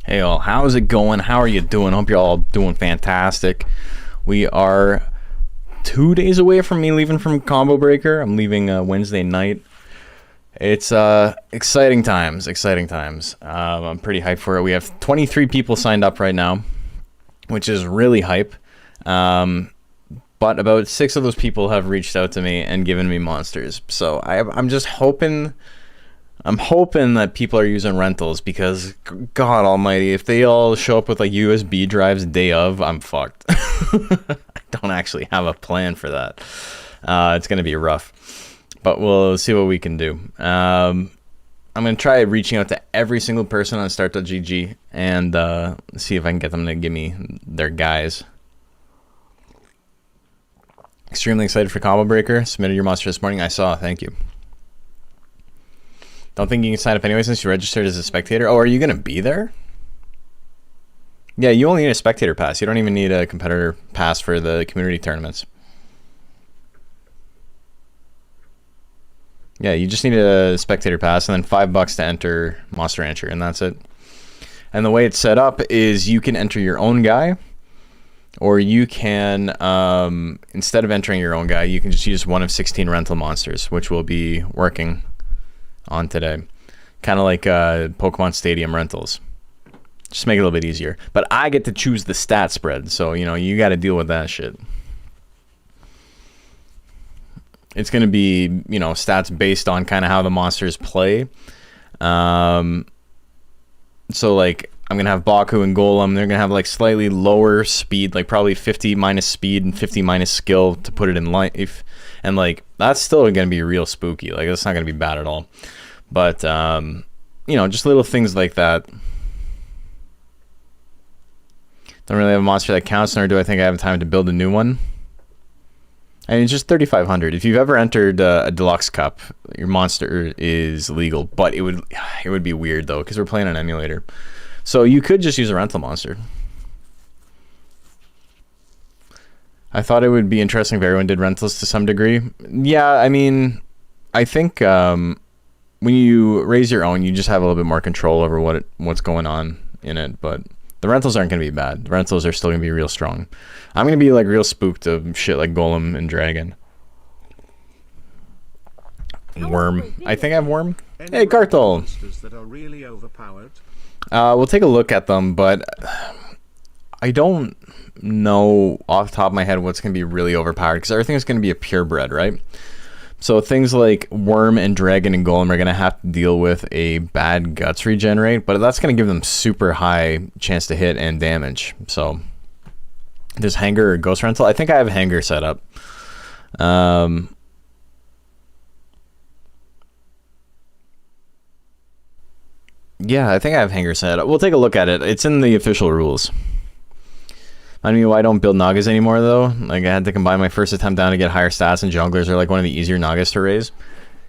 Hey all, how's it going? How are you doing? Hope you're all doing fantastic. We are 2 days away from me leaving from Combo Breaker. I'm leaving Wednesday night. It's exciting times, exciting times. I'm pretty hyped for it. We have 23 people signed up right now, which is really hype. But about 6 of those people have reached out to me and given me monsters. So I'm just hoping... I'm hoping that people are using rentals because, God almighty, if they all show up with like USB drives day of, I'm fucked. I don't actually have a plan for that. It's going to be rough, but we'll see what we can do. I'm going to try reaching out to every single person on start.gg and see if I can get them to give me their guys. Extremely excited for Combo Breaker. Submitted your monster this morning. I saw. Thank you. Don't think you can sign up anyway since you registered as a spectator. Oh, are you going to be there? Yeah, you only need a spectator pass. You don't even need a competitor pass for the community tournaments. Yeah, you just need a spectator pass and then $5 to enter Monster Rancher, and that's it. And the way it's set up is you can enter your own guy, or you can, instead of entering your own guy, you can just use one of 16 rental monsters, which will be working on today, kind of like Pokemon Stadium rentals. Just make it a little bit easier, but I get to choose the stat spread, so you know you got to deal with that shit. It's going to be, you know, stats based on kind of how the monsters play. So like I'm gonna have Baku and Golem. They're gonna have like slightly lower speed, like probably 50 minus speed and 50 minus skill to put it in life. And like that's still gonna be real spooky. Like that's not gonna be bad at all. But you know, just little things like that. Don't really have a monster that counts, nor do I think I have time to build a new one. I mean, it's just 3,500. If you've ever entered a deluxe cup, your monster is legal, but it would be weird though because we're playing an emulator. So you could just use a rental monster. I thought it would be interesting if everyone did rentals to some degree. Yeah, I mean, I think when you raise your own, you just have a little bit more control over what's going on in it. But the rentals aren't going to be bad. The rentals are still going to be real strong. I'm going to be like real spooked of shit like Golem and Dragon. Worm. I think I have Worm. Hey, Cartel. We'll take a look at them, but I don't know off the top of my head what's going to be really overpowered because everything is going to be a purebred, right? So things like Worm and Dragon and Golem are going to have to deal with a bad guts regenerate, but that's going to give them super high chance to hit and damage. So there's Hanger or Ghost Rental. I think I have Hanger set up. Yeah, I think I have Hanger set up. We'll take a look at it. It's in the official rules. I mean, why I don't build Nagas anymore, though. Like, I had to combine my first attempt down to get higher stats, and Junglers are like one of the easier Nagas to raise.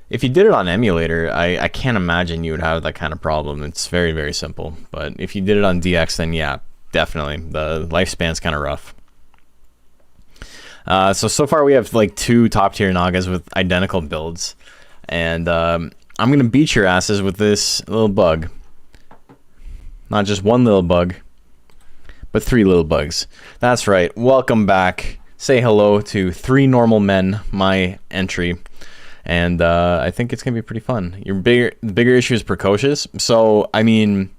If you did it on emulator, I can't imagine you would have that kind of problem. It's very, very simple. But if you did it on DX, then yeah, definitely. The lifespan's kind of rough. So far we have like 2 top-tier Nagas with identical builds. And I'm going to beat your asses with this little bug. Not just one little bug, but 3 little bugs. That's right. Welcome back. Say hello to 3 normal men, my entry. And I think it's going to be pretty fun. The bigger issue is precocious. So, I mean,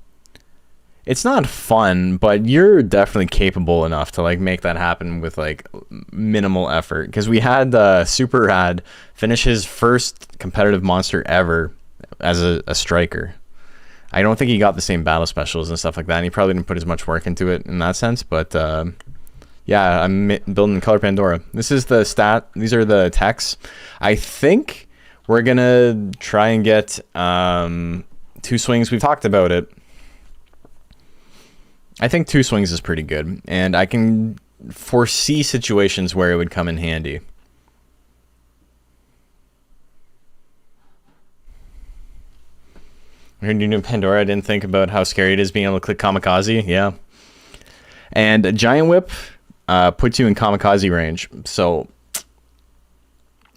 it's not fun, but you're definitely capable enough to like make that happen with like minimal effort. Because we had Super Rad finish his first competitive monster ever as a striker. I don't think he got the same battle specials and stuff like that. And he probably didn't put as much work into it in that sense. But yeah, I'm building Color Pandora. This is the stat. These are the techs. I think we're going to try and get 2 swings. We've talked about it. I think 2 swings is pretty good. And I can foresee situations where it would come in handy. I heard you knew Pandora. I didn't think about how scary it is being able to click Kamikaze. Yeah. And a Giant Whip puts you in Kamikaze range. So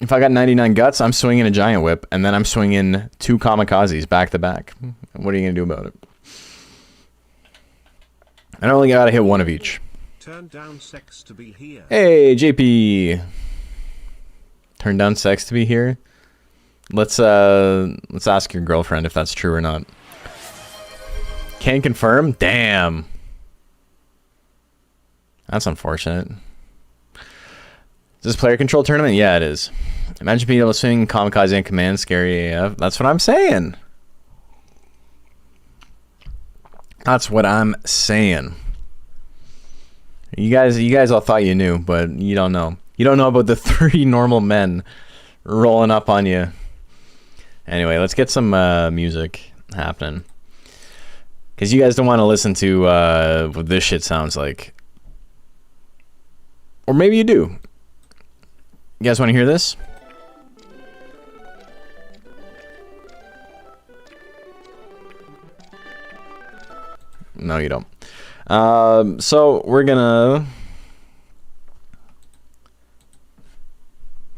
if I got 99 guts, I'm swinging a Giant Whip, and then I'm swinging 2 Kamikazes back to back. What are you going to do about it? I only gotta hit one of each. Turn down sex to be here. Hey, JP. Turn down sex to be here. Let's ask your girlfriend if that's true or not. Can't confirm? Damn. That's unfortunate. Is this player control tournament? Yeah, it is. Imagine being able to swing kamikaze and command scary AF. That's what I'm saying. That's what I'm saying. You guys all thought you knew, but you don't know. You don't know about the 3 normal men rolling up on you. Anyway, let's get some music happening. Because you guys don't want to listen to what this shit sounds like. Or maybe you do. You guys want to hear this? No, you don't. So we're gonna...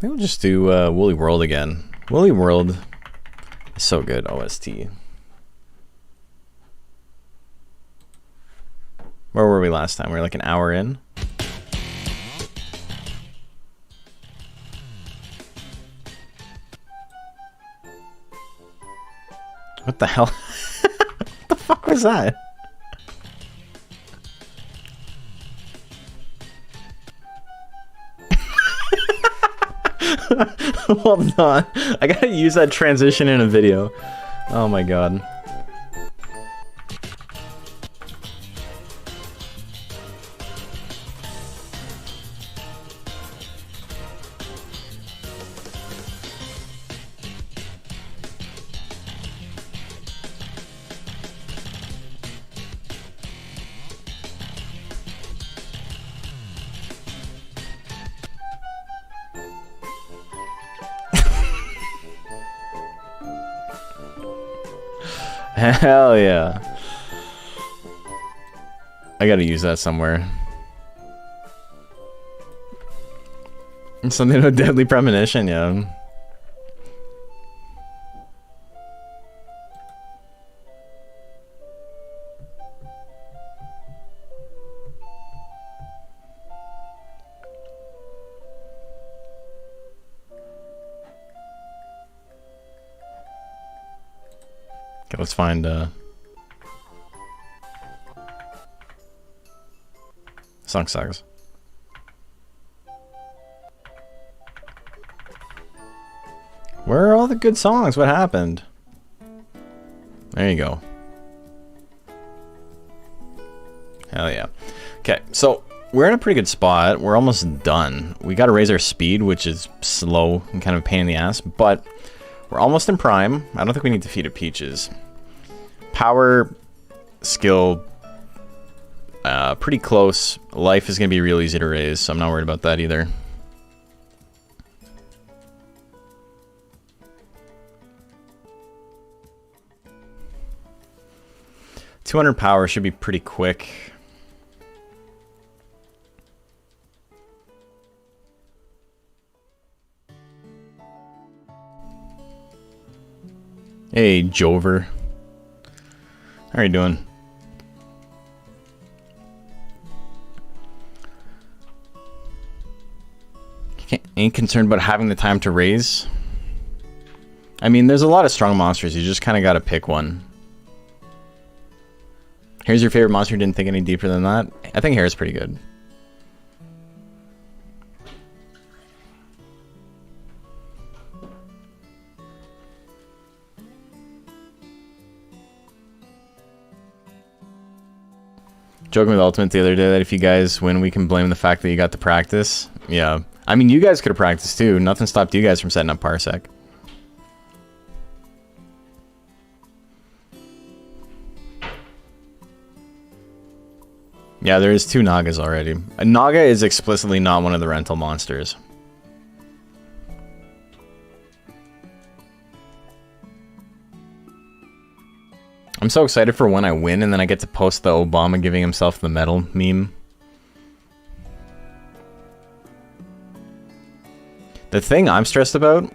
Maybe we'll just do Woolly World again. Woolly World is so good, OST. Where were we last time? We were like an hour in. What the hell? What the fuck was that? Hold on. I gotta use that transition in a video. Oh my god. Hell yeah. I gotta use that somewhere. Something with deadly premonition, yeah. Okay, let's find song sucks. Where are all the good songs? What happened? There you go. Hell yeah. Okay, so we're in a pretty good spot. We're almost done. We got to raise our speed, which is slow and kind of a pain in the ass, but we're almost in prime. I don't think we need to feed it Peaches. Power, skill, pretty close. Life is going to be real easy to raise, so I'm not worried about that either. $200 power should be pretty quick. Hey, Jover. How are you doing? Ain't concerned about having the time to raise. I mean, there's a lot of strong monsters. You just kind of got to pick one. Here's your favorite monster. Didn't think any deeper than that. I think Hair's pretty good. Joking with Ultimate the other day that if you guys win, we can blame the fact that you got to practice. Yeah. I mean, you guys could have practiced too. Nothing stopped you guys from setting up Parsec. Yeah, there is 2 Nagas already. A Naga is explicitly not one of the rental monsters. I'm so excited for when I win and then I get to post the Obama giving himself the medal meme. The thing I'm stressed about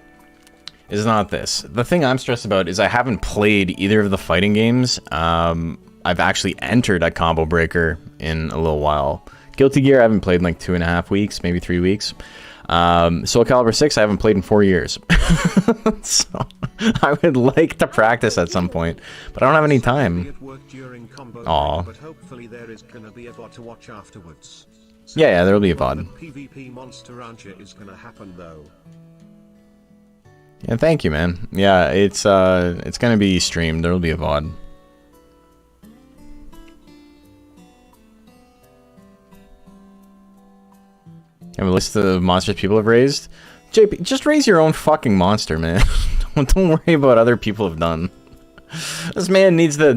is not this. The thing I'm stressed about is I haven't played either of the fighting games. I I've actually entered a combo breaker in a little while. Guilty Gear I haven't played in like 2.5 weeks, maybe 3 weeks. Soul Calibur 6 I haven't played in 4 years. So I would like to practice at some point, but I don't have any time. Aw. But hopefully there is gonna be a bot to watch afterwards. Yeah, there'll be a VOD. PvP Monster Rancher is gonna happen though. Yeah, thank you, man. Yeah, it's gonna be streamed. There'll be a VOD. Have a list of monsters people have raised. JP, just raise your own fucking monster, man. Don't worry about what other people have done. This man needs the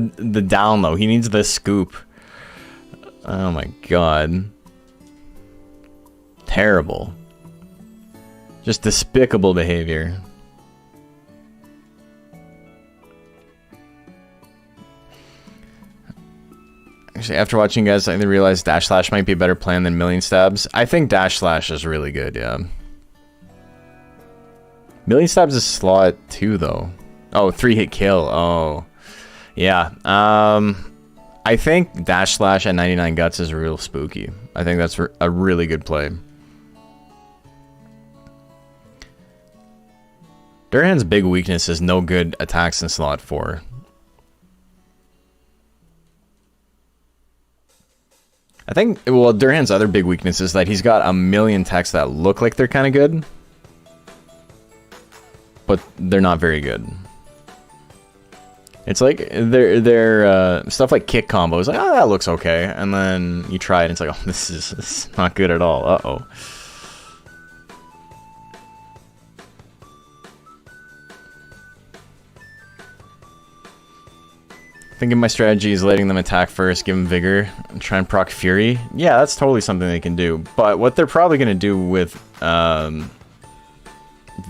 down low. He needs the scoop. Oh my god. Terrible. Just despicable behavior. Actually, after watching you guys, I realized Dash Slash might be a better plan than Million Stabs. I think Dash Slash is really good, yeah. Million Stabs is slot 2, though. Oh, 3-hit kill. Oh. Yeah. I think Dash Slash at 99 Guts is real spooky. I think that's a really good play. Durhan's big weakness is no good attacks in slot 4. I think, well, Durhan's other big weakness is that he's got a million techs that look like they're kind of good, but they're not very good. It's like they're stuff like kick combos, like, oh, that looks okay, and then you try it and it's like, oh, this is not good at all. Uh-oh. Thinking my strategy is letting them attack first, give them vigor, and try and proc fury. Yeah, that's totally something they can do. But what they're probably going to do with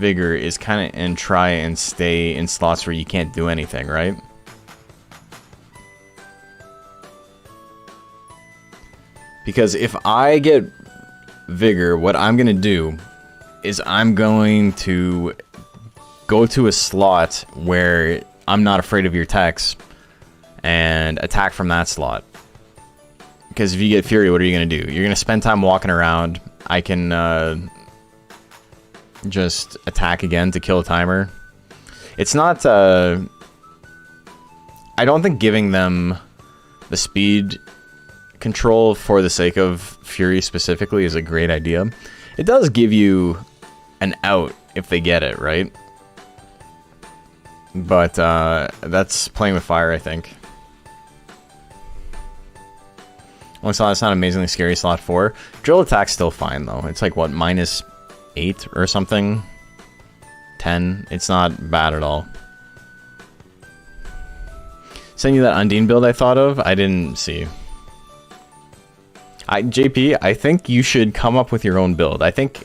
vigor is kind of try and stay in slots where you can't do anything, right? Because if I get vigor, what I'm going to do is I'm going to go to a slot where I'm not afraid of your techs and attack from that slot. Because if you get Fury, what are you going to do? You're going to spend time walking around. I can just attack again to kill a timer. It's not... I don't think giving them the speed control for the sake of Fury specifically is a great idea. It does give you an out if they get it, right? But that's playing with fire, I think. Only slot that's not amazingly scary, slot 4. Drill attack's still fine, though. It's like, what, -8 or something? 10. It's not bad at all. Send you that Undine build I thought of? I didn't see. JP, I think you should come up with your own build. I think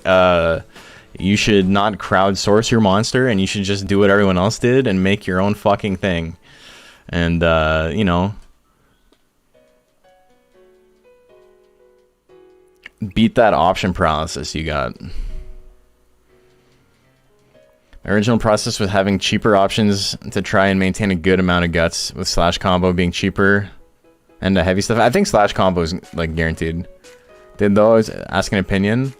you should not crowdsource your monster, and you should just do what everyone else did and make your own fucking thing. And, you know... beat that option paralysis you got. My original process was having cheaper options to try and maintain a good amount of guts, with slash combo being cheaper and the heavy stuff. I think slash combo is like guaranteed. Did those ask an opinion?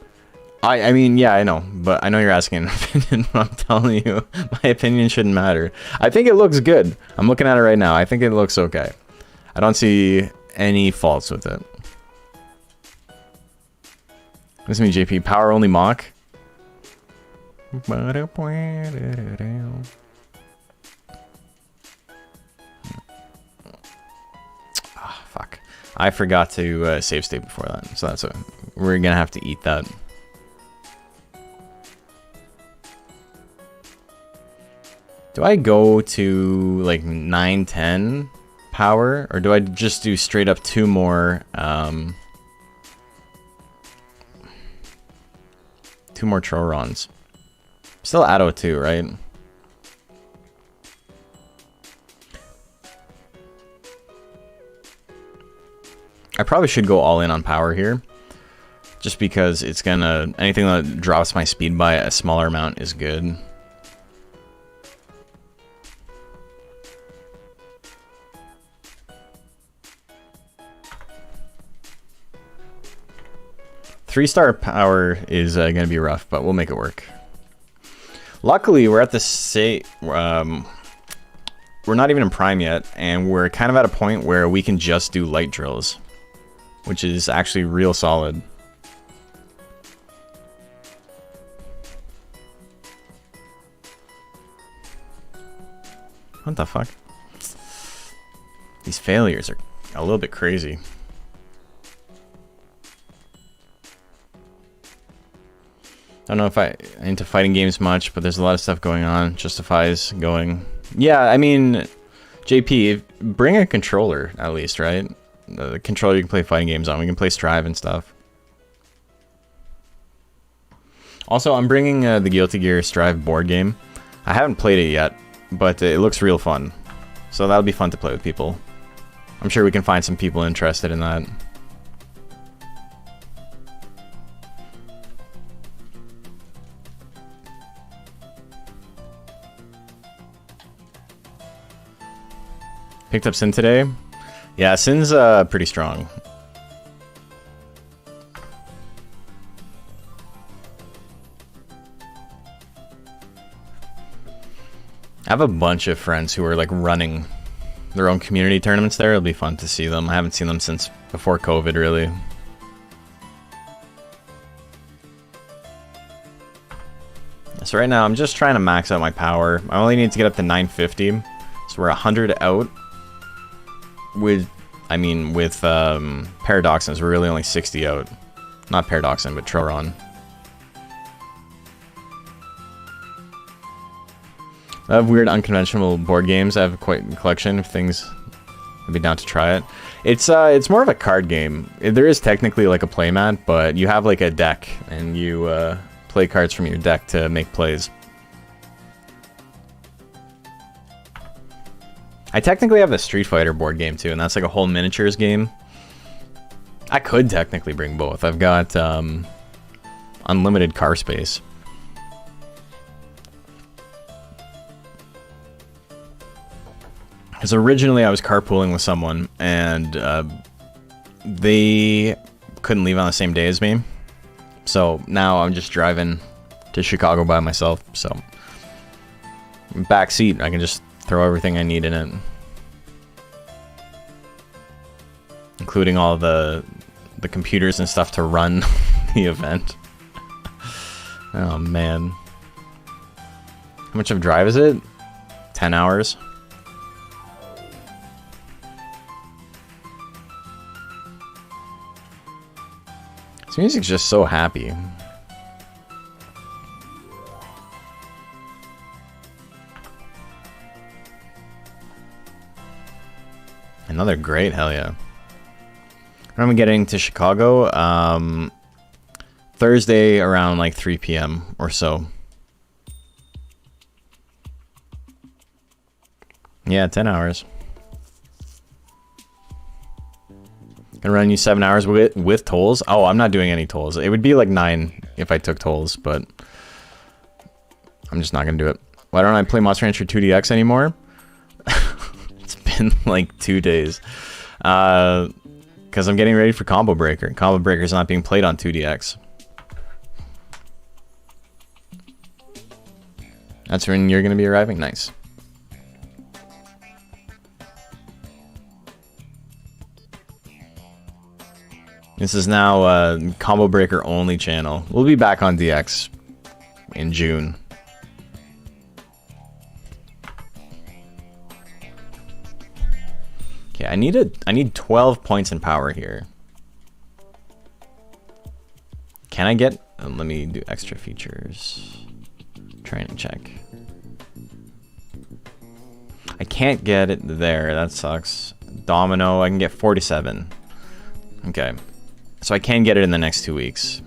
I mean, yeah, I know, but I know you're asking an opinion. But I'm telling you, my opinion shouldn't matter. I think it looks good. I'm looking at it right now. I think it looks okay. I don't see any faults with it. Listen to me, JP. Power only mock. Oh, fuck. I forgot to save state before that, so that's we're gonna have to eat that. Do I go to like 9-10 power, or do I just do straight up 2 more? 2 more Trorons. Still Addo 2, right? I probably should go all in on power here. Just because it's gonna... anything that drops my speed by a smaller amount is good. 3-star power is going to be rough, but we'll make it work. Luckily, we're at the we're not even in prime yet, and we're kind of at a point where we can just do light drills, which is actually real solid. What the fuck? These failures are a little bit crazy. I don't know if I'm into fighting games much, but there's a lot of stuff going on. Justifies going. Yeah, I mean, JP, bring a controller at least, right? The controller you can play fighting games on. We can play Strive and stuff. Also, I'm bringing the Guilty Gear Strive board game. I haven't played it yet, but it looks real fun. So that'll be fun to play with people. I'm sure we can find some people interested in that. Picked up Sin today. Yeah, Sin's pretty strong. I have a bunch of friends who are like running their own community tournaments there. It'll be fun to see them. I haven't seen them since before COVID, really. So right now I'm just trying to max out my power. I only need to get up to 950. So we're 100 out. With Paradoxins, we're really only 60 out. Not Paradoxin, but Troron. I have weird unconventional board games. I have quite a collection of things. I'd be down to try it. It's more of a card game. There is technically like a playmat, but you have like a deck, and you play cards from your deck to make plays. I technically have the Street Fighter board game too, and that's like a whole miniatures game. I could technically bring both. I've got unlimited car space. Because originally I was carpooling with someone, and they couldn't leave on the same day as me. So now I'm just driving to Chicago by myself. So back seat, I can just throw everything I need in it, including all the computers and stuff to run the event. Oh man, how much of a drive is it? 10 hours. This music's just so happy. Another great, hell yeah. When I'm getting to Chicago, Thursday around like 3 p.m. or so. Yeah, 10 hours. Gonna run you 7 hours with tolls. Oh, I'm not doing any tolls. It would be like 9 if I took tolls, but I'm just not gonna do it. Why don't I play Monster Rancher 2DX anymore? It's been like 2 days. Because I'm getting ready for Combo Breaker. Combo Breaker is not being played on 2DX. That's when you're gonna be arriving. Nice. This is now a Combo Breaker only channel. We'll be back on DX in June. Okay, I need 12 points in power here. Can I get? Let me do extra features. Training check. I can't get it there. That sucks. Domino, I can get 47. Okay. So I can get it in the next 2 weeks.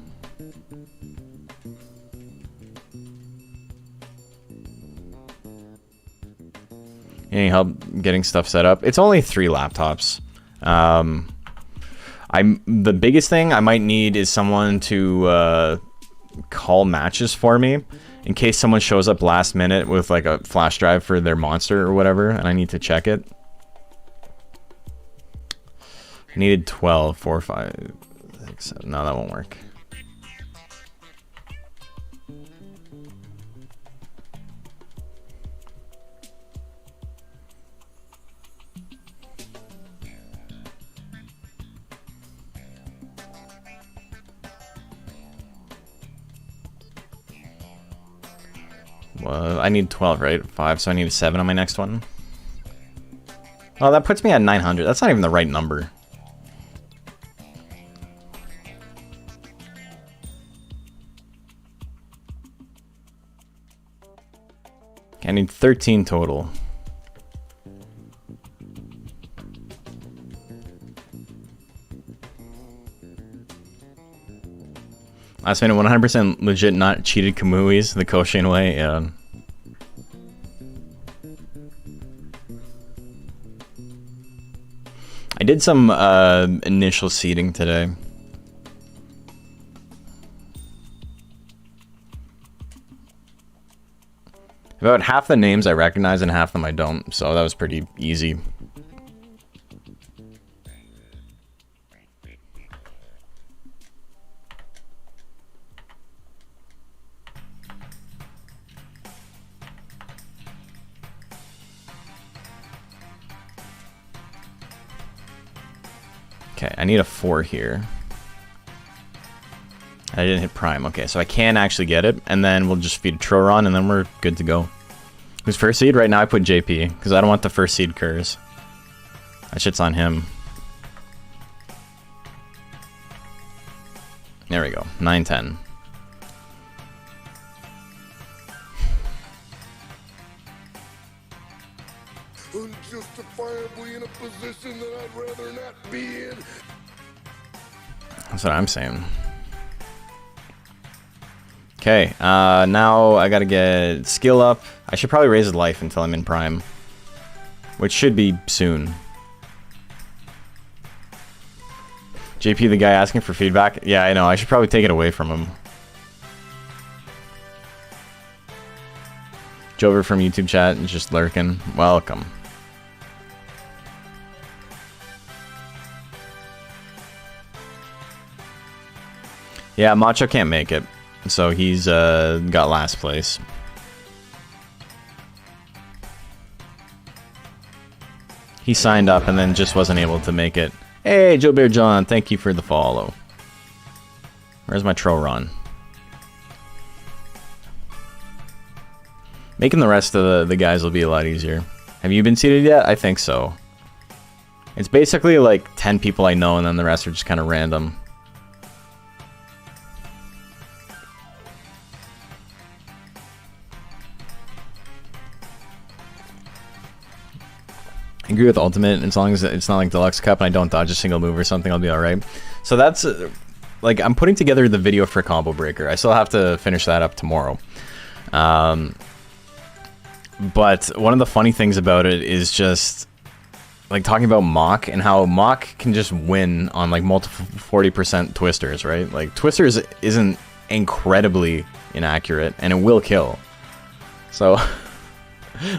Any help getting stuff set up? It's only 3 laptops. The biggest thing I might need is someone to call matches for me in case someone shows up last minute with like a flash drive for their monster or whatever, and I need to check it. I needed 12, 4, 5, 6, 7. No, that won't work. I need 12, right? 5, so I need a 7 on my next one. Oh, that puts me at 900. That's not even the right number. Okay, I need 13 total. Last minute 100% legit not cheated Kamuis the Koshin way, yeah. I did some initial seeding today. About half the names I recognize and half them I don't, so that was pretty easy. Okay, I need a 4 here. I didn't hit prime. Okay, so I can actually get it, and then we'll just feed a Troron, and then we're good to go. Who's first seed? Right now I put JP, because I don't want the first seed curse. That shit's on him. There we go. 9-10. Unjustifiably in a position that I'd rather not be in. That's what I'm saying. Okay, now I gotta get skill up. I should probably raise his life until I'm in prime, which should be soon. JP, the guy asking for feedback? Yeah, I know. I should probably take it away from him. Jover from YouTube chat is just lurking. Welcome. Yeah, Macho can't make it, so he's got last place. He signed up and then just wasn't able to make it. Hey, Joe Bear John, thank you for the follow. Where's my Troron? Making the rest of the guys will be a lot easier. Have you been seated yet? I think so. It's basically like 10 people I know and then the rest are just kind of random. I agree with Ultimate, as long as it's not like Deluxe Cup and I don't dodge a single move or something, I'll be alright. So that's, like, I'm putting together the video for Combo Breaker. I still have to finish that up tomorrow. But one of the funny things about it is just, like, talking about Mach and how Mach can just win on, like, multiple 40% Twisters, right? Like, Twisters isn't incredibly inaccurate, and it will kill. So...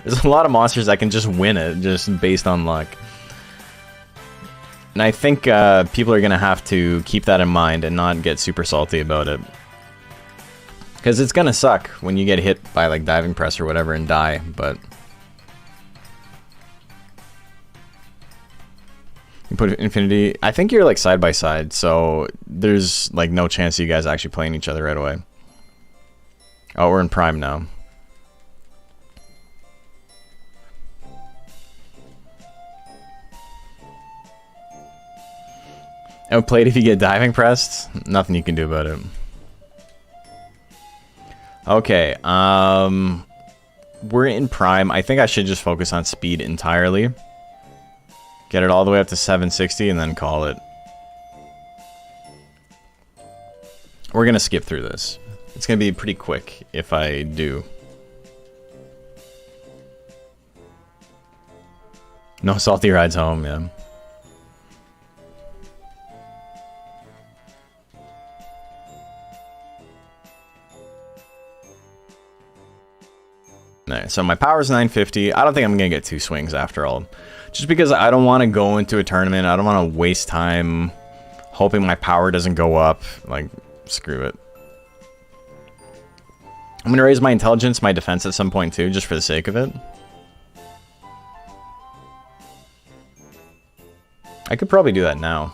There's a lot of monsters that can just win it, just based on luck. And I think people are going to have to keep that in mind and not get super salty about it. Because it's going to suck when you get hit by like diving press or whatever and die, but... You put Infinity... I think you're like side by side, so there's like no chance you guys actually playing each other right away. Oh, we're in Prime now. Outplayed if you get diving pressed. Nothing you can do about it. Okay, we're in Prime. I think I should just focus on speed entirely. Get it all the way up to 760 and then call it. We're gonna skip through this. It's gonna be pretty quick if I do. No salty rides home, yeah. Alright, so my power's 950. I don't think I'm gonna get 2 swings after all. Just because I don't want to go into a tournament. I don't want to waste time hoping my power doesn't go up. Like, screw it. I'm gonna raise my intelligence, my defense at some point too, just for the sake of it. I could probably do that now.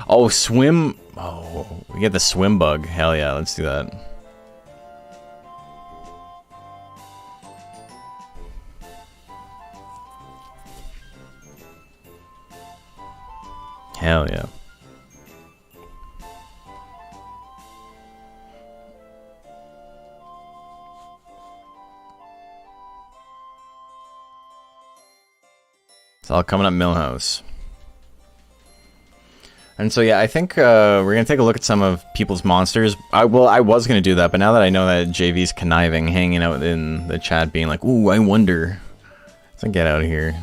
Oh, swim. Oh, we get the swim bug. Hell yeah, let's do that. Hell yeah. It's all coming up Millhouse. And so yeah, I think we're gonna take a look at some of people's monsters. I was gonna do that, but now that I know that JV's conniving, hanging out in the chat, being like, "Ooh, I wonder." So get out of here.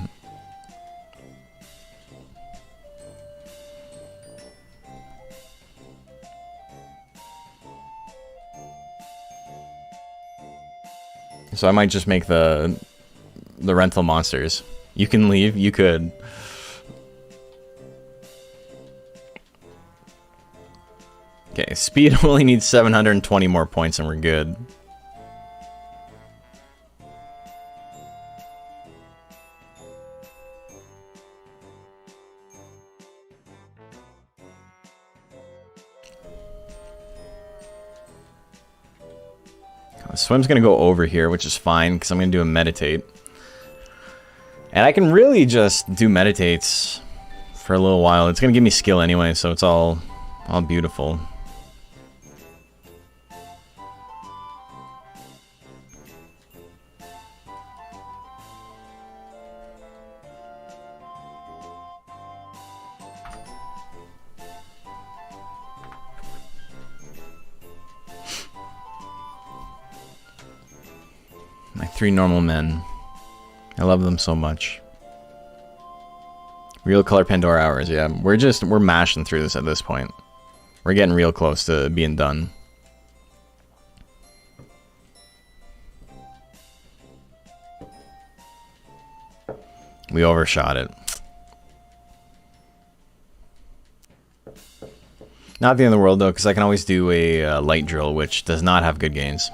So I might just make the rental monsters. You can leave. You could. Okay, speed only needs 720 more points and we're good. Swim's gonna go over here, which is fine, because I'm gonna do a meditate. And I can really just do meditates for a little while. It's gonna give me skill anyway, so it's all beautiful. My 3 normal men. I love them so much. Real color Pandora hours, yeah. We're mashing through this at this point. We're getting real close to being done. We overshot it. Not the end of the world though, because I can always do a light drill, which does not have good gains.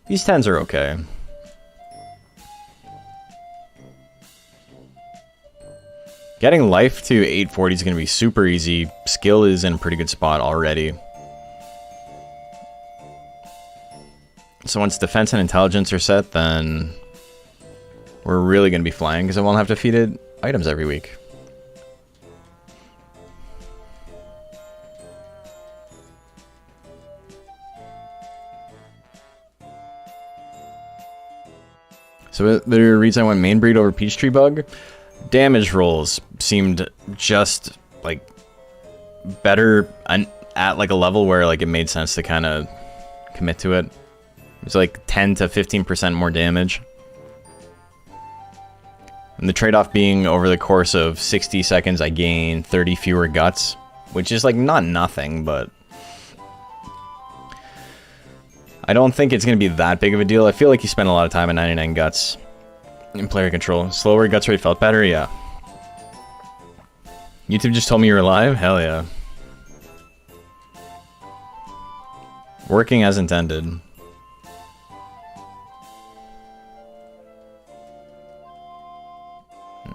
These 10s are okay. Getting life to 840 is going to be super easy. Skill is in a pretty good spot already. So once defense and intelligence are set, then we're really going to be flying because I won't have to feed it items every week. So the reason I went main breed over Peachtree Bug, damage rolls seemed just like better at like a level where like it made sense to kind of commit to it. It's like 10 to 15% more damage. And the trade-off being over the course of 60 seconds I gain 30 fewer guts, which is like not nothing, but I don't think it's going to be that big of a deal. I feel like you spend a lot of time at 99 guts in player control. Slower guts rate felt better? Yeah. YouTube just told me you're alive? Hell yeah. Working as intended.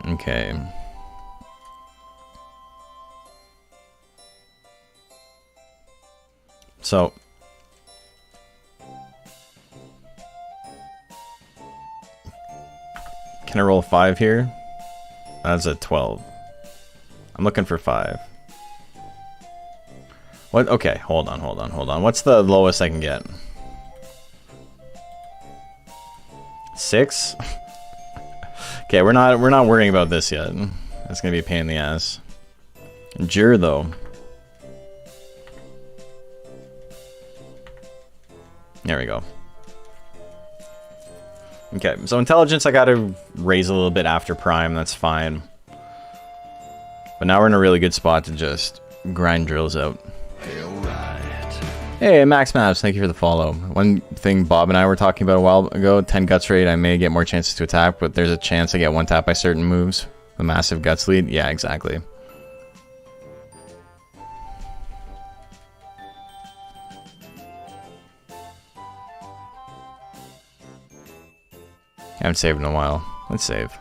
Okay. So can I roll a 5 here? That's a 12. I'm looking for 5. What? Okay, hold on. What's the lowest I can get? 6? Okay, we're not worrying about this yet. That's gonna be a pain in the ass. Endure though. There we go. Okay, so intelligence I gotta raise a little bit after prime, that's fine. But now we're in a really good spot to just grind drills out. Hey, Max Maps, thank you for the follow. One thing Bob and I were talking about a while ago, 10 guts rate, I may get more chances to attack, but there's a chance I get 1 tap by certain moves. The massive guts lead? Yeah, exactly. I haven't saved in a while. Let's save.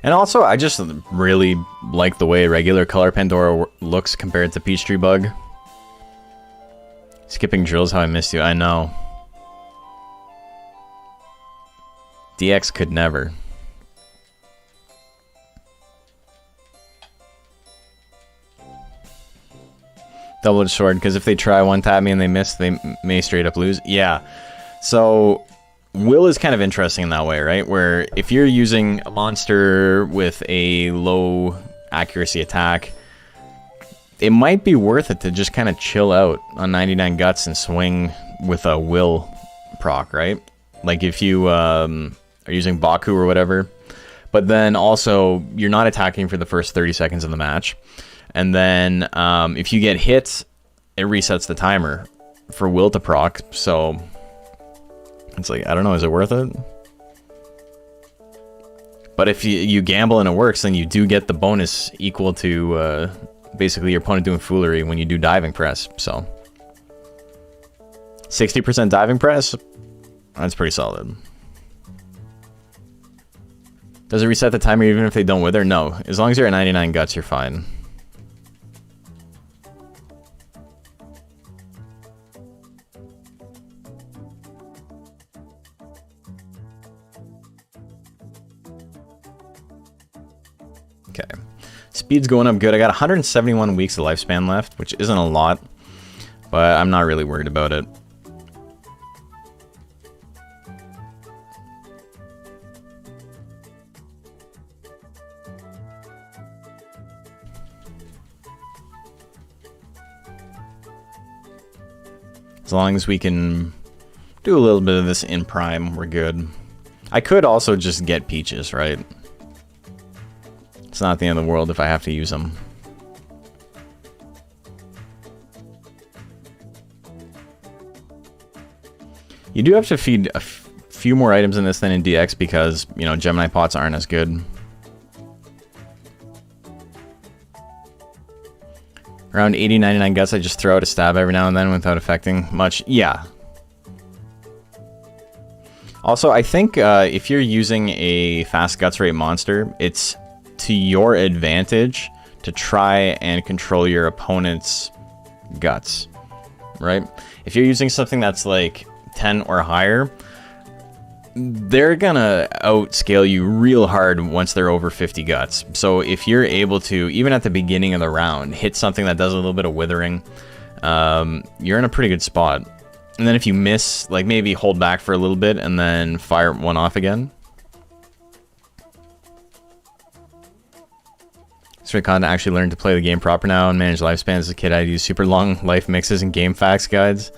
And also, I just really like the way regular color Pandora looks compared to Peachtree Bug. Skipping drills, how I missed you. I know. DX could never. Double-edged sword, because if they try one-tap me and they miss, they may straight up lose. Yeah. So, Will is kind of interesting in that way, right? Where if you're using a monster with a low accuracy attack, it might be worth it to just kind of chill out on 99 Guts and swing with a Will proc, right? Like if you are using Baku or whatever, but then also you're not attacking for the first 30 seconds of the match. And then if you get hit, it resets the timer for Will to proc. So it's like, I don't know, is it worth it? But if you gamble and it works, then you do get the bonus equal to basically your opponent doing foolery when you do diving press. So 60% diving press, that's pretty solid. Does it reset the timer even if they don't wither? No. As long as you're at 99 Guts, you're fine. Okay. Speed's going up good. I got 171 weeks of lifespan left, which isn't a lot, but I'm not really worried about it. As long as we can do a little bit of this in Prime, we're good. I could also just get Peaches, right? It's not the end of the world if I have to use them. You do have to feed a few more items in this than in DX because, you know, Gemini pots aren't as good. Around 80, 99 Guts, I just throw out a stab every now and then without affecting much. Yeah. Also, I think if you're using a fast Guts rate monster, it's to your advantage to try and control your opponent's Guts, right? If you're using something that's like 10 or higher, they're gonna outscale you real hard once they're over 50 Guts. So if you're able to, even at the beginning of the round, hit something that does a little bit of withering, you're in a pretty good spot. And then if you miss, like maybe hold back for a little bit and then fire one off again. Straight Content actually learned to play the game proper now and manage lifespans. As a kid, I'd use super long life mixes and game facts guides.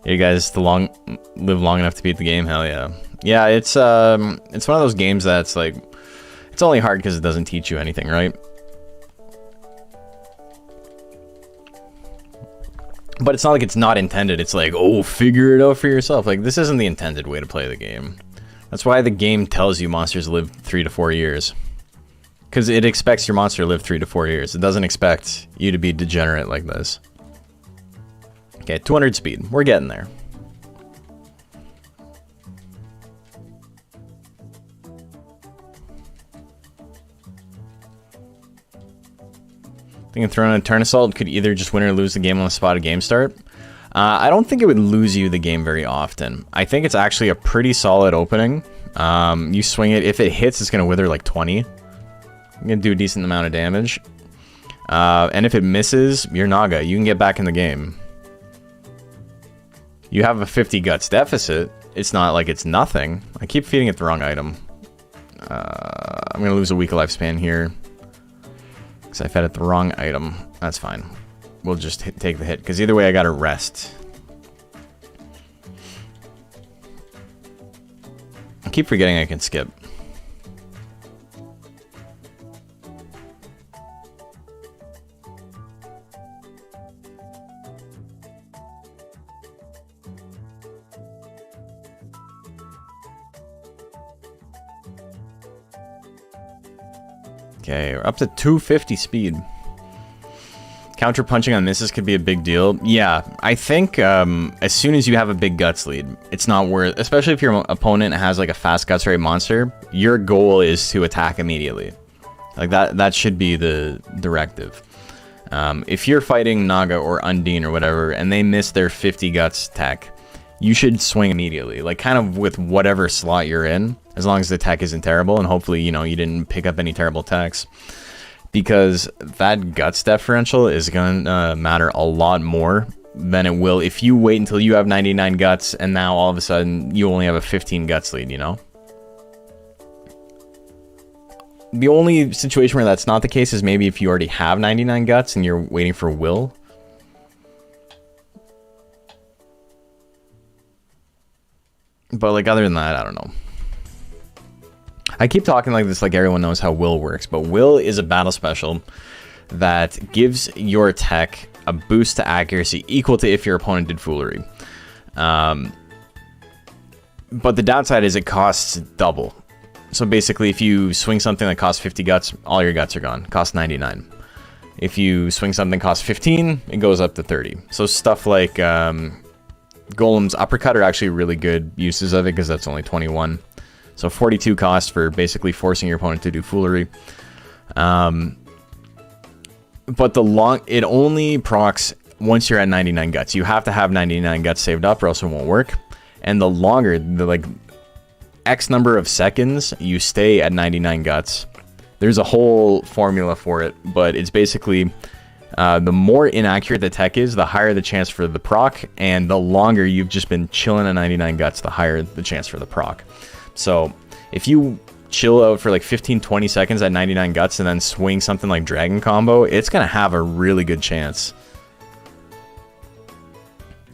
You guys live long enough to beat the game? Hell yeah. Yeah, it's one of those games that's like, it's only hard because it doesn't teach you anything, right? But it's not like it's not intended. It's like, oh, figure it out for yourself. Like, this isn't the intended way to play the game. That's why the game tells you monsters live 3 to 4 years. Because it expects your monster to live 3 to 4 years. It doesn't expect you to be degenerate like this. Okay, 200 speed. We're getting there. Thinking throwing a turn assault could either just win or lose the game on the spot at game start. I don't think it would lose you the game very often. I think it's actually a pretty solid opening. You swing it. If it hits, it's going to wither like 20. You're going to do a decent amount of damage. And if it misses, you're Naga. You can get back in the game. You have a 50 Guts deficit. It's not like it's nothing. I keep feeding it the wrong item. I'm going to lose a week of lifespan here. Because I fed it the wrong item. That's fine. We'll just take the hit. Because either way, I got to rest. I keep forgetting I can skip. Okay, we're up to 250 speed. Counter punching on misses could be a big deal. Yeah, I think as soon as you have a big guts lead, it's not worth, especially if your opponent has like a fast guts rate monster, your goal is to attack immediately. Like that should be the directive. If you're fighting Naga or Undine or whatever, and they miss their 50 guts tech, you should swing immediately. Like kind of with whatever slot you're in, as long as the tech isn't terrible, and hopefully, you know, you didn't pick up any terrible techs. Because that guts differential is going to matter a lot more than it will if you wait until you have 99 guts and now all of a sudden you only have a 15 guts lead, you know? The only situation where that's not the case is maybe if you already have 99 guts and you're waiting for will. But like other than that, I don't know. I keep talking like this like everyone knows how will works, but will is a battle special that gives your tech a boost to accuracy equal to if your opponent did foolery. But the downside is it costs double. So basically if you swing something that costs 50 guts, all your guts are gone. Costs 99. If you swing something that costs 15, it goes up to 30. So stuff like Golem's Uppercut are actually really good uses of it because that's only 21. So 42 cost for basically forcing your opponent to do foolery. But it only procs once you're at 99 guts. You have to have 99 guts saved up or else it won't work. And the longer, like X number of seconds you stay at 99 guts, there's a whole formula for it, but it's basically the more inaccurate the tech is, the higher the chance for the proc, and the longer you've just been chilling at 99 guts, the higher the chance for the proc. So if you chill out for like 15-20 seconds at 99 guts and then swing something like Dragon Combo, it's going to have a really good chance.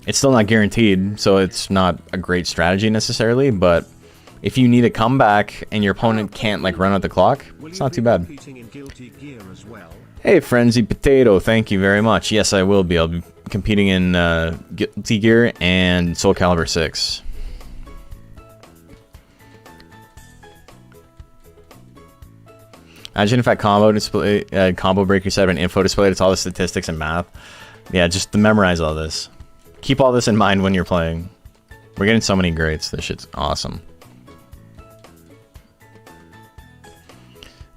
It's still not guaranteed, so it's not a great strategy necessarily, but if you need a comeback and your opponent can't like run out the clock, it's not too bad. Hey, Frenzy Potato, thank you very much. Yes, I will be. I'll be competing in Guilty Gear and Soul Calibur 6. Imagine if I combo display, combo breaker set an info display. It's all the statistics and math. Yeah, just to memorize all this. Keep all this in mind when you're playing. We're getting so many greats. This shit's awesome.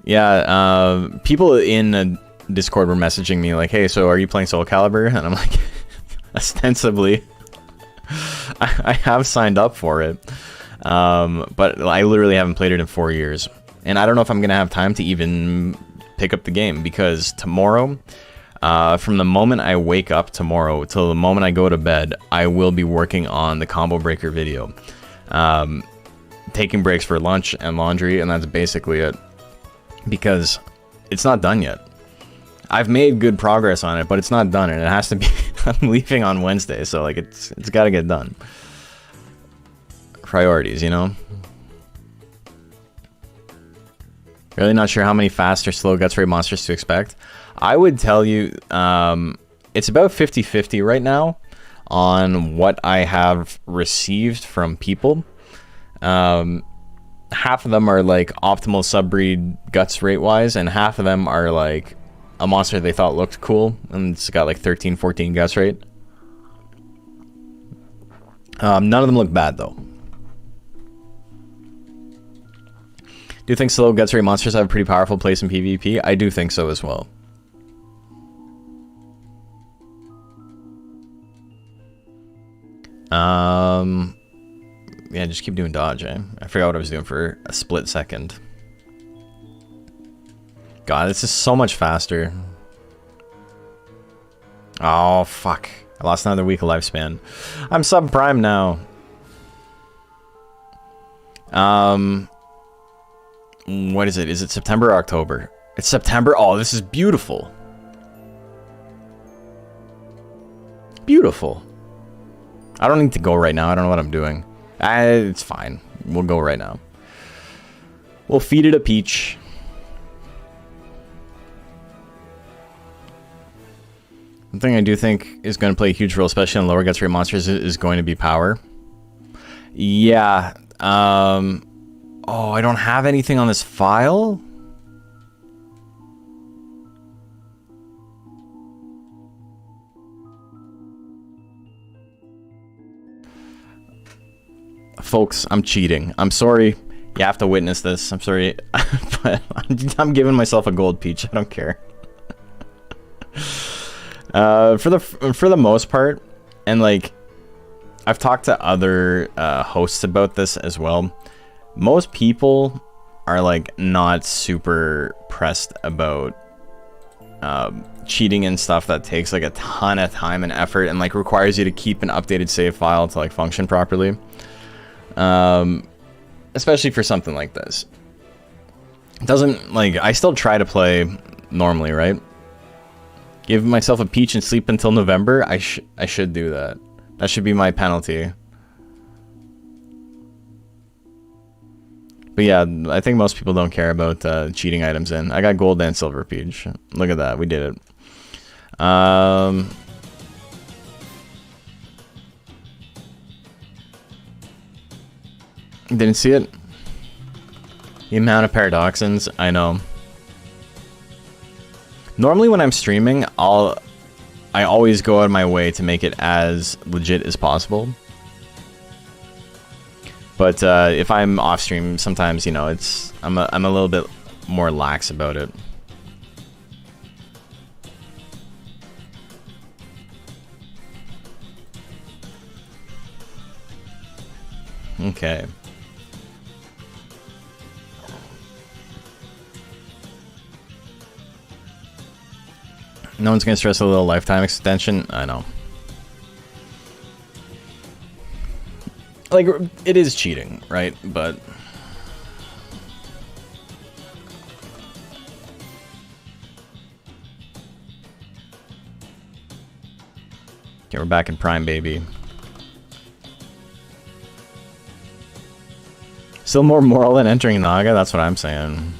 Yeah, people in Discord were messaging me like, "Hey, so are you playing Soul Calibur?" And I'm like, ostensibly, I have signed up for it, but I literally haven't played it in 4 years. And I don't know if I'm going to have time to even pick up the game, because tomorrow, from the moment I wake up tomorrow till the moment I go to bed, I will be working on the combo breaker video. Taking breaks for lunch and laundry, and that's basically it. Because it's not done yet. I've made good progress on it, but it's not done, and it has to be... I'm leaving on Wednesday, so like it's got to get done. Priorities, you know? Really not sure how many fast or slow guts rate monsters to expect. I would tell you it's about 50-50 right now on what I have received from people. Half of them are like optimal subbreed guts rate wise, and half of them are like a monster they thought looked cool and it's got like 13-14 guts rate. None of them look bad though. Do you think slow guts rate monsters have a pretty powerful place in PvP? I do think so as well. Yeah, just keep doing dodge, eh? I forgot what I was doing for a split second. God, this is so much faster. Oh, fuck. I lost another week of lifespan. I'm subprime now. What is it? Is it September or October? It's September. Oh, this is beautiful. Beautiful. I don't need to go right now. I don't know what I'm doing. It's fine. We'll go right now. We'll feed it a peach. One thing I do think is going to play a huge role, especially on lower guts rate monsters, is going to be power. Yeah. Oh, I don't have anything on this file? folks, I'm cheating. I'm sorry. You have to witness this. I'm sorry, but I'm giving myself a gold peach. I don't care. For the most part, and like, I've talked to other hosts about this as well. Most people are like not super pressed about cheating and stuff that takes like a ton of time and effort and like requires you to keep an updated save file to like function properly. Especially for something like this. It doesn't, like, I still try to play normally, right? Give myself a peach and sleep until November. I should do that. That should be my penalty. But yeah, I think most people don't care about cheating items in. I got gold and silver peach. Look at that, we did it. Didn't see it. The amount of paradoxins, I know. Normally when I'm streaming, I always go out of my way to make it as legit as possible. But if I'm off stream, sometimes, you know, I'm a little bit more lax about it. Okay. No one's gonna stress a little lifetime extension. I know. Like, it is cheating, right? But okay, we're back in Prime, baby. Still more moral than entering Naga? That's what I'm saying.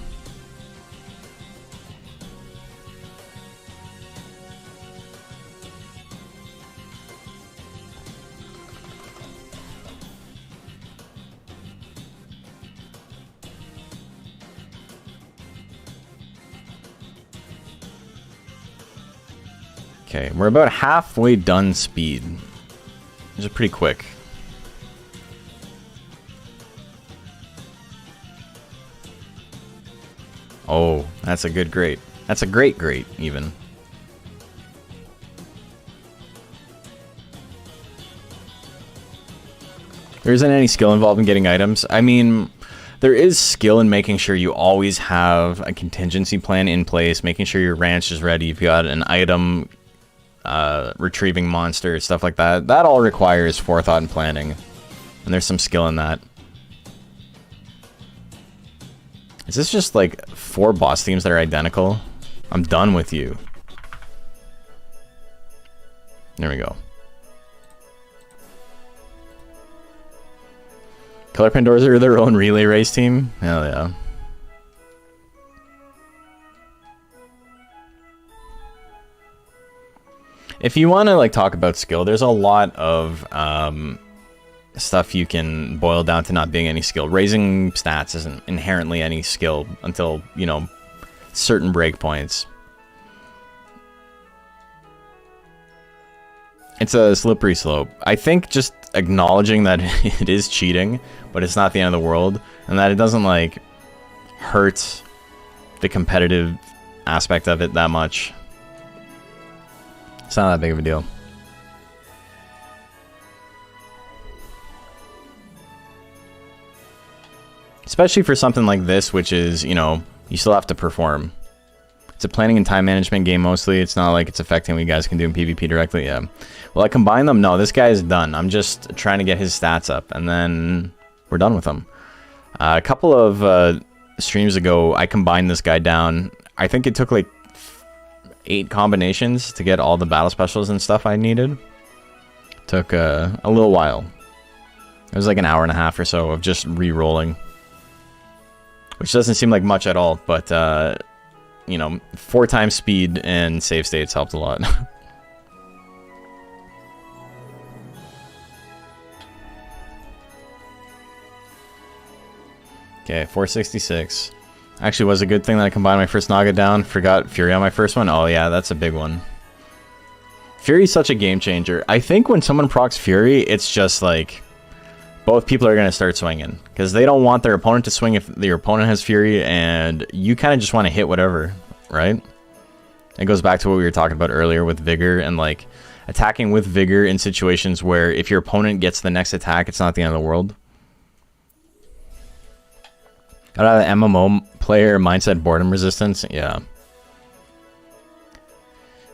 Okay, we're about halfway done speed. Which is pretty quick. Oh, that's a good great. That's a great even. There isn't any skill involved in getting items. I mean, there is skill in making sure you always have a contingency plan in place, making sure your ranch is ready. If you got an item, retrieving monsters, stuff like that. That all requires forethought and planning. And there's some skill in that. Is this just like 4 boss themes that are identical? I'm done with you. There we go. Color Pandoras are their own relay race team? Hell yeah. If you want to like talk about skill, there's a lot of stuff you can boil down to not being any skill. Raising stats isn't inherently any skill until, you know, certain breakpoints. It's a slippery slope. I think just acknowledging that it is cheating, but it's not the end of the world, and that it doesn't like hurt the competitive aspect of it that much. It's not that big of a deal. Especially for something like this, which is, you know, you still have to perform. It's a planning and time management game mostly. It's not like it's affecting what you guys can do in PvP directly. Yeah. Will I combine them? No, this guy is done. I'm just trying to get his stats up, and then we're done with him. A couple of streams ago, I combined this guy down. I think it took like 8 combinations to get all the battle specials and stuff I needed. Took a little while. It was like an hour and a half or so of just re-rolling. Which doesn't seem like much at all, but, you know, 4 times speed and save states helped a lot. Okay, 466. Actually, was a good thing that I combined my first Naga down. Forgot Fury on my first one. Oh yeah, that's a big one. Fury's such a game changer. I think when someone procs Fury, it's just like both people are going to start swinging because they don't want their opponent to swing if their opponent has Fury, and you kind of just want to hit whatever, right? It goes back to what we were talking about earlier with Vigor and like attacking with Vigor in situations where if your opponent gets the next attack, it's not the end of the world. Got out of the MMO player mindset, boredom resistance. Yeah.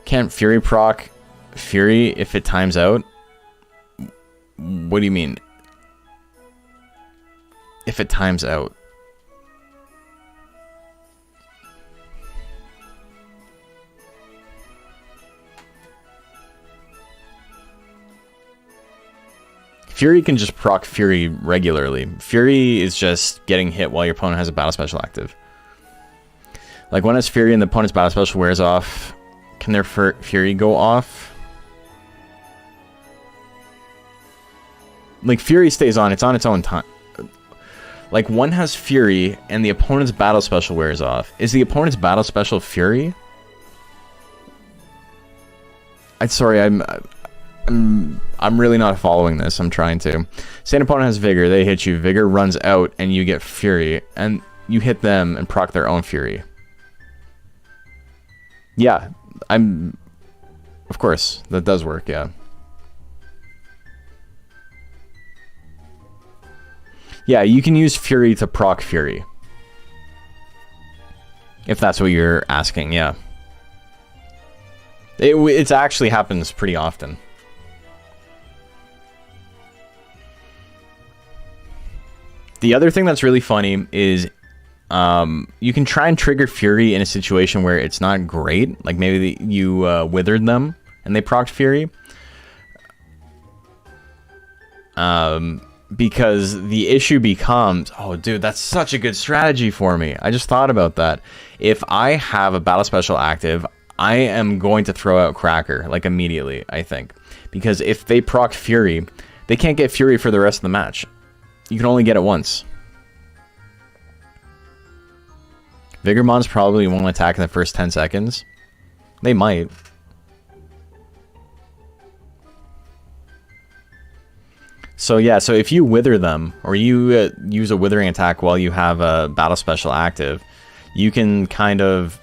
Can't Fury proc Fury if it times out? What do you mean? If it times out? Fury can just proc Fury regularly. Fury is just getting hit while your opponent has a battle special active. Like when it's Fury and the opponent's battle special wears off, can their Fury go off? Like Fury stays on, it's on its own time. Like one has Fury and the opponent's battle special wears off. Is the opponent's battle special Fury? I'm really not following this. I'm trying to. Say an opponent has Vigor, they hit you, Vigor runs out, and you get Fury, and you hit them and proc their own Fury. Yeah, of course, that does work, yeah. Yeah, you can use Fury to proc Fury. If that's what you're asking, yeah. It actually happens pretty often. The other thing that's really funny is you can try and trigger Fury in a situation where it's not great. Like maybe you withered them and they procced Fury. Because the issue becomes, oh dude, that's such a good strategy for me. I just thought about that. If I have a battle special active, I am going to throw out Cracker like immediately, I think. Because if they proc Fury, they can't get Fury for the rest of the match. You can only get it once. Vigor Mons probably won't attack in the first 10 seconds. They might. So yeah, so if you wither them, or you use a withering attack while you have a battle special active, you can kind of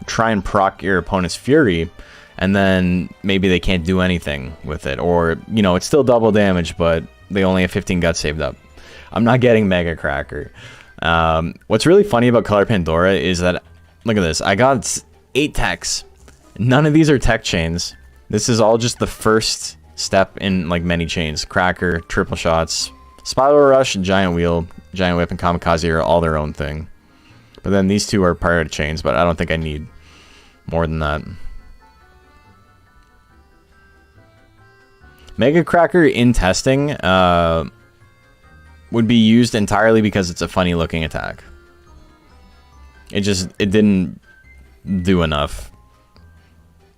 try and proc your opponent's Fury, and then maybe they can't do anything with it. Or, you know, it's still double damage, but they only have 15 guts saved up. I'm not getting Mega Cracker. What's really funny about Color Pandora is that, look at this, I got 8 techs. None of these are tech chains. This is all just the first step in like many chains. Cracker, triple shots, Spiral Rush, Giant Wheel, Giant Whip, and Kamikaze are all their own thing. But then these two are part of the chains, but I don't think I need more than that. Mega Cracker in testing would be used entirely because it's a funny looking attack. It didn't do enough.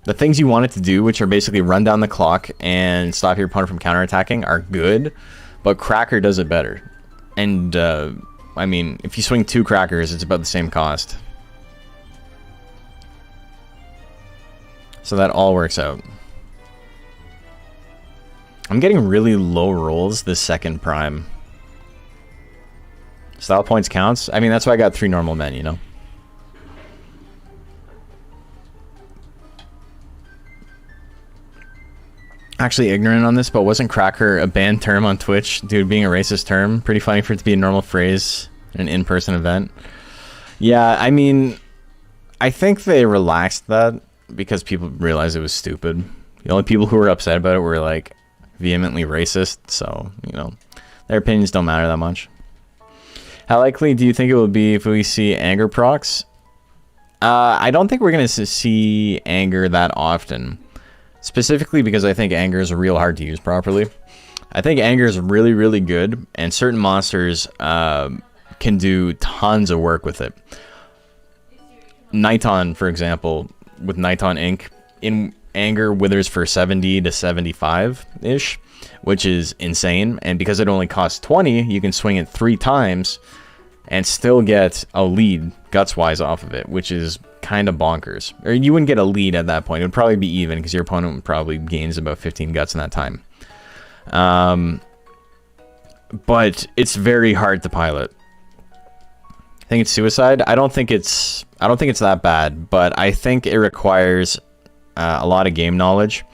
The things you want it to do, which are basically run down the clock and stop your opponent from counterattacking, are good, but Cracker does it better. And I mean, if you swing 2 Crackers, it's about the same cost. So that all works out. I'm getting really low rolls this second prime. Style points counts? I mean, that's why I got 3 normal men, you know? Actually ignorant on this, but wasn't Cracker a banned term on Twitch? Dude, being a racist term. Pretty funny for it to be a normal phrase in an in-person event. Yeah, I mean, I think they relaxed that because people realized it was stupid. The only people who were upset about it were like vehemently racist, so, you know, their opinions don't matter that much. How likely do you think it will be if we see anger procs? I don't think we're going to see anger that often. Specifically because I think anger is real hard to use properly. I think anger is really, really good, and certain monsters can do tons of work with it. Niton, for example, with Niton Inc., in anger withers for 70 to 75-ish, which is insane. And because it only costs 20, you can swing it 3 times and still get a lead guts-wise off of it, which is kind of bonkers. Or you wouldn't get a lead at that point. It would probably be even because your opponent probably gains about 15 guts in that time. but it's very hard to pilot. I think it's suicide. I don't think it's that bad, but I think it requires a lot of game knowledge,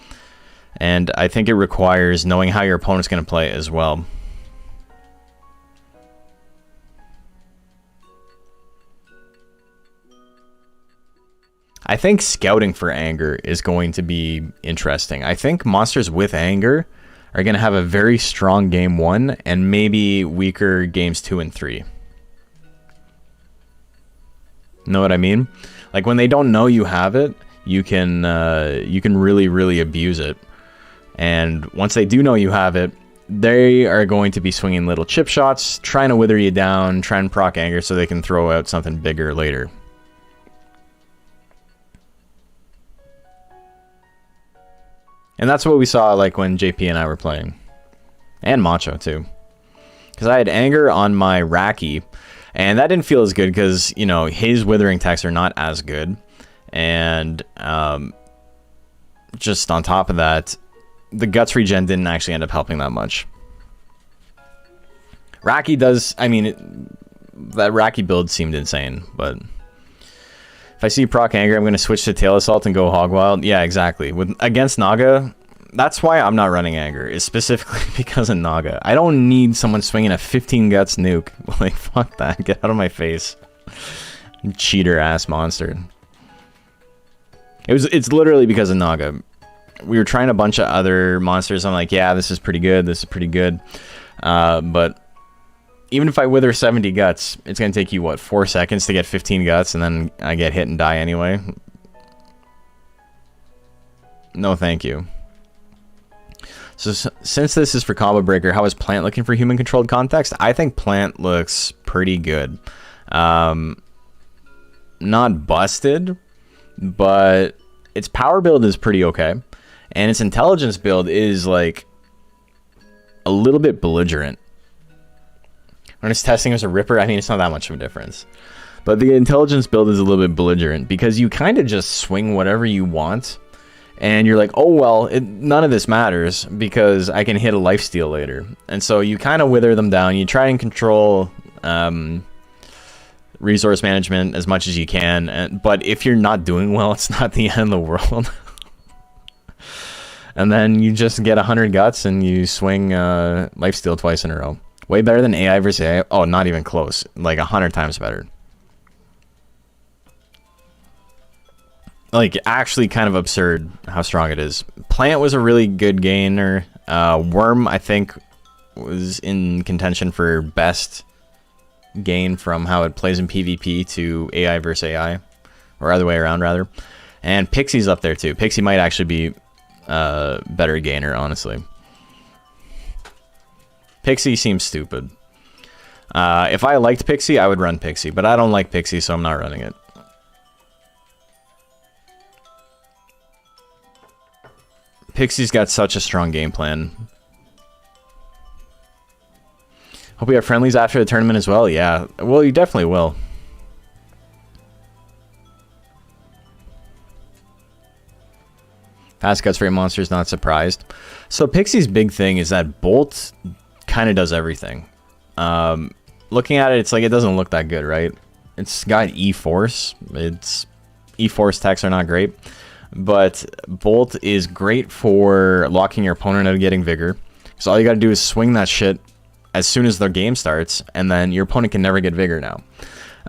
and I think it requires knowing how your opponent's going to play as well. I think scouting for anger is going to be interesting. I think monsters with anger are going to have a very strong game 1 and maybe weaker games 2 and 3. Know what I mean? Like when they don't know you have it, you can really abuse it. And once they do know you have it, they are going to be swinging little chip shots, trying to wither you down, trying to proc anger so they can throw out something bigger later. And that's what we saw like when JP and I were playing. And Macho too. Because I had anger on my Raki, and that didn't feel as good because, you know, his withering attacks are not as good. And just on top of that, the guts regen didn't actually end up helping that much. Raki does, I mean, that Raki build seemed insane, but if I see proc anger, I'm going to switch to tail assault and go hog wild. Yeah, exactly. Against Naga, that's why I'm not running anger, is specifically because of Naga. I don't need someone swinging a 15 guts nuke. Like, fuck that. Get out of my face. Cheater ass monster. It's literally because of Naga. We were trying a bunch of other monsters. I'm like, yeah, this is pretty good. This is pretty good. But even if I wither 70 guts, it's going to take you, what, 4 seconds to get 15 guts, and then I get hit and die anyway? No, thank you. So since this is for Combo Breaker, how is Plant looking for human-controlled context? I think Plant looks pretty good. Not busted, but its power build is pretty okay. And its intelligence build is, like, a little bit belligerent. When it's testing as a Ripper, I mean, it's not that much of a difference. But the intelligence build is a little bit belligerent because you kind of just swing whatever you want. And you're like, oh, well, none of this matters because I can hit a lifesteal later. And so you kind of wither them down. You try and control resource management as much as you can. But if you're not doing well, it's not the end of the world. And then you just get 100 guts and you swing lifesteal twice in a row. Way better than AI versus AI. Oh, not even close. Like 100 times better. Like, actually kind of absurd how strong it is. Plant was a really good gainer. Worm, I think, was in contention for best gain from how it plays in PvP to AI versus AI. Or other way around, rather. And Pixie's up there, too. Pixie might actually be better gainer, honestly. Pixie seems stupid. If I liked Pixie, I would run Pixie. But I don't like Pixie, so I'm not running it. Pixie's got such a strong game plan. Hope we have friendlies after the tournament as well. Yeah, well, you definitely will. Fast guts rate monsters, not surprised. So Pixie's big thing is that Bolt kind of does everything. Looking at it, it's like it doesn't look that good, right? It's got E-Force. Its E-Force attacks are not great. But Bolt is great for locking your opponent out of getting Vigor. So all you gotta do is swing that shit as soon as their game starts, and then your opponent can never get Vigor now.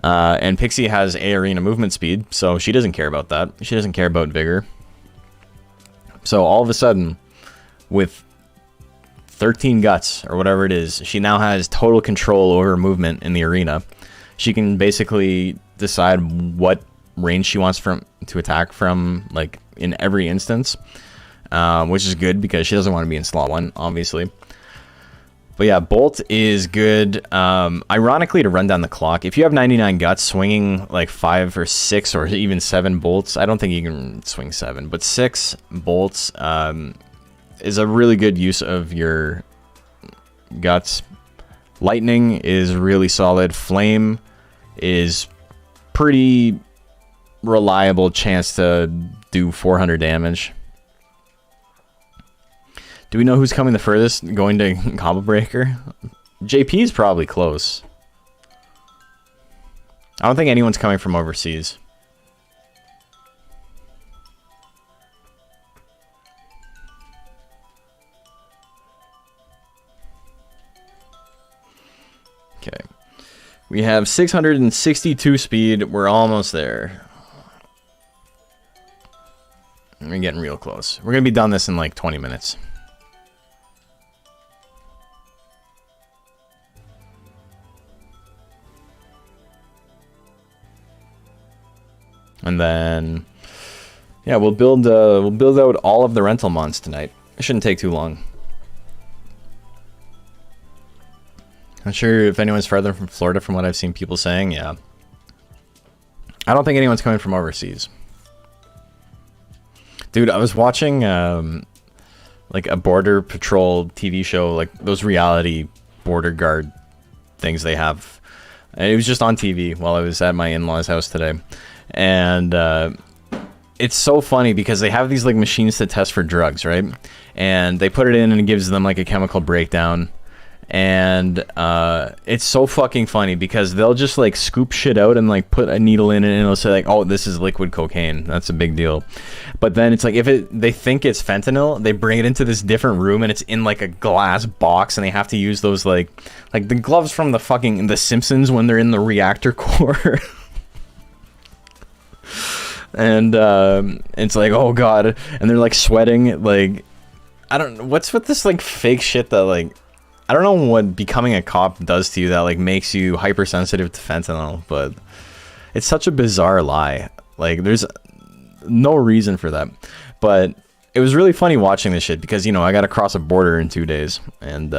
And Pixie has A Arena movement speed, so she doesn't care about that. She doesn't care about Vigor. So all of a sudden, with 13 guts, or whatever it is, she now has total control over movement in the arena. She can basically decide what range she wants to attack from, like, in every instance, which is good because she doesn't want to be in slot 1, obviously. But yeah, Bolt is good. Ironically, to run down the clock, if you have 99 guts, swinging like 5 or 6 or even 7 bolts, I don't think you can swing 7, but 6 bolts is a really good use of your guts. Lightning is really solid. Flame is pretty reliable chance to do 400 damage. Do we know who's coming the furthest going to Combo Breaker? JP is probably close. I don't think anyone's coming from overseas. Okay. We have 662 speed. We're almost there. We're getting real close. We're going to be done this in like 20 minutes. And then, yeah, we'll build out all of the rental months tonight. It shouldn't take too long. Not sure if anyone's farther from Florida from what I've seen people saying. Yeah. I don't think anyone's coming from overseas. Dude, I was watching like a border patrol TV show, like those reality border guard things they have. And it was just on TV while I was at my in-laws' house today. And it's so funny because they have these like machines to test for drugs, right? And they put it in and it gives them like a chemical breakdown. And it's so fucking funny because they'll just like scoop shit out and like put a needle in it and it'll say like, oh, this is liquid cocaine. That's a big deal. But then it's like if they think it's fentanyl, they bring it into this different room and it's in like a glass box and they have to use those like the gloves from the Simpsons when they're in the reactor core. And it's like, oh god, and they're like sweating. Like, I don't know what's with this like fake shit that like, I don't know what becoming a cop does to you that like makes you hypersensitive to fentanyl, but it's such a bizarre lie. Like, there's no reason for that. But it was really funny watching this shit because, you know, I got to cross a border in 2 days, and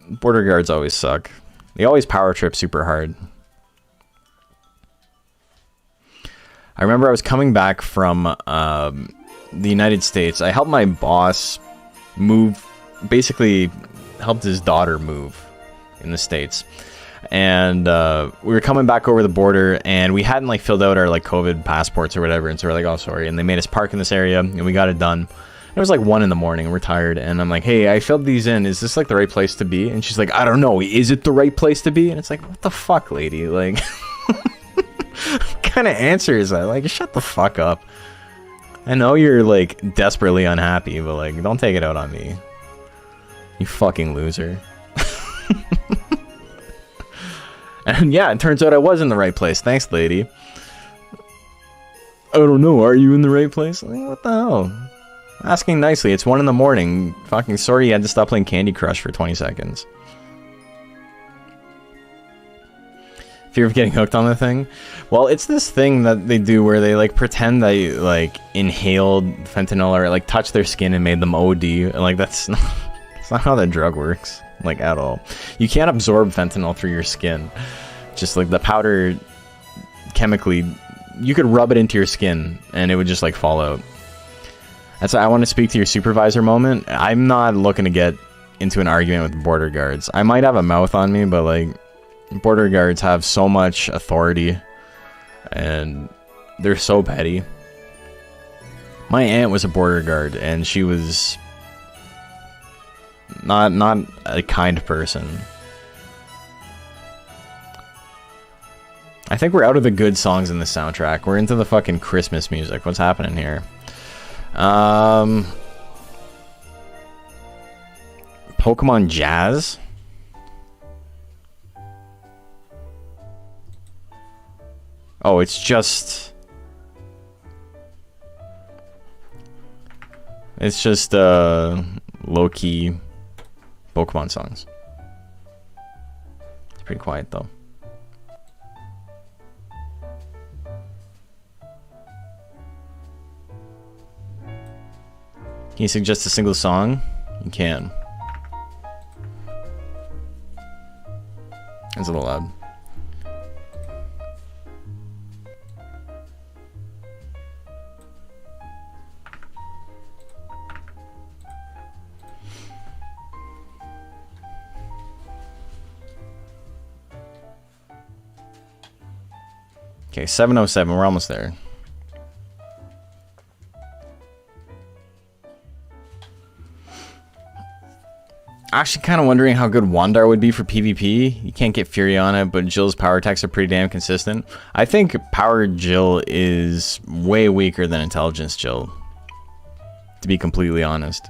border guards always suck. They always power trip super hard. I remember I was coming back from the United States. I helped my boss move, basically helped his daughter move in the States. And we were coming back over the border and we hadn't like filled out our like COVID passports or whatever. And so we're like, oh, sorry. And they made us park in this area and we got it done. It was like 1 in the morning and we're tired. And I'm like, hey, I filled these in. Is this like the right place to be? And she's like, I don't know. Is it the right place to be? And it's like, what the fuck, lady? Like... What kind of answer is that? Like, shut the fuck up. I know you're like desperately unhappy, but like, don't take it out on me. You fucking loser. And yeah, it turns out I was in the right place. Thanks, lady. I don't know. Are you in the right place? Like, what the hell? Asking nicely. It's 1 in the morning. Fucking sorry you had to stop playing Candy Crush for 20 seconds. Fear of getting hooked on the thing? Well, it's this thing that they do where they like pretend they like inhaled fentanyl or like touched their skin and made them OD. And like that's not how that drug works, like at all. You can't absorb fentanyl through your skin. Just like the powder chemically, you could rub it into your skin and it would just like fall out. That's why I want to speak to your supervisor moment. I'm not looking to get into an argument with border guards. I might have a mouth on me, but like border guards have so much authority and they're so petty. My aunt was a border guard and she was not a kind person. I think we're out of the good songs in the soundtrack. We're into the fucking Christmas music. What's happening here? Pokemon Jazz? Oh, it's just low-key Pokemon songs. It's pretty quiet though. Can you suggest a single song? You can. It's a little loud. Okay, 7:07. We're almost there. Actually kind of wondering how good Wandar would be for PvP. You can't get Fury on it, but Jill's power attacks are pretty damn consistent. I think Power Jill is way weaker than Intelligence Jill, to be completely honest.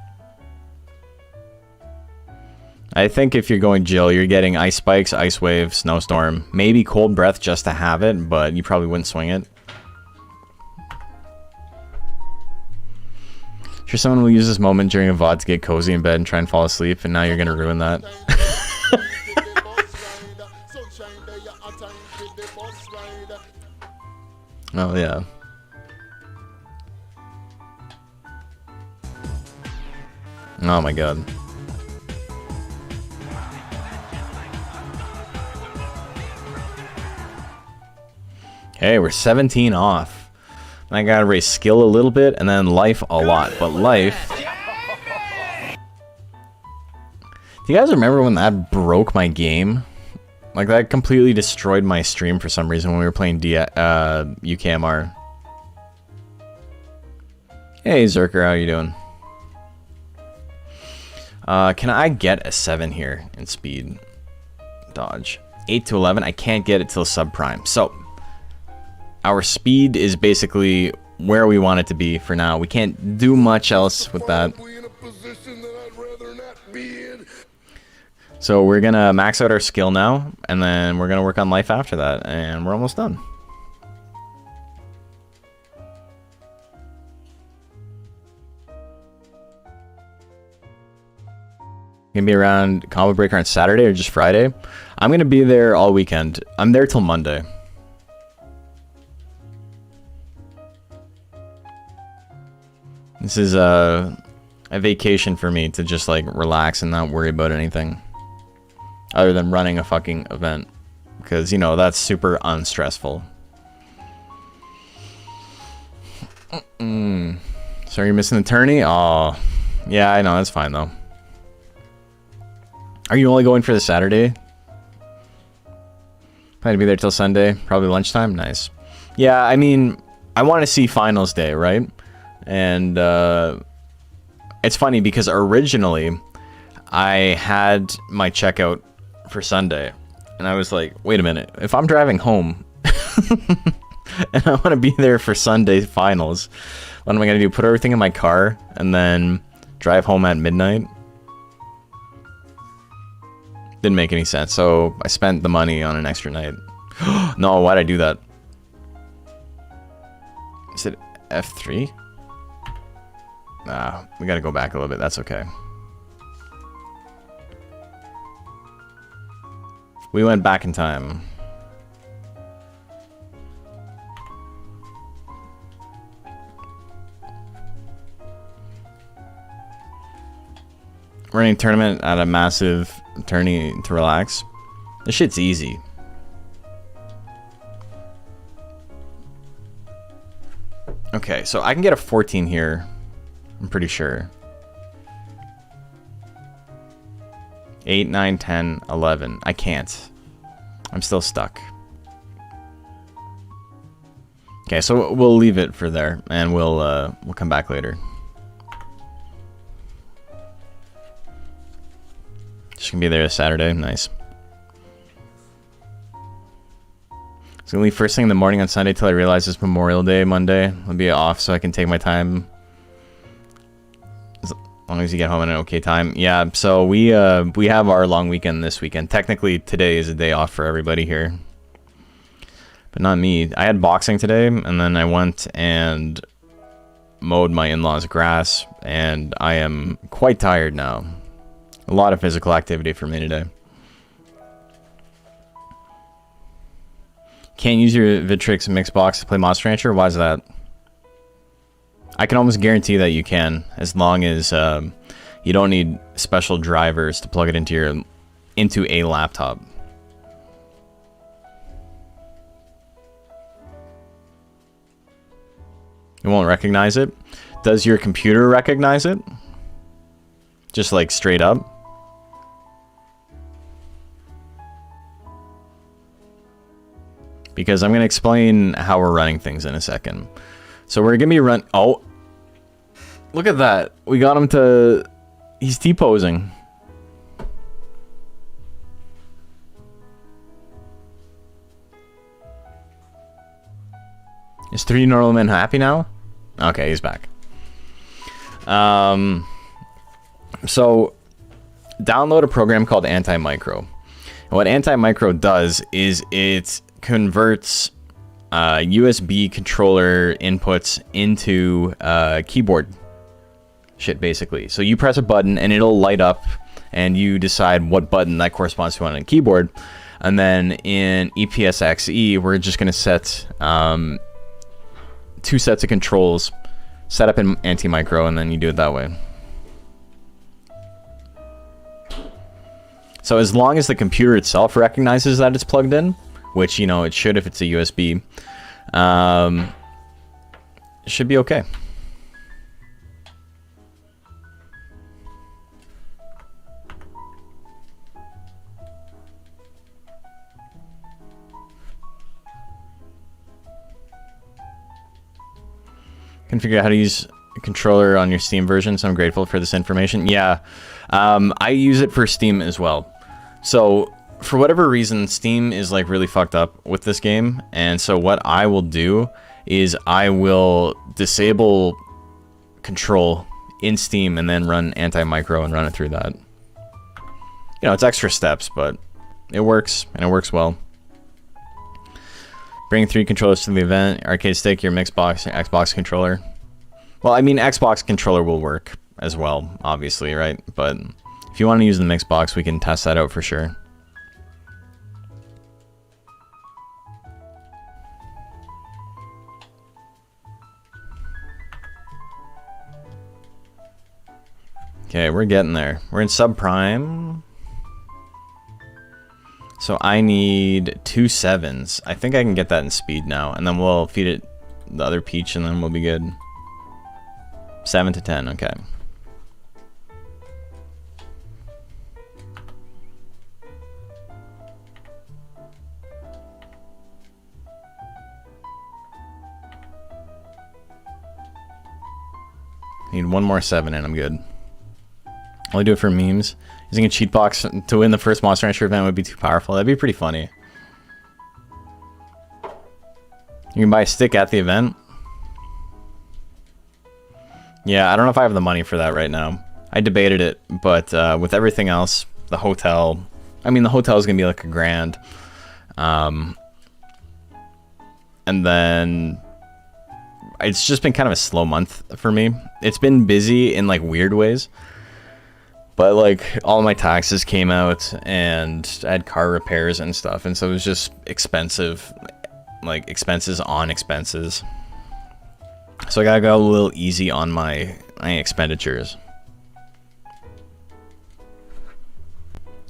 I think if you're going Jill, you're getting Ice Spikes, Ice Wave, Snowstorm, maybe Cold Breath just to have it, but you probably wouldn't swing it. Sure, someone will use this moment during a VOD to get cozy in bed and try and fall asleep, and now you're gonna ruin that. Oh, yeah. Oh my god. Okay, we're 17 off. I gotta raise skill a little bit and then life a lot. But life... Do you guys remember when that broke my game? Like, that completely destroyed my stream for some reason when we were playing UKMR. Hey, Zerker, how you doing? Can I get a 7 here in speed? Dodge. 8 to 11, I can't get it till subprime. So... our speed is basically where we want it to be for now. We can't do much else with that. So we're gonna max out our skill now, and then we're gonna work on life after that, and we're almost done. Gonna be around Combo Breaker on Saturday or just Friday? I'm gonna be there all weekend. I'm there till Monday. This is a vacation for me to just like relax and not worry about anything other than running a fucking event, because you know that's super unstressful. So are you missing the tourney? Oh, yeah, I know, that's fine though. Are you only going for the Saturday? Plan to be there till Sunday, probably lunchtime. Nice. Yeah, I mean, I want to see finals day, right? And it's funny because originally I had my checkout for Sunday, and I was like, wait a minute, if I'm driving home and I want to be there for Sunday finals, what am I going to do? Put everything in my car and then drive home at midnight? Didn't make any sense, so I spent the money on an extra night. No, why'd I do that? Is it F3? Nah, we gotta go back a little bit. That's okay. We went back in time. Running a tournament at a massive tourney to relax. This shit's easy. Okay, so I can get a 14 here. I'm pretty sure. 8, 9, 10, 11. I can't. I'm still stuck. Okay, so we'll leave it for there, and we'll come back later. Just gonna be there Saturday. Nice. It's gonna leave first thing in the morning on Sunday till I realize it's Memorial Day Monday. I'll be off so I can take my time. As long as you get home at an okay time. Yeah, so we have our long weekend this weekend. Technically today is a day off for everybody here. But not me. I had boxing today, and then I went and mowed my in-laws' grass, and I am quite tired now. A lot of physical activity for me today. Can't use your Vitrix mix box to play Monster Rancher? Why is that? I can almost guarantee that you can, as long as you don't need special drivers to plug it into a laptop. It won't recognize it. Does your computer recognize it? Just like straight up? Because I'm going to explain how we're running things in a second. So we're going to be oh, look at that. We got him to... He's T-posing. Is 3D Normal Man happy now? Okay, he's back. So download a program called Anti-Micro. And what Anti-Micro does is it converts USB controller inputs into keyboard shit, basically. So you press a button and it'll light up, and you decide what button that corresponds to on a keyboard. And then in EPSXE, we're just going to set 2 sets of controls, set up in Anti-Micro, and then you do it that way. So as long as the computer itself recognizes that it's plugged in, which, you know, it should if it's a USB, it should be okay. Can figure out how to use a controller on your Steam version, so I'm grateful for this information. Yeah, I use it for Steam as well. So for whatever reason, Steam is like really fucked up with this game, and so what I will do is I will disable control in Steam and then run Anti-Micro and run it through that. You know, it's extra steps, but it works, and it works well. Bring 3 controllers to the event. Arcade stick, your Xbox, your Xbox controller. Well, I mean, Xbox controller will work as well, obviously, right? But if you want to use the Xbox, we can test that out for sure. Okay, we're getting there. We're in subprime. So I need 2 7s. I think I can get that in speed now, and then we'll feed it the other peach, and then we'll be good. 7 to 10, okay. Need 1 more 7 and I'm good. Only do it for memes. Using a cheat box to win the first Monster Rancher event would be too powerful. That'd be pretty funny. You can buy a stick at the event. Yeah, I don't know if I have the money for that right now. I debated it, but with everything else, the hotel... I mean, the hotel is going to be like $1,000. And then... It's just been kind of a slow month for me. It's been busy in like weird ways. But like all my taxes came out and I had car repairs and stuff, and so it was just expensive, like expenses on expenses. So I gotta go a little easy on my expenditures.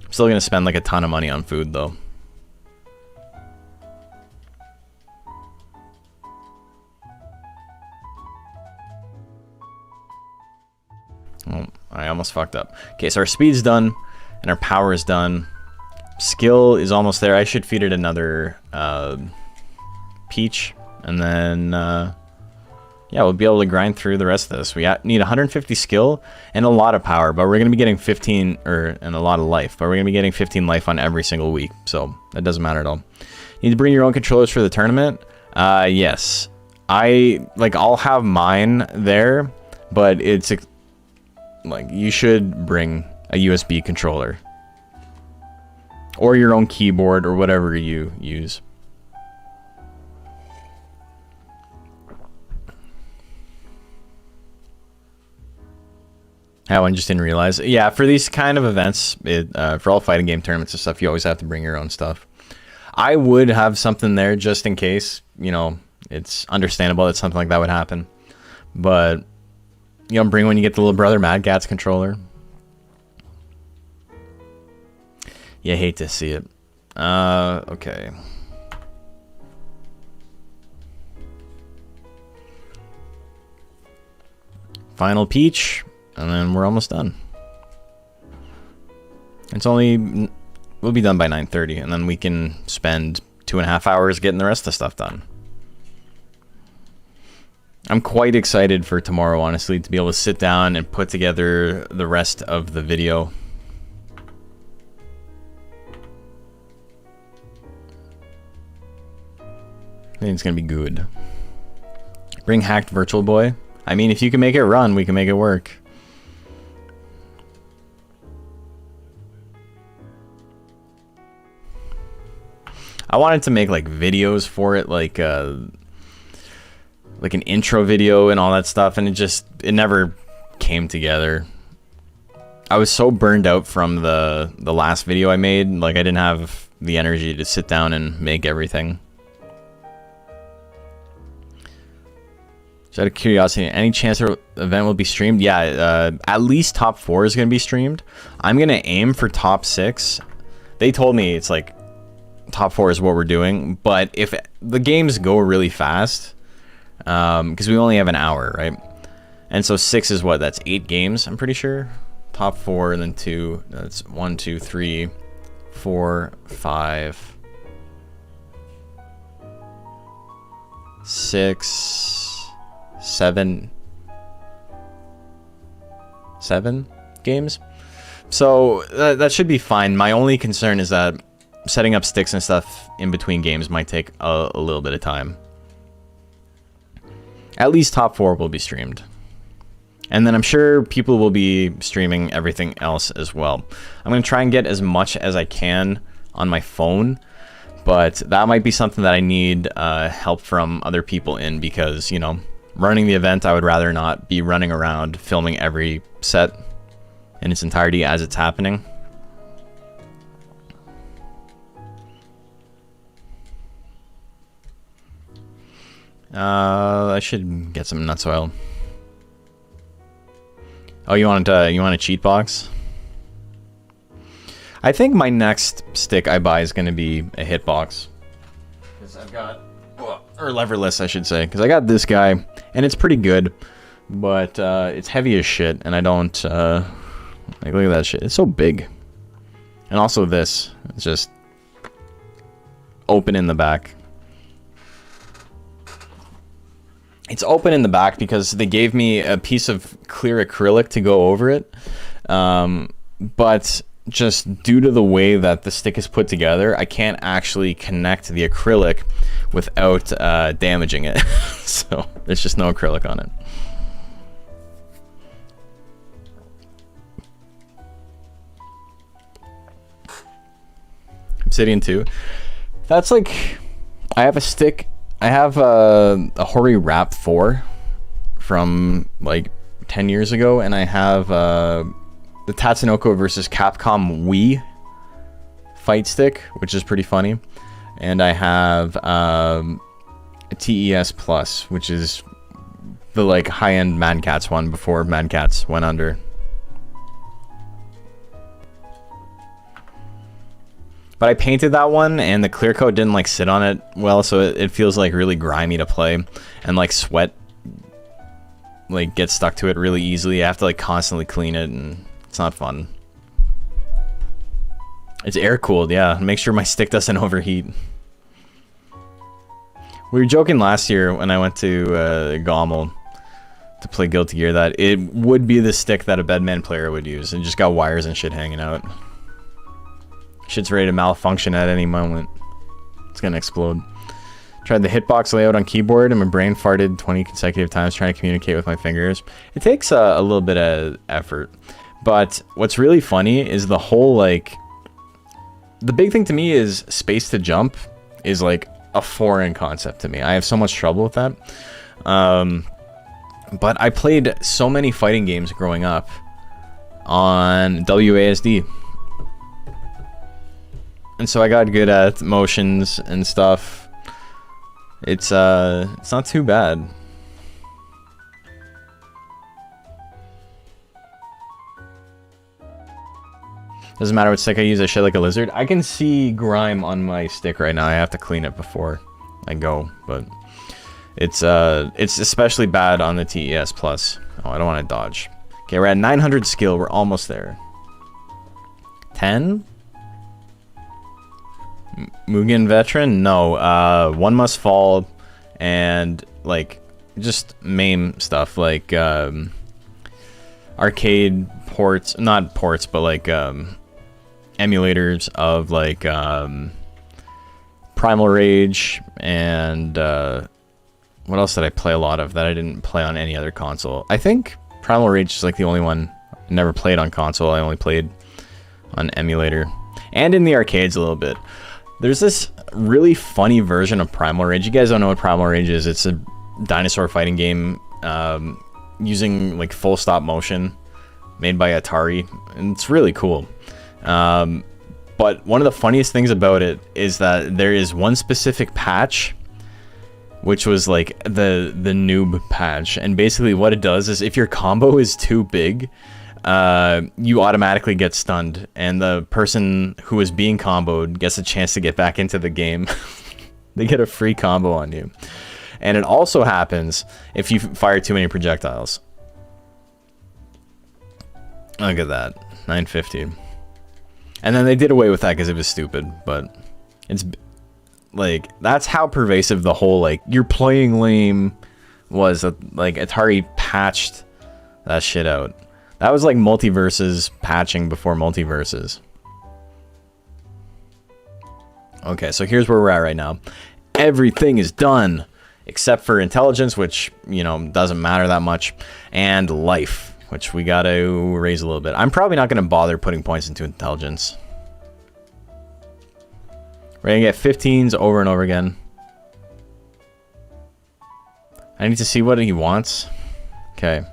I'm still gonna spend like a ton of money on food though. Oh, I almost fucked up. Okay, so our speed's done, and our power is done. Skill is almost there. I should feed it another peach, and then yeah, we'll be able to grind through the rest of this. We need 150 skill and a lot of power, but we're gonna be getting 15, and a lot of life, but we're gonna be getting 15 life on every single week, so that doesn't matter at all. You need to bring your own controllers for the tournament. Yes, I'll have mine there, but it's like, you should bring a USB controller or your own keyboard or whatever you use. Oh, I just didn't realize. Yeah, for these kind of events, for all fighting game tournaments and stuff, you always have to bring your own stuff. I would have something there just in case, you know, it's understandable that something like that would happen. But you don't bring when you get the little brother Mad Catz controller. You hate to see it. Okay. Final peach, and then we're almost done. We'll be done by 9:30, and then we can spend 2.5 hours getting the rest of the stuff done. I'm quite excited for tomorrow, honestly, to be able to sit down and put together the rest of the video. I think it's gonna be good. Bring hacked Virtual Boy. I mean, if you can make it run, we can make it work. I wanted to make like videos for it, like an intro video and all that stuff, and it never came together. I was so burned out from the last video I made, like I didn't have the energy to sit down and make everything. Just out of curiosity, any chance the event will be streamed? Yeah, at least top 4 is going to be streamed. I'm going to aim for top 6. They told me it's like top 4 is what we're doing, but if the games go really fast, because we only have an hour, right? And so 6 is what? That's 8 games, I'm pretty sure. Top 4 and then 2. That's 1, 2, 3, 4, 5, 6, 7 games. So that should be fine. My only concern is that setting up sticks and stuff in between games might take a little bit of time. At least top 4 will be streamed. And then I'm sure people will be streaming everything else as well. I'm going to try and get as much as I can on my phone, but that might be something that I need help from other people in, because, you know, running the event, I would rather not be running around filming every set in its entirety as it's happening. I should get some nuts oil. Oh, you want a cheat box? I think my next stick I buy is going to be a hitbox. Because I've got, or leverless, I should say. Because I got this guy, and it's pretty good, but it's heavy as shit, and I don't, like, look at that shit. It's so big. And also this, it's just open in the back. It's open in the back because they gave me a piece of clear acrylic to go over it. But just due to the way that the stick is put together, I can't actually connect the acrylic without damaging it. So there's just no acrylic on it. Obsidian 2. That's like, I have a stick. I have a Hori Rap 4 from like 10 years ago, and I have the Tatsunoko versus Capcom Wii fight stick, which is pretty funny. And I have a TES Plus, which is the like high-end Mad Catz one before Mad Catz went under. But I painted that one, and the clear coat didn't like sit on it well, so it feels like really grimy to play, and like sweat like gets stuck to it really easily. I have to like constantly clean it, and it's not fun. It's air cooled, yeah. Make sure my stick doesn't overheat. We were joking last year when I went to Gommel to play Guilty Gear that it would be the stick that a Bedman player would use, and just got wires and shit hanging out. Shit's ready to malfunction at any moment. It's gonna explode. Tried the hitbox layout on keyboard, and my brain farted 20 consecutive times trying to communicate with my fingers. It takes a little bit of effort. But what's really funny is the whole, like... The big thing to me is space to jump is, like, a foreign concept to me. I have so much trouble with that. But I played so many fighting games growing up on WASD. And so I got good at motions and stuff. It's not too bad. Doesn't matter what stick I use, I shit like a lizard. I can see grime on my stick right now. I have to clean it before I go, but it's especially bad on the TES Plus. Oh, I don't want to dodge. Okay, we're at 900 skill. We're almost there. 10? Mugen Veteran? No. One Must Fall, and like just MAME stuff, like arcade ports, not ports, but like emulators of like Primal Rage and What else did I play a lot of that I didn't play on any other console? I think Primal Rage is like the only one I never played on console. I only played on emulator and in the arcades a little bit. There's this really funny version of Primal Rage. You guys don't know what Primal Rage is. It's a dinosaur fighting game using like full stop motion, made by Atari, and it's really cool. But one of the funniest things about it is that there is one specific patch, which was like the noob patch, and basically what it does is if your combo is too big, you automatically get stunned, and the person who is being comboed gets a chance to get back into the game. They get a free combo on you. And it also happens if you fire too many projectiles. Look at that, 950. And then they did away with that because it was stupid, but it's like, that's how pervasive the whole like you're playing lame was. Like Atari patched that shit out. That was like multiverses patching before multiverses. Okay, so here's where we're at right now. Everything is done except for intelligence, which, you know, doesn't matter that much, and life, which we gotta raise a little bit. I'm probably not gonna bother putting points into intelligence. We're gonna get 15s over and over again. I need to see what he wants. Okay.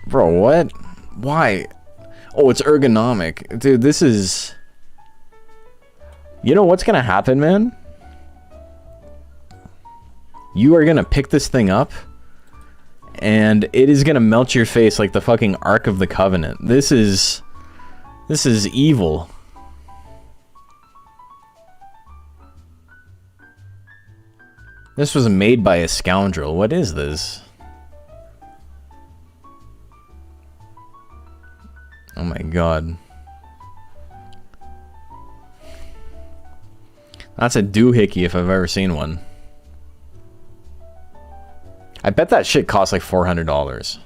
Bro, what? Why? Oh, it's ergonomic. Dude, this is... You know what's gonna happen, man? You are gonna pick this thing up, and it is gonna melt your face like the fucking Ark of the Covenant. This is evil. This was made by a scoundrel. What is this? Oh my god. That's a doohickey if I've ever seen one. I bet that shit costs like $400.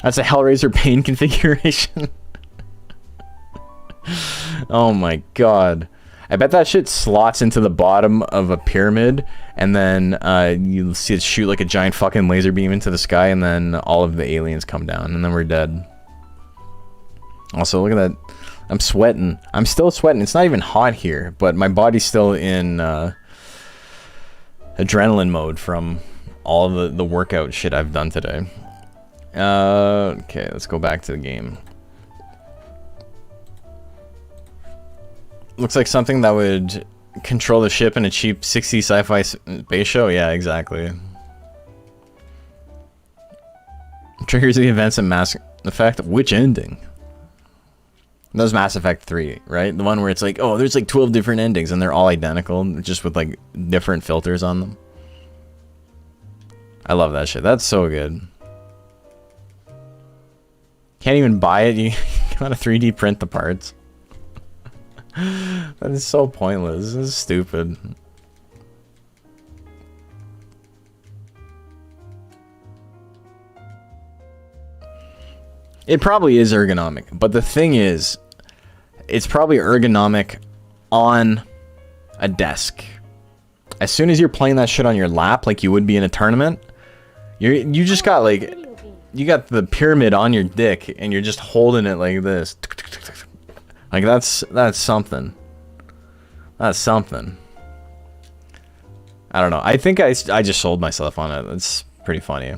That's a Hellraiser Pain configuration. Oh my god. I bet that shit slots into the bottom of a pyramid, and then you see it shoot like a giant fucking laser beam into the sky, and then all of the aliens come down, and then we're dead. Also, look at that. I'm sweating. I'm still sweating. It's not even hot here, but my body's still in adrenaline mode from all of the workout shit I've done today. Okay, let's go back to the game. Looks like something that would control the ship in a cheap 60s sci-fi space show. Yeah, exactly. Triggers the events in Mass Effect. Which ending? That was Mass Effect 3, right? The one where it's like, oh, there's like 12 different endings and they're all identical, just with like different filters on them. I love that shit. That's so good. Can't even buy it. You gotta 3D print the parts. That is so pointless. This is stupid. It probably is ergonomic, but the thing is, it's probably ergonomic on a desk. As soon as you're playing that shit on your lap, like you would be in a tournament, you just got like, you got the pyramid on your dick, and you're just holding it like this. Like that's something. That's something. I don't know. I think I just sold myself on it. It's pretty funny.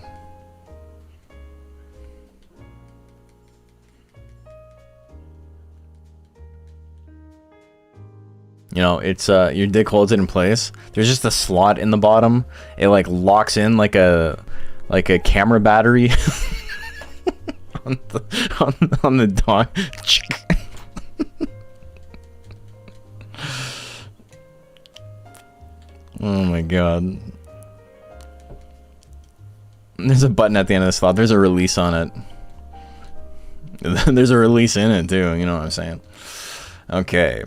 You know, it's your dick holds it in place. There's just a slot in the bottom. It like locks in like a camera battery on the dog. Oh my god. There's a button at the end of the slot. There's a release on it. There's a release in it too, you know what I'm saying? Okay.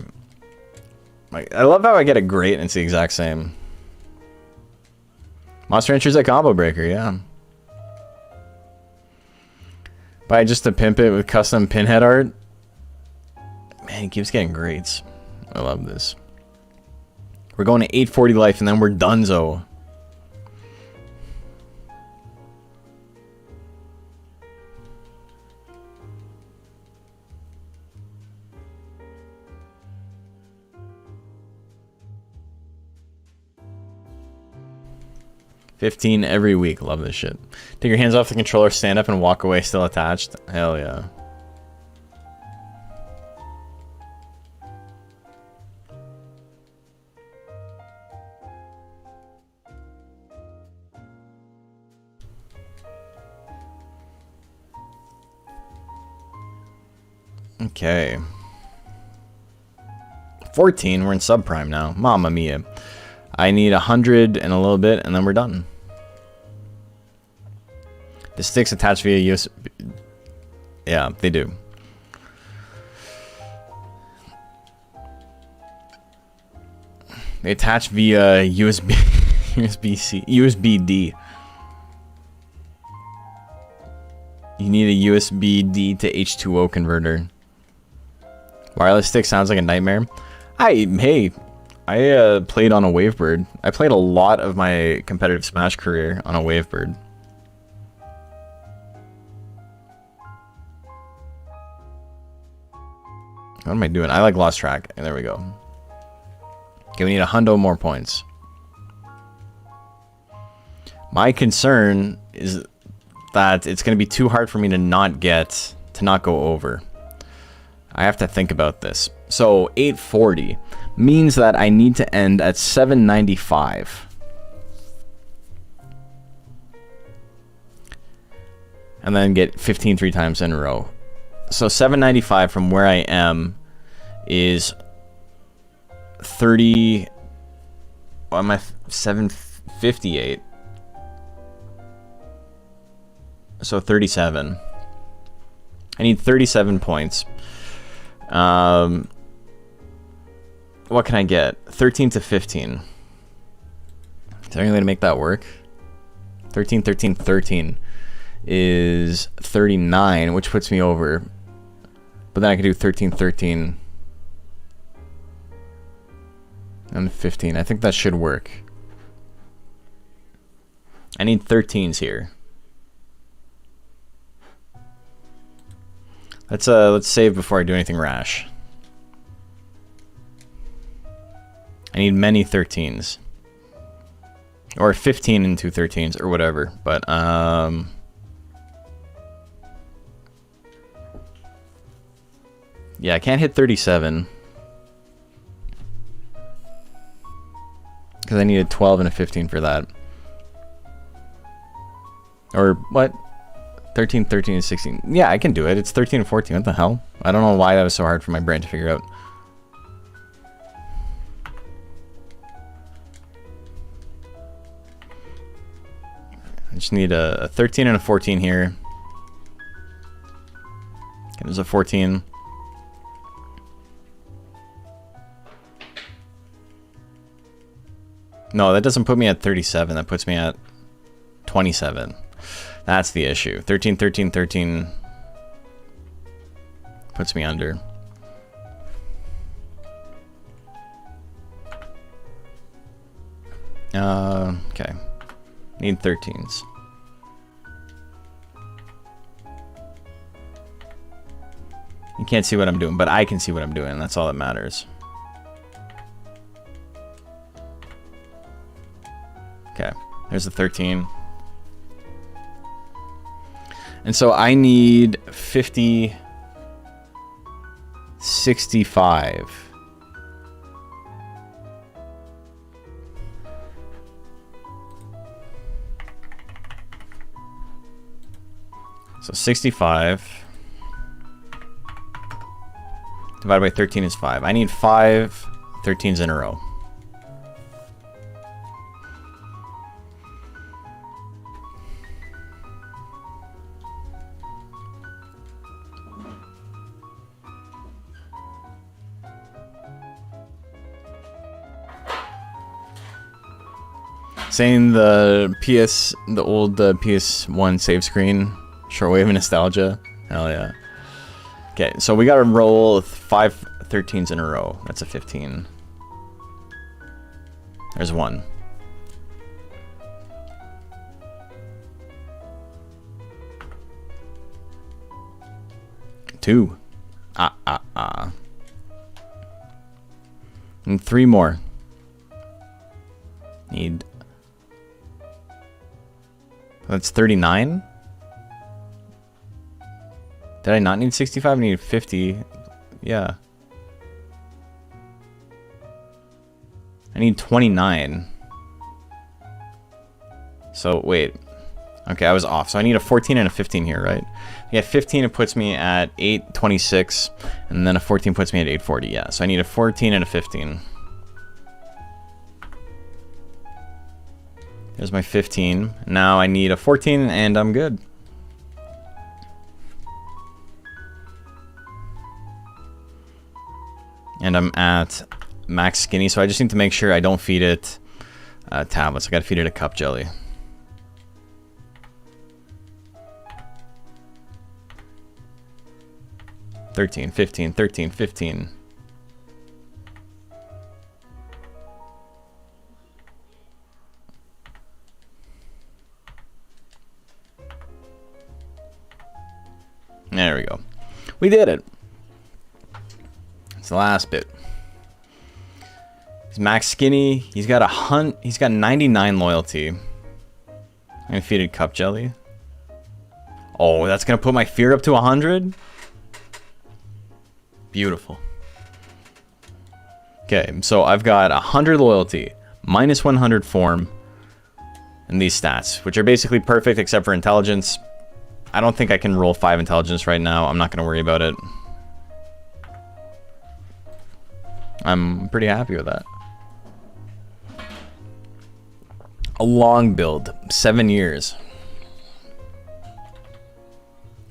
I love how I get a grate and it's the exact same. Monster Rancher's a combo breaker, yeah. Buy just to pimp it with custom pinhead art. Man, he keeps getting greats. I love this. We're going to 840 life, and then we're donezo. $15 every week. Love this shit. Take your hands off the controller, stand up, and walk away still attached. Hell yeah. Okay. 14. We're in subprime now. Mamma mia. I need 100 and a little bit, and then we're done. The sticks attached via USB. Yeah, they do. They attach via USB, USB-C, USB-D. You need a USB-D to H2O converter. Wireless stick sounds like a nightmare. I played on a Wavebird. I played a lot of my competitive Smash career on a Wavebird. What am I doing? I like lost track. And there we go. Okay, we need 100 more points. My concern is that it's going to be too hard for me to not go over. I have to think about this. So 840 means that I need to end at 795. And then get 15 3 times in a row. So 795 from where I am is 30. Well, I'm at 758. So 37. I need 37 points. What can I get? 13 to 15. Is there any way to make that work? 13, 13, 13 is 39, which puts me over. But then I can do 13, 13 and 15. I think that should work. I need 13s here. Let's save before I do anything rash. I need many 13s. Or 15 and 2 13s, or whatever. But, yeah, I can't hit 37. Because I needed 12 and a 15 for that. Or, what? 13, 13, and 16. Yeah, I can do it. It's 13 and 14. What the hell? I don't know why that was so hard for my brain to figure out. I just need a 13 and a 14 here. Okay, there's a 14. No, that doesn't put me at 37. That puts me at 27. That's the issue. 13, 13, 13 puts me under. Okay. Need 13s. You can't see what I'm doing, but I can see what I'm doing. That's all that matters. Okay. There's the 13. And so I need 50, 65. So 65 divided by 13 is 5. I need 5 13s in a row. Saying the old PS1 save screen, shortwave nostalgia. Hell yeah. Okay, so we gotta roll 5 13s in a row. That's a 15. There's one. Two. And 3 more. Need. That's 39. Did I not need 65? I need 50. Yeah. I need 29. So, wait. Okay, I was off. So I need a 14 and a 15 here, right? Yeah, 15, it puts me at 826. And then a 14 puts me at 840. Yeah, so I need a 14 and a 15. There's my 15. Now I need a 14 and I'm good. And I'm at max skinny, so I just need to make sure I don't feed it tablets. I gotta feed it a cup jelly. $13, $15, $13, $15. There we go. We did it. It's the last bit. He's max skinny. He's got He's got 99 loyalty. And feed it cup jelly. Oh, that's gonna put my fear up to 100. Beautiful. Okay, so I've got 100 loyalty, minus 100 form, and these stats, which are basically perfect except for intelligence. I don't think I can roll 5 intelligence right now. I'm not going to worry about it. I'm pretty happy with that. A long build, 7 years.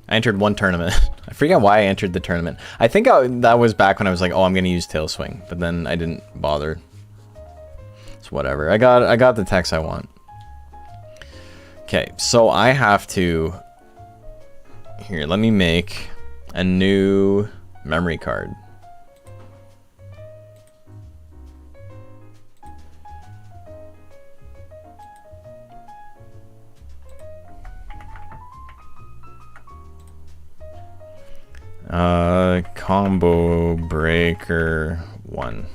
I entered one tournament. I forget why I entered the tournament. I think that was back when I was like, oh, I'm going to use tail swing, but then I didn't bother. It's whatever. I got the text I want. Okay, so I have to... Here, let me make a new memory card. Combo breaker 1.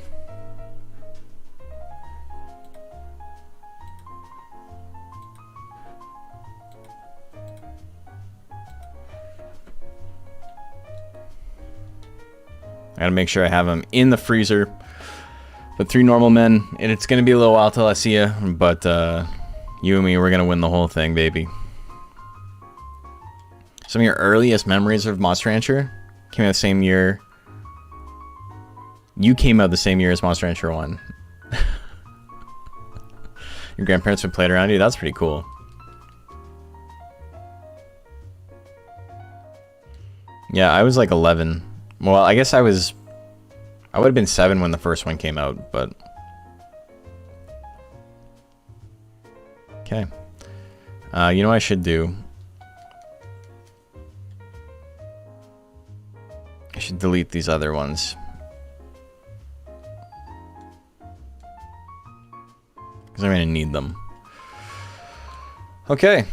I gotta make sure I have them in the freezer. But 3 normal men, and it's gonna be a little while till I see you. But you and me, we're gonna win the whole thing, baby. Some of your earliest memories of Monster Rancher came out the same year. You came out the same year as Monster Rancher 1. Your grandparents would play it around you. That's pretty cool. Yeah, I was like 11. Well, I guess I would have been 7 when the first one came out, but... Okay. You know what I should do? I should delete these other ones. Because I'm going to need them. Okay.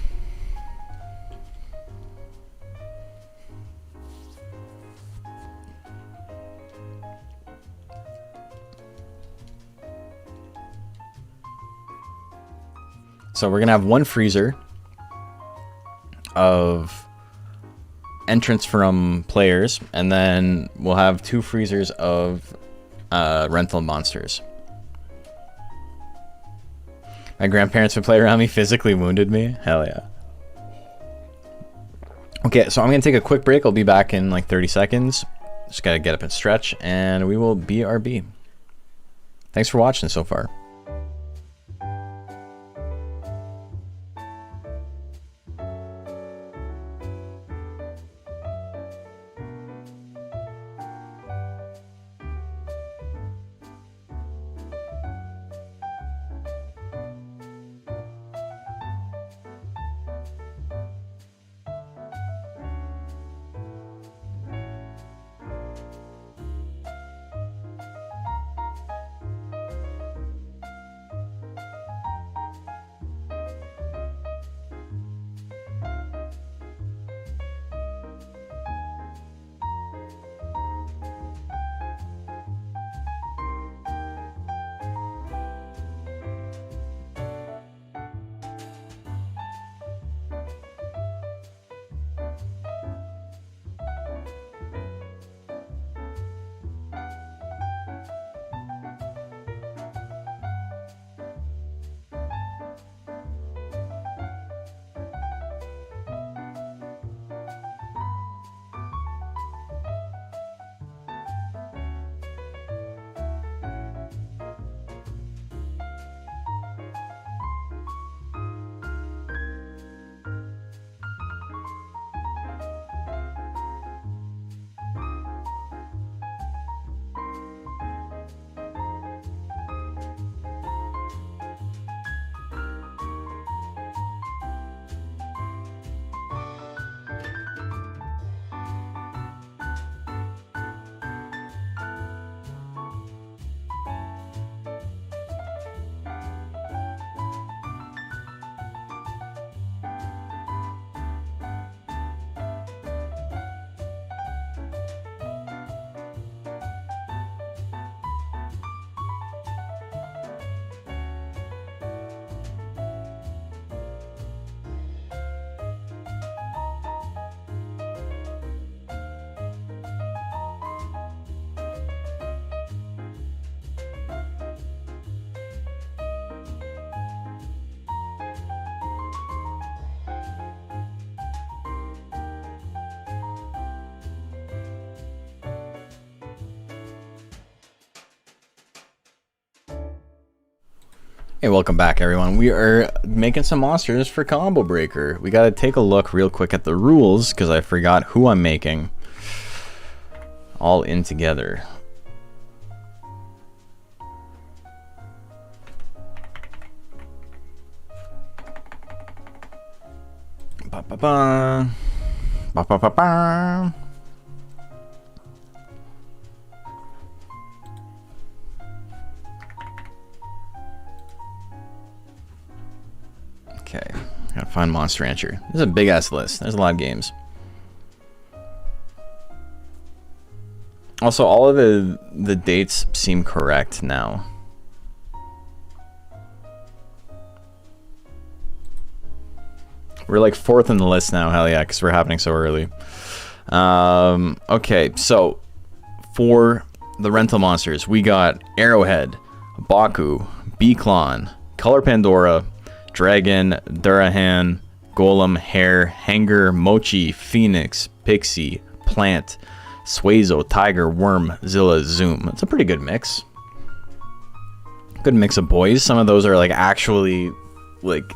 So we're going to have one freezer of entrance from players, and then we'll have 2 freezers of rental monsters. My grandparents would play around me, physically wounded me. Hell yeah. Okay, so I'm going to take a quick break. I'll be back in like 30 seconds. Just got to get up and stretch, and we will BRB. Thanks for watching so far. Hey, welcome back, everyone. We are making some monsters for Combo Breaker. We gotta take a look real quick at the rules, because I forgot who I'm making. All in together. Ba-ba-ba. Ba-ba-ba-ba. Okay, gotta find Monster Rancher. This is a big ass list. There's a lot of games. Also, all of the dates seem correct now. We're like 4th in the list now. Hell yeah, because we're happening so early. Okay, so for the rental monsters, we got Arrowhead, Baku, Beaklon, Color Pandora, Dragon, Durahan, Golem, Hare, Hanger, Mochi, Phoenix, Pixie, Plant, Suezo, Tiger, Worm, Zilla, Zoom. It's a pretty good mix. Good mix of boys. Some of those are like actually like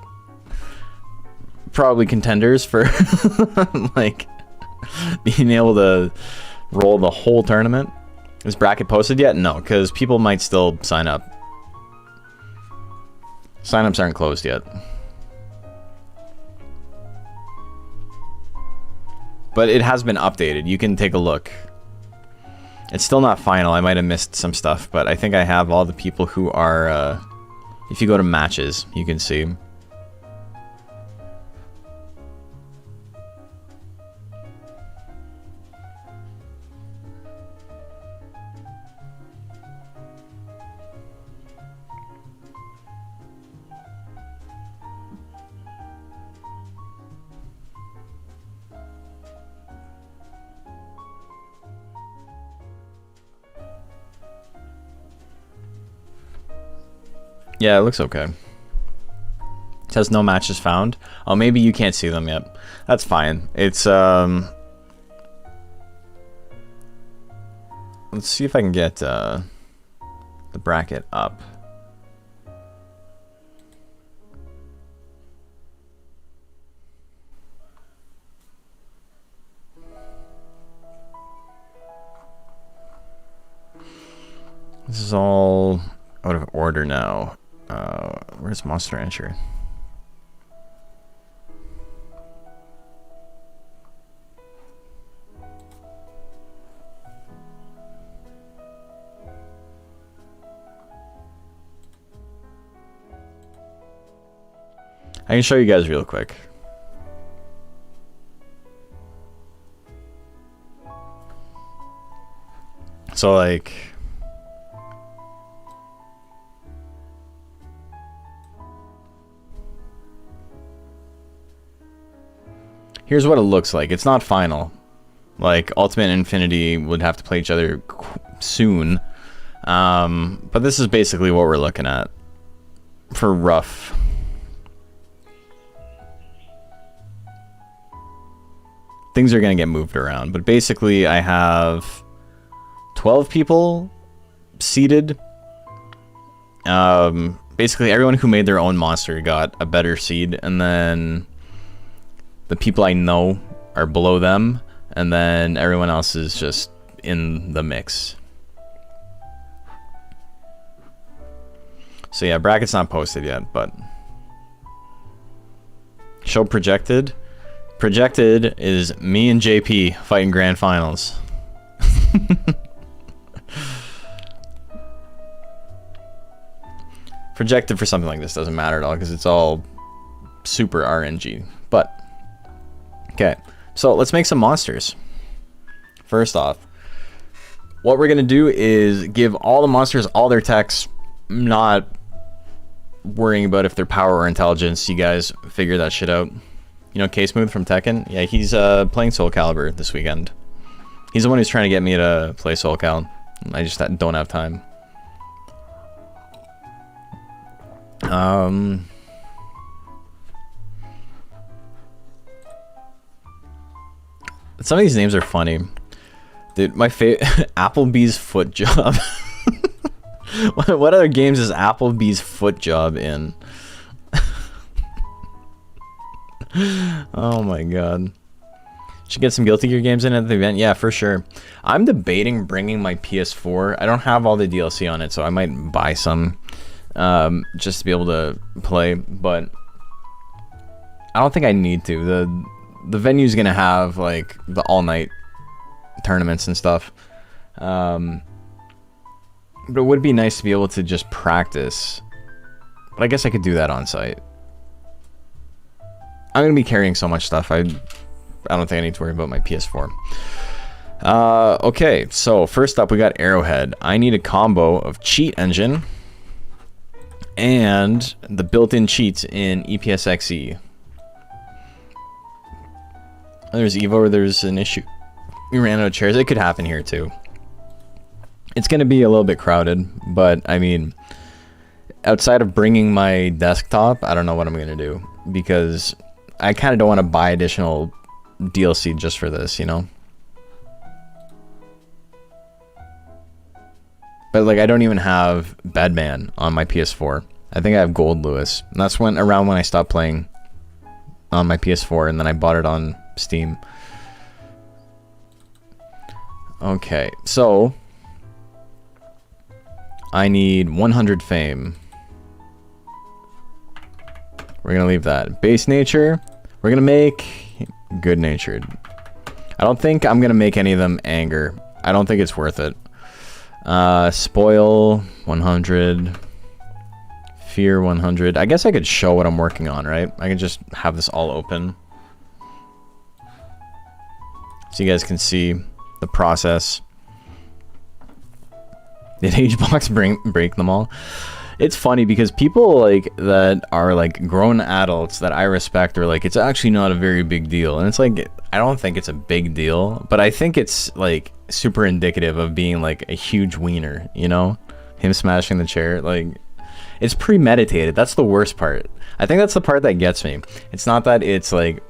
probably contenders for like being able to roll the whole tournament. Is bracket posted yet? No, because people might still sign up. Signups aren't closed yet. But it has been updated. You can take a look. It's still not final. I might have missed some stuff, but I think I have all the people who are... if you go to matches, you can see. Yeah, it looks okay. It says no matches found. Oh, maybe you can't see them yet. That's fine. It's let's see if I can get the bracket up. This is all out of order now. Where's Monster Rancher? I can show you guys real quick. So like... here's what it looks like. It's not final. Like, Ultimate and Infinity would have to play each other soon. But this is basically what we're looking at. For rough. Things are going to get moved around. But basically, I have 12 people seated. Basically, everyone who made their own monster got a better seed. And then... the people I know are below them, and then everyone else is just in the mix. So yeah, bracket's not posted yet, but... show projected. Projected is me and JP fighting grand finals. Projected for something like this doesn't matter at all, because it's all super RNG. But... okay, so let's make some monsters. First off, what we're going to do is give all the monsters all their techs. I'm not worrying about if they're power or intelligence. You guys figure that shit out. You know K-Smooth from Tekken? Yeah, he's playing Soul Calibur this weekend. He's the one who's trying to get me to play Soul Cal. I just don't have time. Some of these names are funny. Dude, my favorite... Applebee's foot job. What other games is Applebee's foot job in? Oh my god. Should get some Guilty Gear games in at the event. Yeah, for sure. I'm debating bringing my PS4. I don't have all the DLC on it, so I might buy some just to be able to play, but I don't think I need to. The venue's gonna have like the all-night tournaments and stuff. But it would be nice to be able to just practice. But I guess I could do that on site. I'm gonna be carrying so much stuff. I don't think I need to worry about my PS4. Okay, so first up we got Arrowhead. I need a combo of Cheat Engine and the built-in cheats in EPSXE. There's Evo, there's an issue. We ran out of chairs. It could happen here too. It's gonna be a little bit crowded, but I mean, outside of bringing my desktop, I don't know what I'm gonna do, because I kind of don't want to buy additional DLC just for this, you know? But like, I don't even have Badman on my PS4. I think I have Gold Lewis. And that's around when I stopped playing on my PS4, and then I bought it on Steam. Okay, so I need 100 fame. We're gonna leave that. Base nature, we're gonna make good natured. I don't think I'm gonna make any of them anger. I don't think it's worth it. Spoil 100. Fear 100. I guess I could show what I'm working on, right? I can just have this all open, so you guys can see the process. Did HBox break them all? It's funny because people like that are like grown adults that I respect are like, it's actually not a very big deal. And it's like, I don't think it's a big deal, but I think it's like super indicative of being like a huge wiener, you know? Him smashing the chair, like, it's premeditated. That's the worst part. I think that's the part that gets me. It's not that it's like,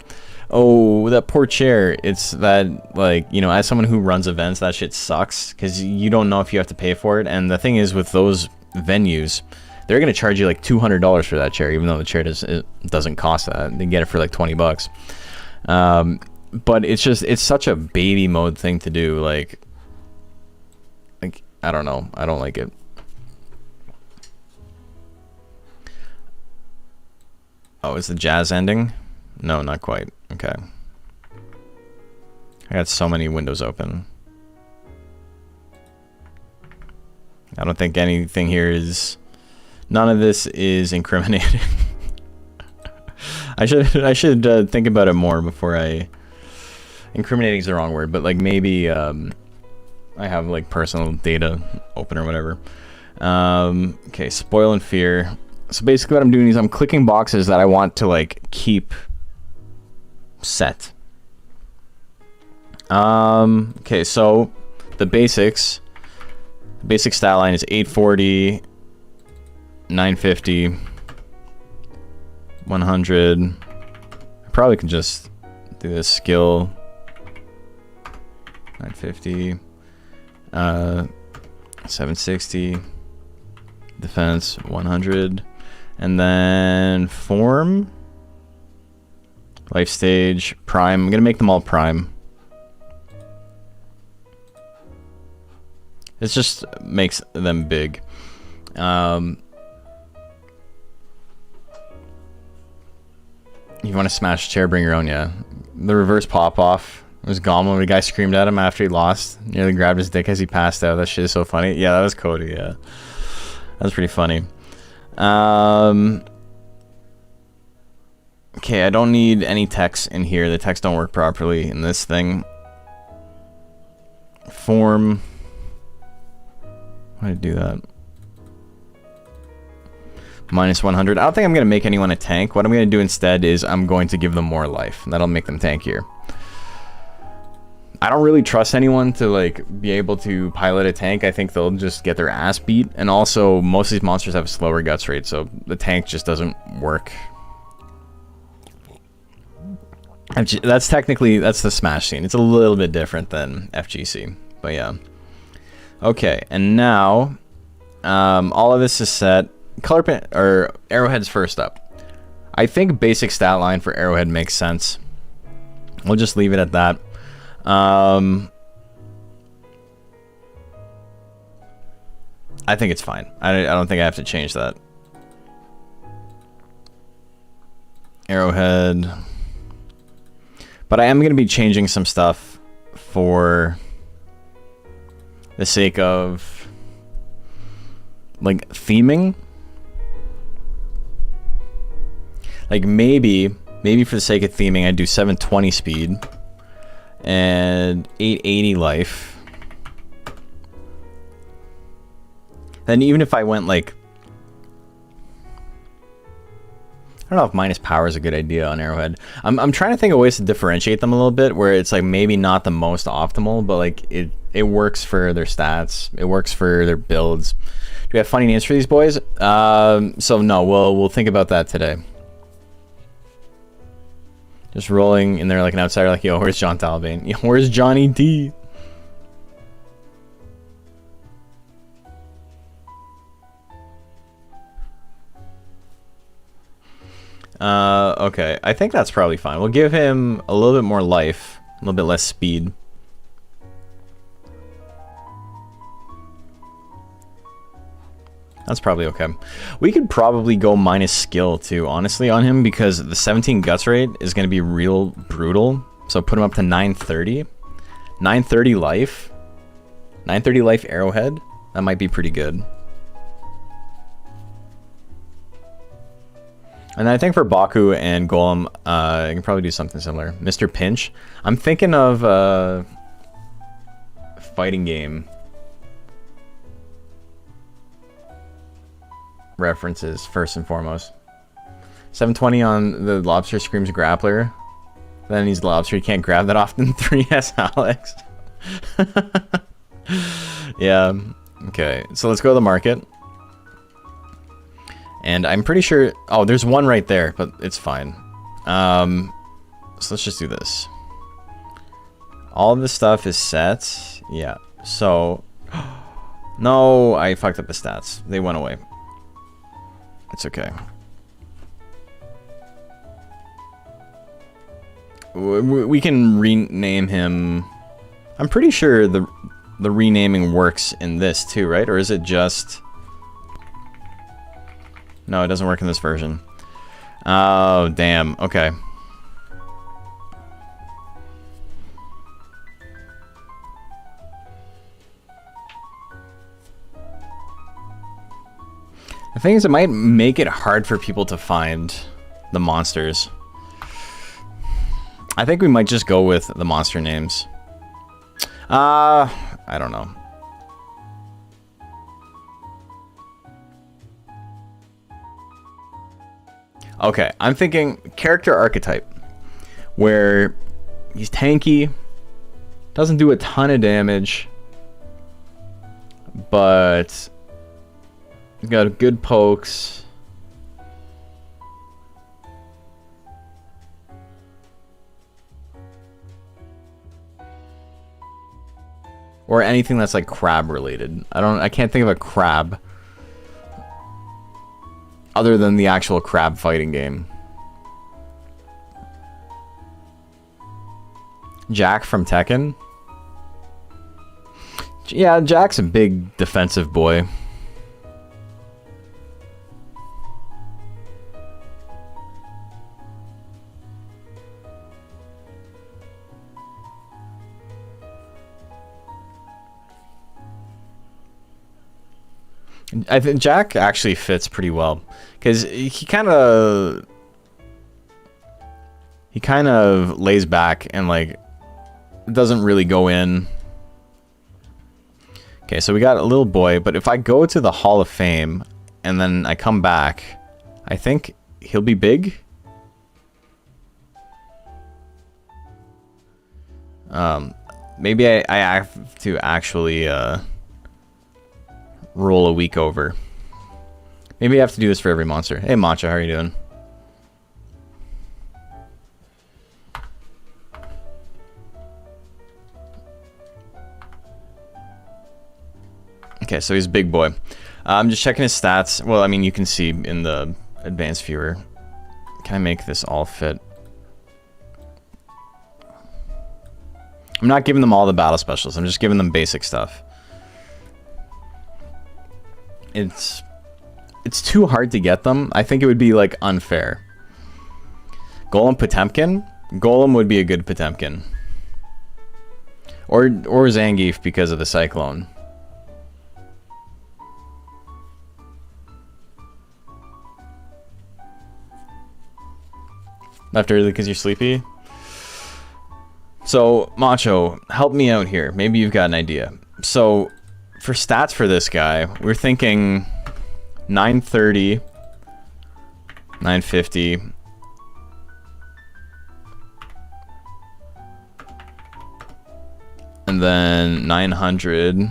oh, that poor chair. It's that, like, you know, as someone who runs events, that shit sucks because you don't know if you have to pay for it. And the thing is, with those venues, they're going to charge you like $200 for that chair, even though the chair doesn't cost that. They get it for like 20 bucks. But it's just, it's such a baby mode thing to do. Like, I don't know. I don't like it. Oh, is the jazz ending? No, not quite. Okay. I got so many windows open. I don't think anything here is... None of this is incriminating. I should think about it more before I... Incriminating is the wrong word, but like maybe I have like personal data open or whatever. Okay, spoil and fear. So basically what I'm doing is I'm clicking boxes that I want to like keep set. Okay, so the basic style line is 840, 950, 100. I probably can just do this skill 950, 760, defense 100, and then form, life stage, prime. I'm gonna make them all prime. This just makes them big. You want to smash a chair, bring your own, yeah. The reverse pop-off. It was Goblin when the guy screamed at him after he lost. Nearly grabbed his dick as he passed out. That shit is so funny. Yeah, that was Cody, yeah. That was pretty funny. Okay, I don't need any text in here. The text don't work properly in this thing. Form. Why did I do that? Minus 100. I don't think I'm going to make anyone a tank. What I'm going to do instead is I'm going to give them more life. That'll make them tankier. I don't really trust anyone to like be able to pilot a tank. I think they'll just get their ass beat. And also, most of these monsters have a slower guts rate, so the tank just doesn't work. That's the Smash scene. It's a little bit different than FGC, but yeah. Okay, and now All of this is set. Color pin or Arrowhead's first up. I think basic stat line for Arrowhead makes sense. We'll just leave it at that. I think it's fine. I don't think I have to change that. Arrowhead. But I am going to be changing some stuff for the sake of like theming. Like maybe for the sake of theming, I'd do 720 speed and 880 life. Then even if I went like, I don't know if minus power is a good idea on Arrowhead. I'm trying to think of ways to differentiate them a little bit where it's like maybe not the most optimal, but like it works for their stats. It works for their builds. Do we have funny names for these boys? So no, we'll think about that today. Just rolling in there like an outsider, like, yo, where's John Talbane? Yo, where's Johnny D? Okay, I think that's probably fine. We'll give him a little bit more life, a little bit less speed. That's probably okay. We could probably go minus skill too, honestly, on him, because the 17 guts rate is going to be real brutal. So put him up to 930. 930 life. 930 life Arrowhead. That might be pretty good. And I think for Baku and Golem, I can probably do something similar. Mr. Pinch. I'm thinking of fighting game references first and foremost. 720 on the Lobster Screams Grappler. Then he's Lobster. You can't grab that often. 3S Alex. Yeah. Okay. So let's go to the market. And I'm pretty sure... Oh, there's one right there, but it's fine. So let's just do this. All of this stuff is set. Yeah. So... No, I fucked up the stats. They went away. It's okay. We can rename him... I'm pretty sure the renaming works in this too, right? Or is it just... No, it doesn't work in this version. Oh, damn. Okay. The thing is, it might make it hard for people to find the monsters. I think we might just go with the monster names. I don't know. Okay, I'm thinking character archetype, where he's tanky, doesn't do a ton of damage, but he's got good pokes. Or anything that's like crab related. I can't think of a crab other than the actual crab fighting game. Jack from Tekken. Yeah, Jack's a big defensive boy. I think Jack actually fits pretty well because he kind of lays back and like doesn't really go in. Okay, so we got a little boy, but if I go to the Hall of Fame and then I come back, I think he'll be big. Maybe I have to actually roll a week over. Maybe I have to do this for every monster. Hey Matcha, how are you doing? Okay, so he's a big boy. I'm just checking his stats. Well, I mean, you can see in the advanced viewer. Can I make this all fit? I'm not giving them all the battle specials. I'm just giving them basic stuff. It's too hard to get them. I think it would be like unfair. Golem Potemkin? Golem would be a good Potemkin. Or Zangief because of the Cyclone. Left early because you're sleepy? So, Macho, help me out here. Maybe you've got an idea. So, for stats for this guy, we're thinking 930, 950, and then 900,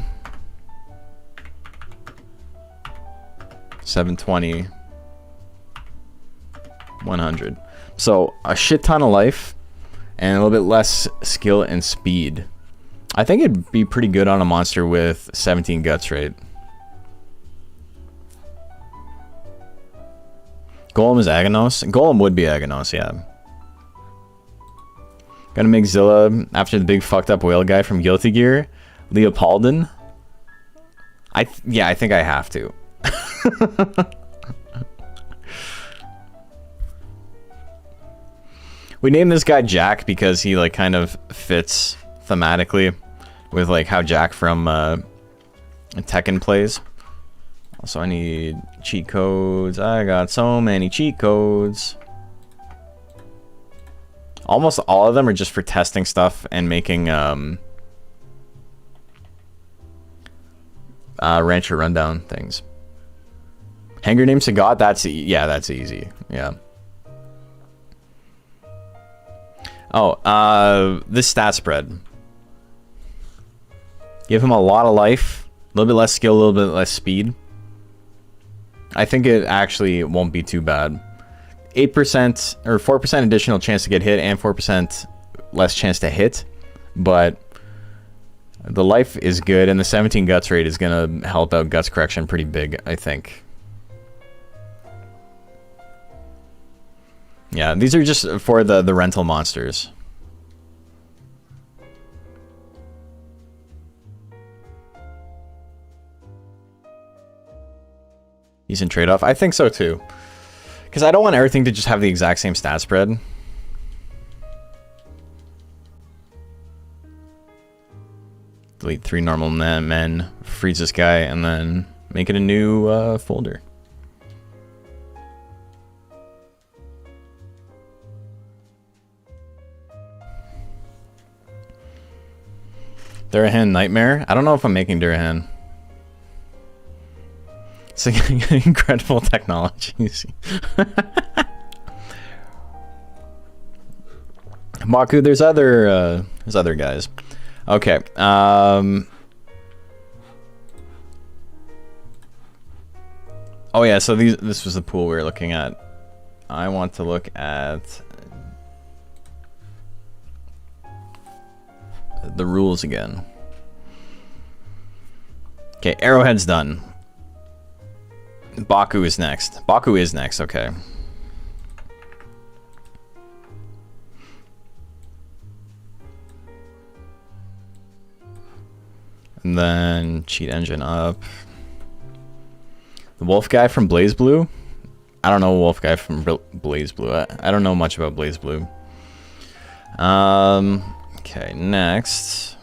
720, 100. So, a shit ton of life and a little bit less skill and speed. I think it'd be pretty good on a monster with 17 guts rate. Golem is Aghanos? Golem would be Aghanos, yeah. Gonna make Zilla after the big fucked up whale guy from Guilty Gear. Leopoldin? Yeah, I think I have to. We named this guy Jack because he like kind of fits thematically with like how Jack from Tekken plays. Also, I need cheat codes. I got so many cheat codes. Almost all of them are just for testing stuff and making Rancher Rundown things. Hanger name Sagat? That's easy. Yeah. Oh, this stat spread. Give him a lot of life, a little bit less skill, a little bit less speed. I think it actually won't be too bad. 8% or 4% additional chance to get hit and 4% less chance to hit, but the life is good and the 17 guts rate is going to help out guts correction pretty big, I think. Yeah, these are just for the rental monsters. Decent trade-off. I think so too. Because I don't want everything to just have the exact same stat spread. Delete 3 normal men, freeze this guy, and then make it a new folder. Durahan Nightmare? I don't know if I'm making Durahan. It's incredible technologies. Maku, there's other guys. Okay. Oh yeah, so this was the pool we were looking at. I want to look at the rules again. Okay, Arrowhead's done. Baku is next. Baku is next, okay. And then cheat engine up. The wolf guy from Blaze Blue? I don't know a wolf guy from Blaze Blue. I don't know much about Blaze Blue. Okay, next.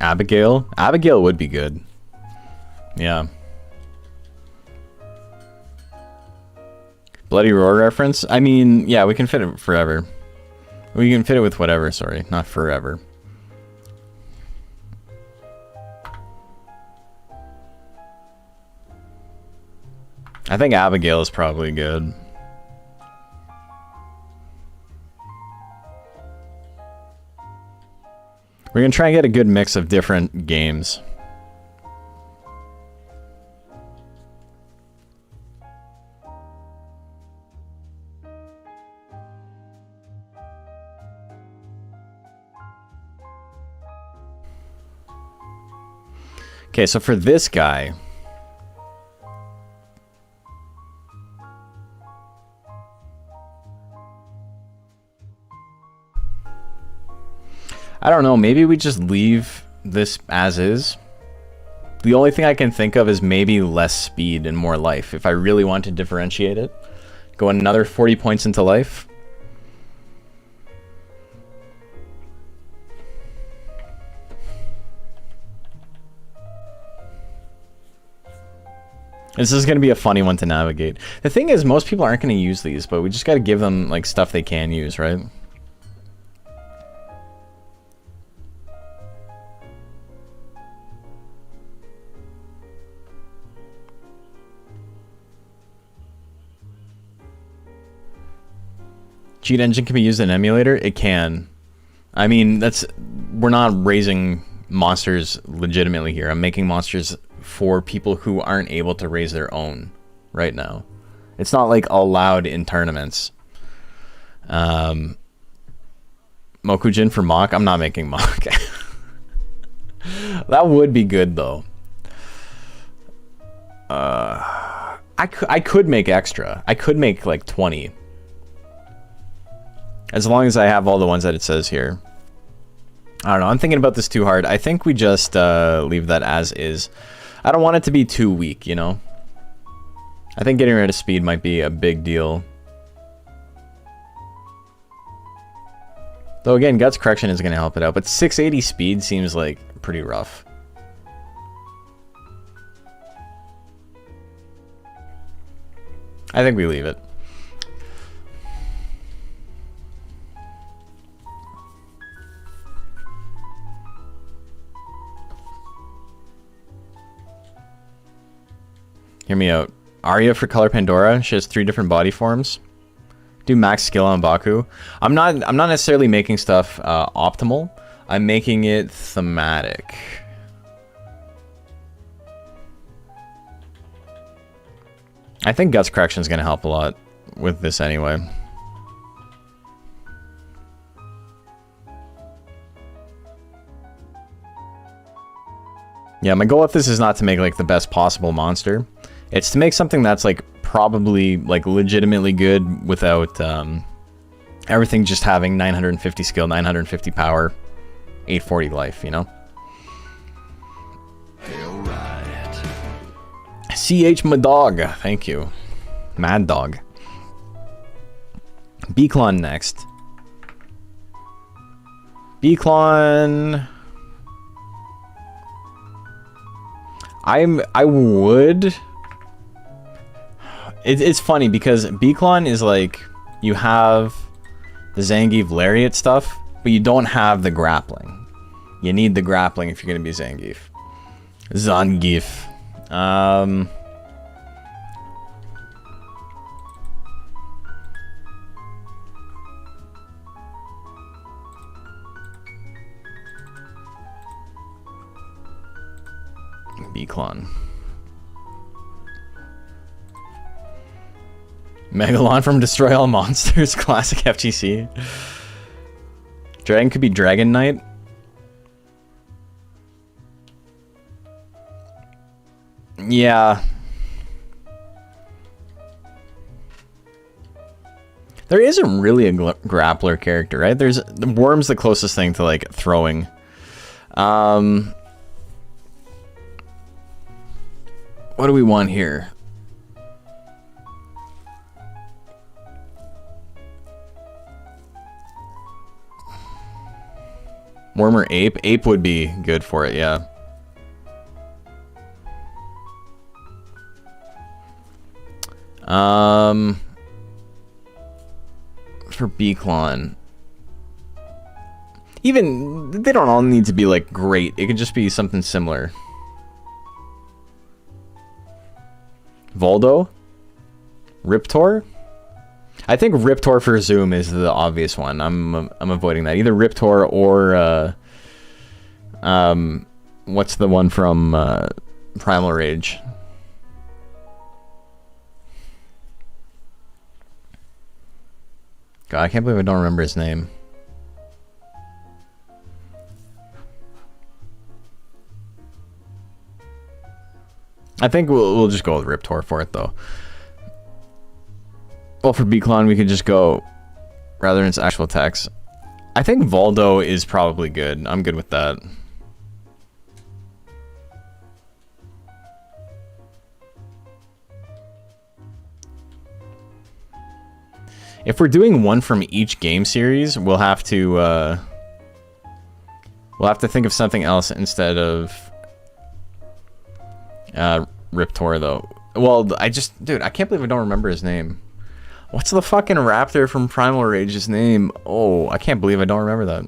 Abigail? Abigail would be good. Yeah. Bloody Roar reference? I mean, yeah, we can fit it forever. We can fit it with whatever, sorry. Not forever. I think Abigail is probably good. We're going to try and get a good mix of different games. Okay, so for this guy, I don't know, maybe we just leave this as is. The only thing I can think of is maybe less speed and more life. If I really want to differentiate it, go another 40 points into life. This is going to be a funny one to navigate. The thing is, most people aren't going to use these, but we just got to give them like stuff they can use, right? Cheat engine can be used in emulator? It can. I mean, we're not raising monsters legitimately here. I'm making monsters for people who aren't able to raise their own right now. It's not like allowed in tournaments. Mokujin for Mach? I'm not making Mach. That would be good though. I could make extra. I could make like 20. As long as I have all the ones that it says here. I don't know. I'm thinking about this too hard. I think we just leave that as is. I don't want it to be too weak, you know? I think getting rid of speed might be a big deal. Though again, Guts Correction is going to help it out. But 680 speed seems like pretty rough. I think we leave it. Hear me out. Arya for Color Pandora. She has 3 different body forms. Do max skill on Baku. I'm not necessarily making stuff optimal. I'm making it thematic. I think Guts Correction is going to help a lot with this anyway. Yeah, my goal with this is not to make like the best possible monster. It's to make something that's like probably like legitimately good without everything just having 950 skill, 950 power, 840 life, you know? Alright. CH Madog, thank you. Mad Dog. Beaclon next. Beaclon... I would... It's funny because Beaclon is like, you have the Zangief Lariat stuff, but you don't have the grappling. You need the grappling if you're going to be Zangief. Zangief. Beaclon. Megalon from Destroy All Monsters, classic FGC. Dragon could be Dragon Knight. Yeah. There isn't really a grappler character, right? There's the Worm's the closest thing to like throwing. What do we want here? Worm or Ape? Ape would be good for it, yeah. For Beaclon. Even, they don't all need to be like great. It could just be something similar. Voldo? Riptor? I think Riptor for Zoom is the obvious one. I'm avoiding that. Either Riptor or what's the one from Primal Rage? God, I can't believe I don't remember his name. I think we'll just go with Riptor for it though. Well, for Beaklon we could just go rather than its actual attacks. I think Voldo is probably good. I'm good with that. If we're doing one from each game series, we'll have to think of something else instead of Riptor though. Well, dude, I can't believe I don't remember his name. What's the fucking raptor from Primal Rage's name? Oh, I can't believe I don't remember that.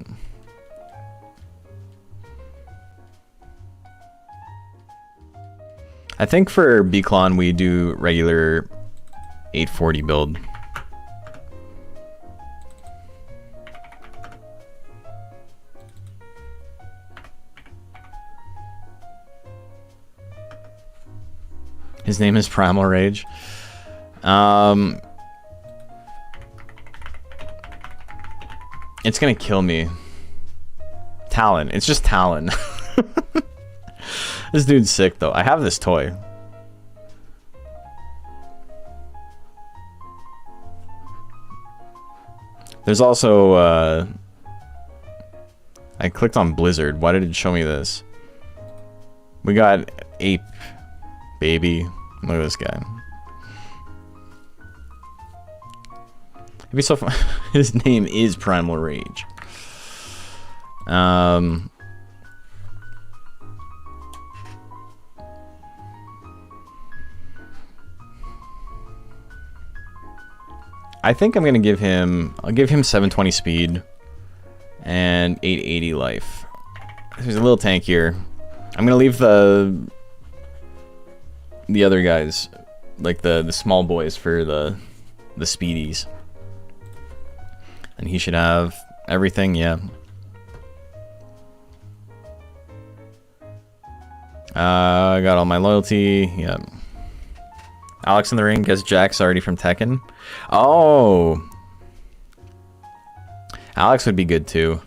I think for Beaklon we do regular 840 build. His name is Primal Rage. It's gonna kill me. Talon. It's just Talon. This dude's sick though. I have this toy. There's also I clicked on Blizzard. Why did it show me this? We got Ape Baby. Look at this guy. It'd be so fun. His name is Primal Rage. I think I'm gonna give him. I'll give him 720 speed and 880 life. He's a little tankier. I'm gonna leave the other guys, like the small boys, for the speedies. And he should have everything, yeah. I got all my loyalty, yeah. Alex in the ring, guess Jack's already from Tekken. Oh! Alex would be good too.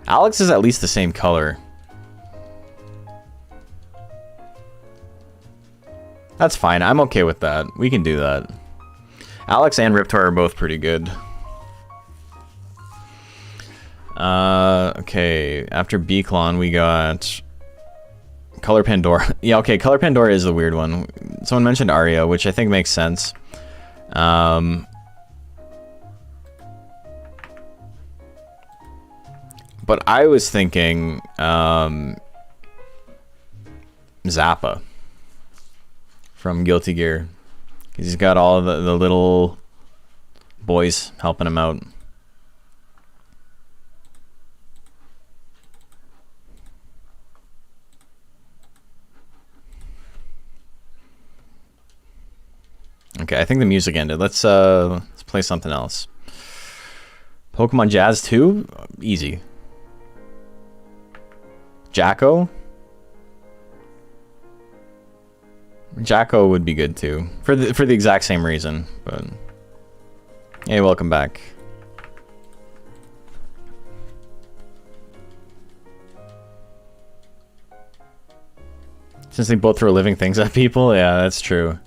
Alex is at least the same color. That's fine, I'm okay with that. We can do that. Alex and Riptor are both pretty good. Okay, after Beaklon we got Color Pandora. Yeah, okay, Color Pandora is the weird one. Someone mentioned Arya, which I think makes sense. But I was thinking Zappa from Guilty Gear. He's got all of the little boys helping him out. Okay, I think the music ended. Let's play something else. Pokemon Jazz 2? Easy. Jacko? Jacko would be good too. For the exact same reason, but hey, welcome back. Since they both throw living things at people, yeah, that's true.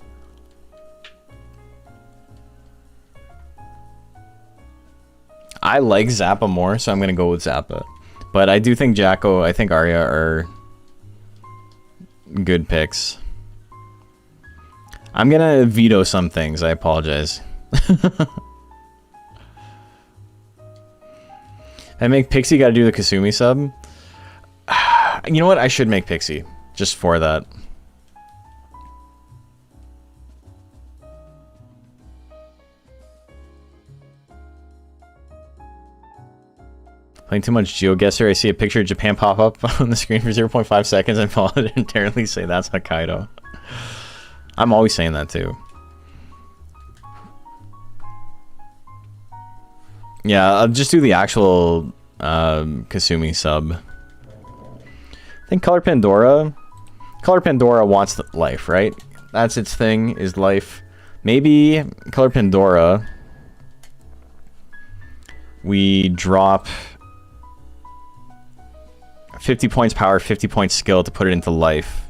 I like Zappa more, so I'm gonna go with Zappa. But I do think Jacko, I think Arya are good picks. I'm gonna veto some things, I apologize. I make Pixie gotta do the Kasumi sub. You know what? I should make Pixie, just for that. Playing too much GeoGuessr, I see a picture of Japan pop up on the screen for 0.5 seconds and voluntarily say that's Hokkaido. I'm always saying that too. Yeah, I'll just do the actual Kasumi sub. I think Color Pandora wants life, right? That's its thing, is life. Maybe Color Pandora, we drop 50 points power, 50 points skill to put it into life.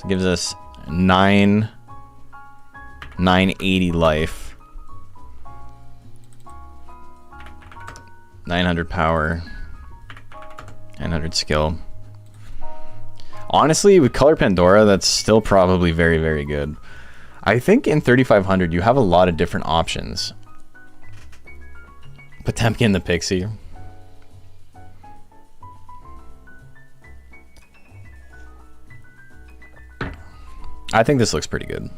So it gives us 980 life. 900 power. 900 skill. Honestly, with Color Pandora, that's still probably very, very good. I think in 3500 you have a lot of different options. Potemkin the Pixie. I think this looks pretty good.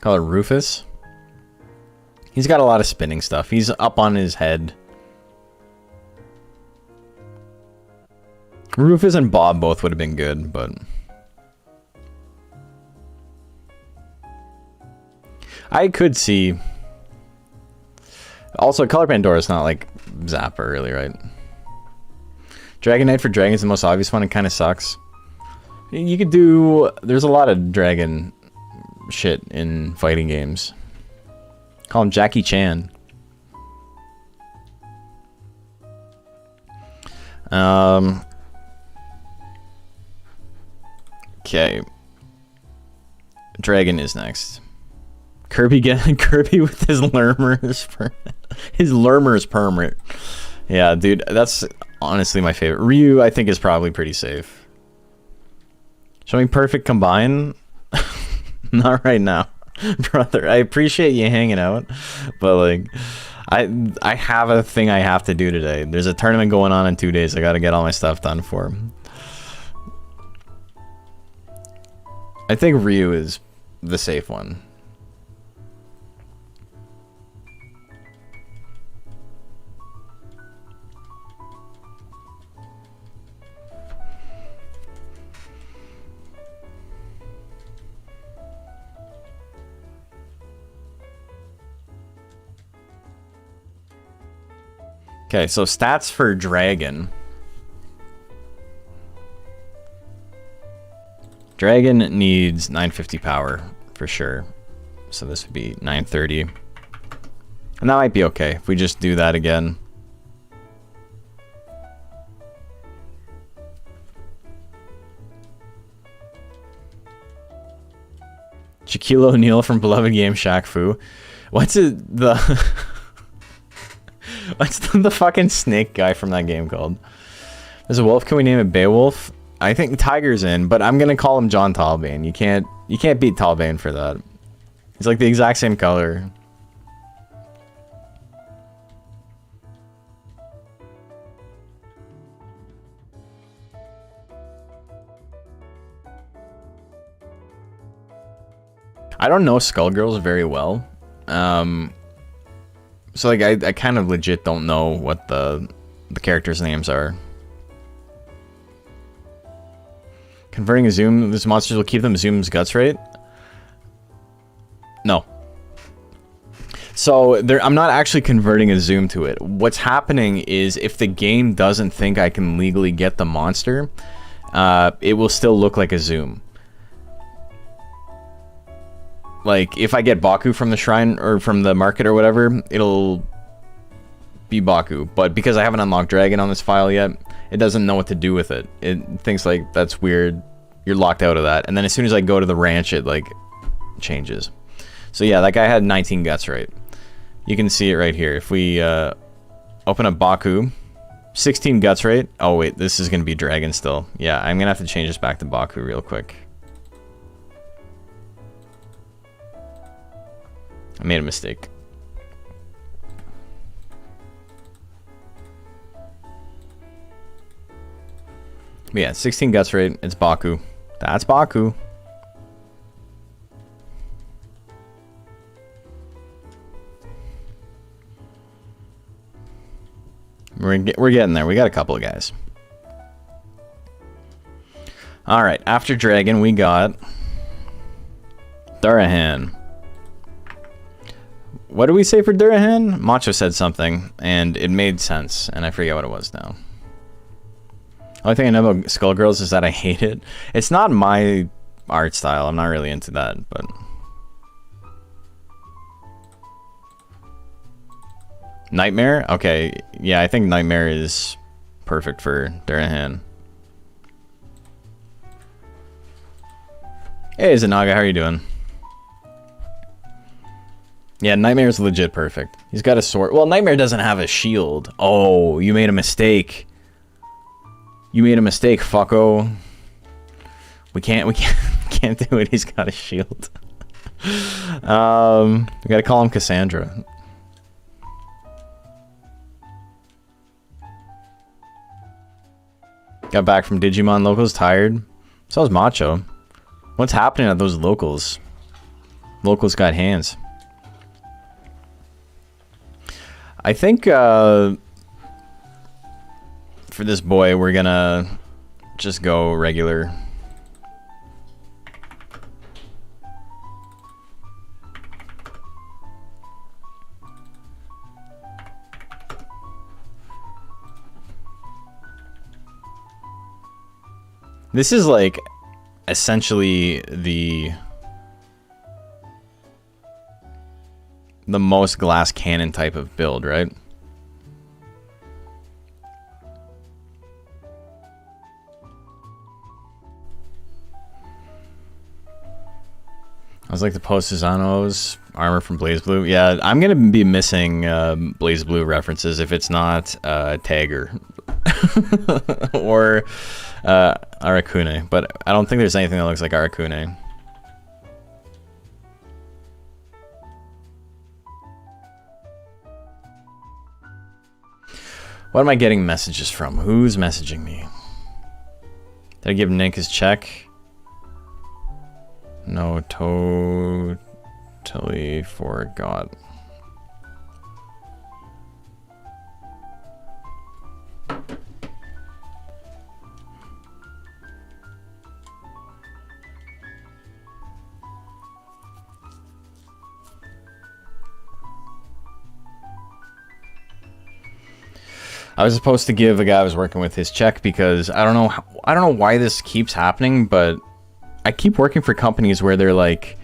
Call it Rufus. He's got a lot of spinning stuff. He's up on his head. Rufus and Bob both would have been good, but I could see. Also, Color Pandora is not like Zappa, really, right? Dragon Knight for Dragon is the most obvious one. It kind of sucks. You could do. There's a lot of dragon shit in fighting games. Call him Jackie Chan. Okay. Dragon is next. Kirby with his Lermer's permit. His Lermer's permit. Yeah, dude, that's honestly my favorite. Ryu, I think, is probably pretty safe. Show me perfect combine. Not right now, brother. I appreciate you hanging out, but like, I have a thing I have to do today. There's a tournament going on in 2 days. I got to get all my stuff done for him. I think Ryu is the safe one. Okay, so stats for Dragon. Dragon needs 950 power for sure. So this would be 930. And that might be okay if we just do that again. Shaquille O'Neal from Beloved Game Shaq Fu. What's the what's the fucking snake guy from that game called? There's a wolf. Can we name it Beowulf? I think Tiger's in, but I'm gonna call him John Talbane. You can't beat Talbane for that. He's like the exact same color. I don't know Skullgirls very well. So like I kind of legit don't know what the characters' names are. Converting a zoom, these monsters will keep them zoom's guts rate? No. So I'm not actually converting a zoom to it. What's happening is if the game doesn't think I can legally get the monster, it will still look like a zoom. Like if I get Baku from the shrine or from the market or whatever, it'll be Baku. But because I haven't unlocked Dragon on this file yet, it doesn't know what to do with it. It thinks like that's weird. You're locked out of that. And then as soon as I go to the ranch, it like changes. So yeah, that guy had 19 guts, right? You can see it right here. If we open up Baku, 16 guts rate. Oh wait, this is gonna be Dragon still. Yeah, I'm gonna have to change this back to Baku real quick. I made a mistake. But yeah, 16 guts rate. It's Baku. That's Baku. We're getting there. We got a couple of guys. All right. After Dragon, we got Durahan. What did we say for Durahan? Macho said something, and it made sense, and I forget what it was now. Only thing I know about Skullgirls is that I hate it. It's not my art style. I'm not really into that, but Nightmare? Okay, yeah, I think Nightmare is perfect for Duranahan. Hey, Zanaga, how are you doing? Yeah, Nightmare is legit perfect. He's got a sword. Well, Nightmare doesn't have a shield. Oh, you made a mistake. You made a mistake, fucko. We can't do it. He's got a shield. We gotta call him Cassandra. Got back from Digimon locals, tired. So was Macho. What's happening at those locals? Locals got hands. I think for this boy, we're gonna just go regular. This is like essentially the most glass cannon type of build, right? I was like the post Susano's armor from Blaze Blue. Yeah, I'm gonna be missing Blaze Blue references if it's not Tagger or Arakune, but I don't think there's anything that looks like Arakune. What am I getting messages from? Who's messaging me? Did I give Nick his check? No, totally forgot. I was supposed to give the guy I was working with his check because I don't know why this keeps happening, but I keep working for companies where they're like,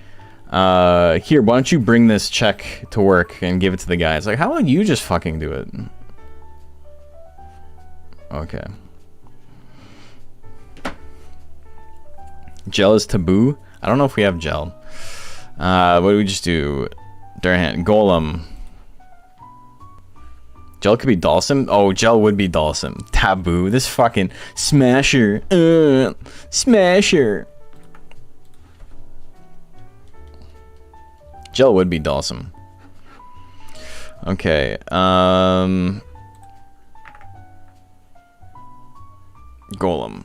here, why don't you bring this check to work and give it to the guy? It's like, how about you just fucking do it? Okay. Gel is taboo? I don't know if we have gel. What do we just do? Durhan, Golem. Gel could be Dalsum? Oh, Gel would be Dalsum. Taboo. This fucking Smasher. Smasher. Gel would be Dalsum. Okay. Golem.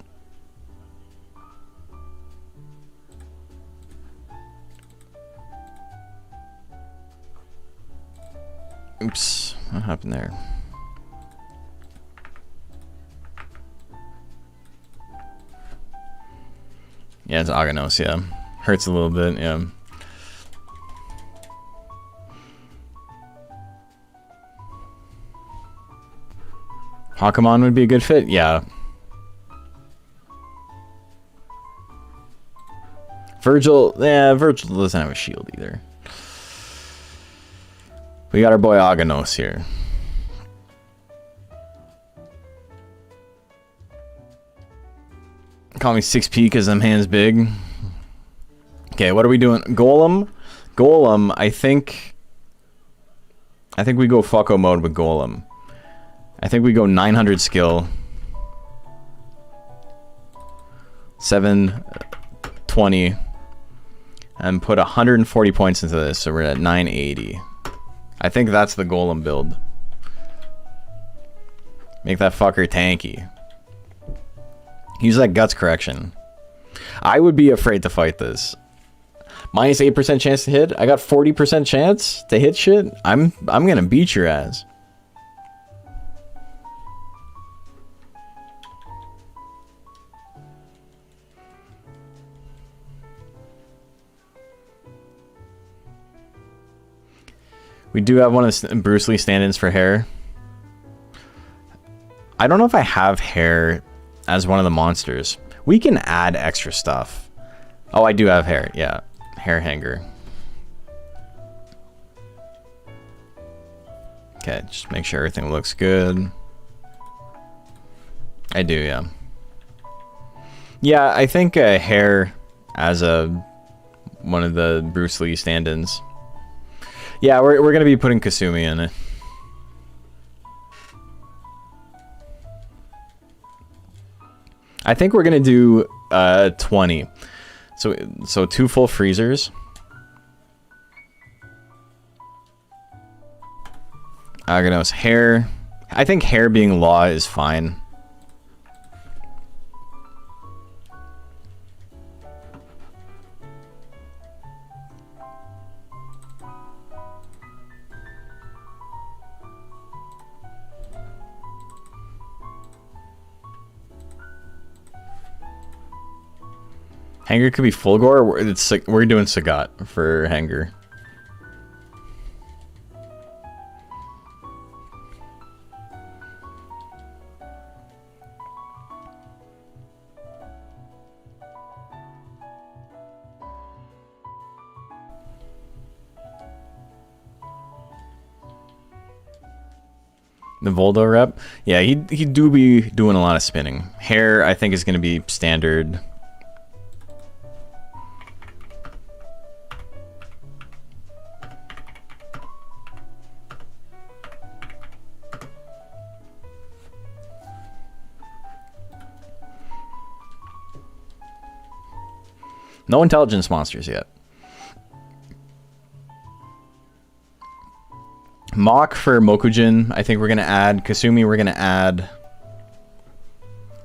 Oops. What happened there? Yeah, it's Aganos, yeah. Hurts a little bit, yeah. Hakamon would be a good fit, yeah. Virgil, yeah, Virgil doesn't have a shield either. We got our boy Aganos here. Call me 6P because them hands big. Okay, what are we doing? Golem? Golem, I think we go fucko mode with Golem. I think we go 900 skill. 720. And put 140 points into this, so we're at 980. I think that's the Golem build. Make that fucker tanky. Use that guts correction. I would be afraid to fight this. Minus 8% chance to hit. I got 40% chance to hit shit. I'm gonna beat your ass. We do have one of Bruce Lee stand-ins for hair. I don't know if I have hair as one of the monsters. We can add extra stuff. Oh, I do have hair. Yeah, hair hanger. Okay, just make sure everything looks good. I do, yeah. Yeah, I think hair as one of the Bruce Lee stand-ins. Yeah, we're gonna be putting Kasumi in it. I think we're gonna do 20. So 2 full freezers. Aganos, hair. I think hair being law is fine. Hanger could be full gore. We're doing Sagat for Hanger. The Voldo rep, yeah, he do be doing a lot of spinning. Hair, I think, is going to be standard. No intelligence monsters yet. Mock for Mokujin, I think we're going to add. Kasumi, we're going to add.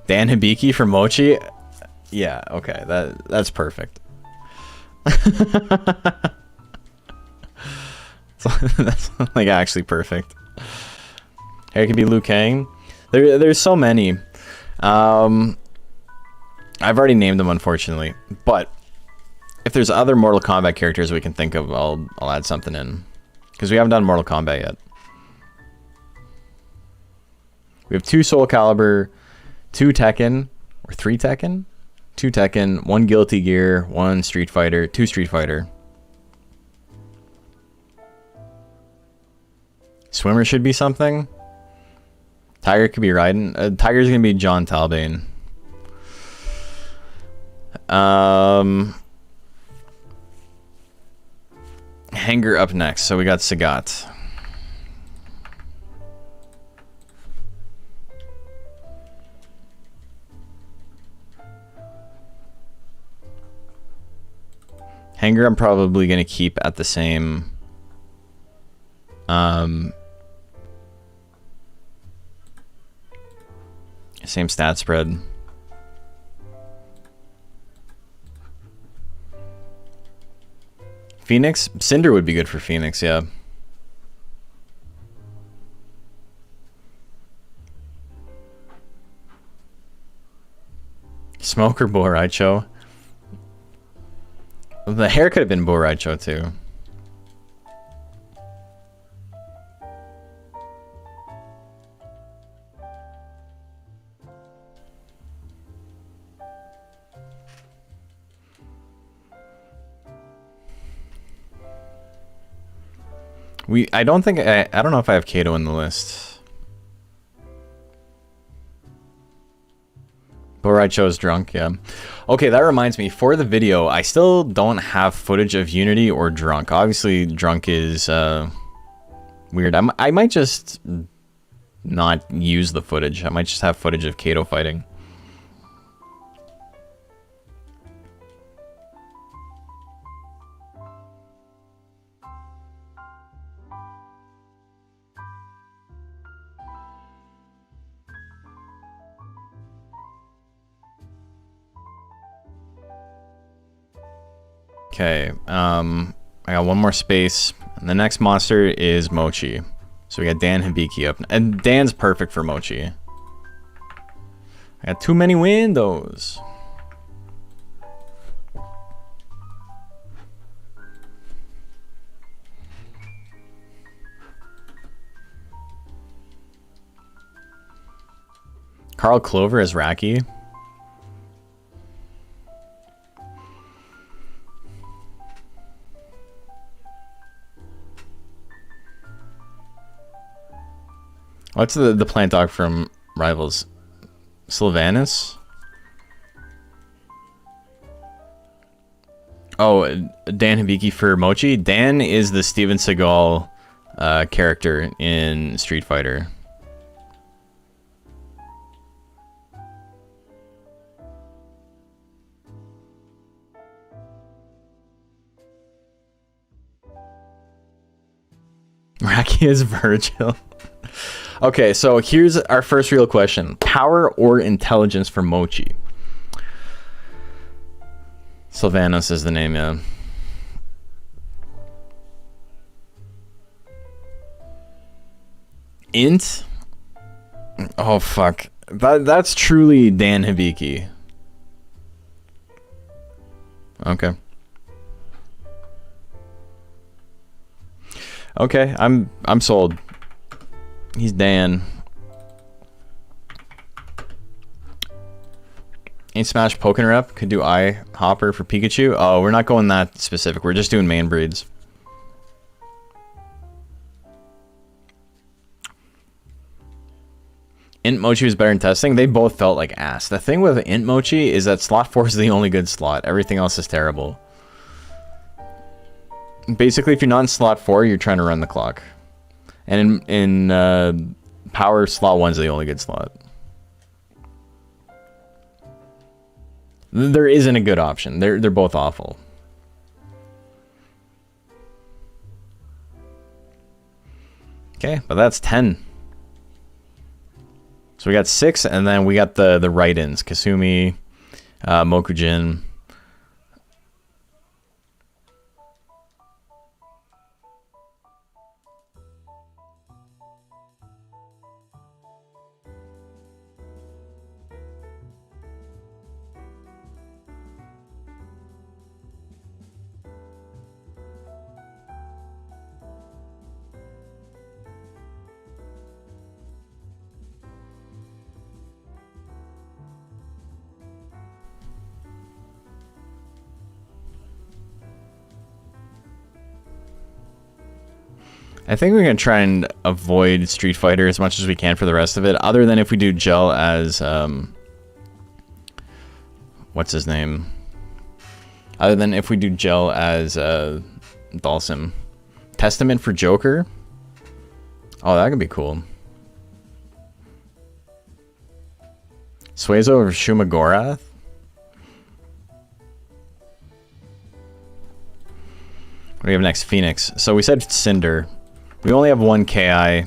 Dan Hibiki for Mochi. Yeah, okay, that's perfect. That's like actually perfect. Here it could be Liu Kang. There's so many. I've already named them, unfortunately, but if there's other Mortal Kombat characters we can think of, I'll add something in. Because we haven't done Mortal Kombat yet. We have 2 Soul Calibur, 2 Tekken, or 3 Tekken? 2 Tekken, 1 Guilty Gear, 1 Street Fighter, 2 Street Fighter. Swimmer should be something. Tiger could be Raiden. Tiger's gonna be John Talbane. Hanger up next, so we got Sagat. Hanger I'm probably gonna keep at the same same stat spread. Phoenix? Cinder would be good for Phoenix, yeah. Smoke or Bo Raicho? The hair could have been Bo Raicho too. I don't think I don't know if I have Kato in the list. Bo Raicho's drunk, yeah. Okay, that reminds me, for the video, I still don't have footage of Unity or Drunk. Obviously, Drunk is weird. I might just not use the footage. I might just have footage of Kato fighting. Okay, I got one more space. And the next monster is Mochi. So we got Dan Hibiki up. And Dan's perfect for Mochi. I got too many windows. Carl Clover as Raki. What's the plant dog from Rivals? Sylvanus? Oh, Dan Hibiki for Mochi. Dan is the Steven Seagal character in Street Fighter. Raki is Virgil. Okay, so here's our first real question. Power or intelligence for Mochi? Sylvanus is the name, yeah. Int? Oh, fuck. That's truly Dan Hibiki. Okay. Okay, I'm sold. He's Dan. Ain't Smash Poking Rep could do Eye Hopper for Pikachu. Oh, we're not going that specific. We're just doing main breeds. Int Mochi was better in testing. They both felt like ass. The thing with Int Mochi is that slot 4 is the only good slot. Everything else is terrible. Basically, if you're not in slot 4, you're trying to run the clock. And in power, slot 1's the only good slot. There isn't a good option. They're both awful. Okay, but that's 10. So we got 6, and then we got the write-ins. Kasumi, Mokujin. I think we're going to try and avoid Street Fighter as much as we can for the rest of it, other than if we do Gel as, what's his name? Other than if we do Gel as Dalsim. Testament for Joker? Oh, that could be cool. Suezo or Shumagorath? What do we have next? Phoenix. So we said Cinder. We only have one KI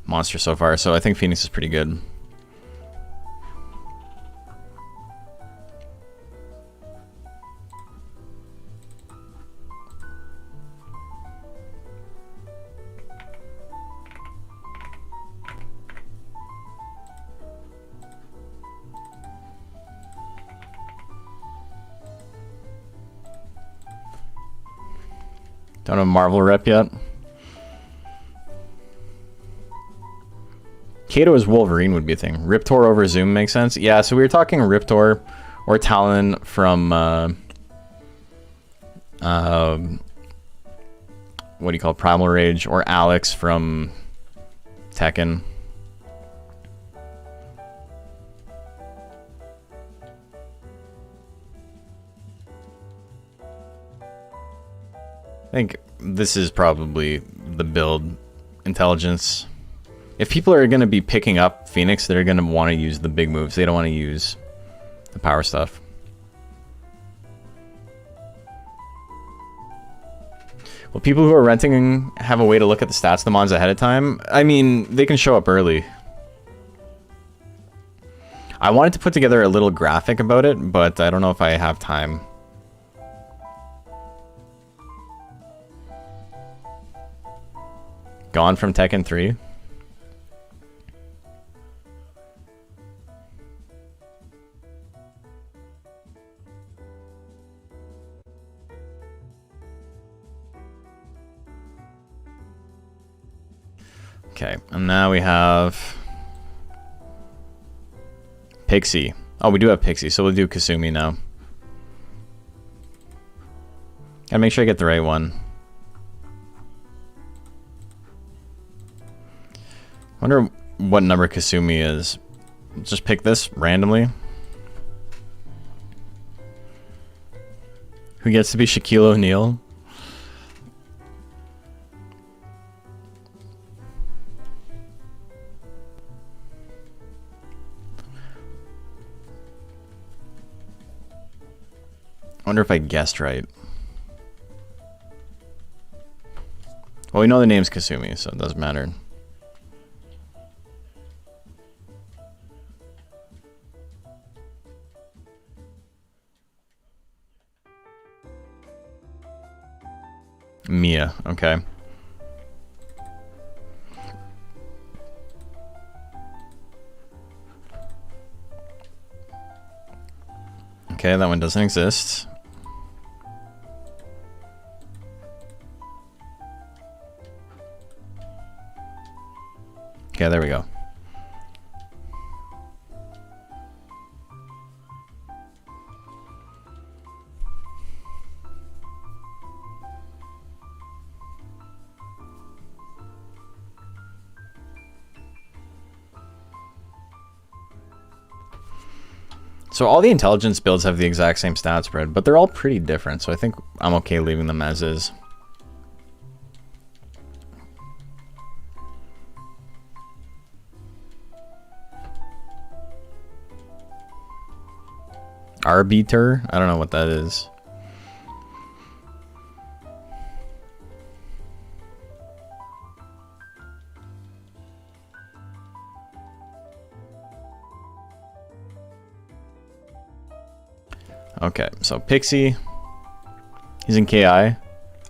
monster so far, so I think Phoenix is pretty good. Don't have Marvel rep yet. Kato as Wolverine would be a thing. Riptor over Zoom makes sense. Yeah, so we were talking Riptor or Talon from what do you call it? Primal Rage, or Alex from Tekken. I think this is probably the build. Intelligence. If people are going to be picking up Phoenix, they're going to want to use the big moves. They don't want to use the power stuff. Well, people who are renting have a way to look at the stats of the mons ahead of time. I mean, they can show up early. I wanted to put together a little graphic about it, but I don't know if I have time. Gone from Tekken 3. Okay, and now we have Pixie. Oh, we do have Pixie, so we'll do Kasumi now. Gotta make sure I get the right one. Wonder what number Kasumi is. Just pick this randomly. Who gets to be Shaquille O'Neal? I wonder if I guessed right. Well, we know the name's Kasumi, so it doesn't matter. Mia, okay. Okay, that one doesn't exist. Okay, there we go. So all the intelligence builds have the exact same stat spread, but they're all pretty different, so I think I'm okay leaving them as is. Arbiter? I don't know what that is. Okay, so Pixie. He's in KI.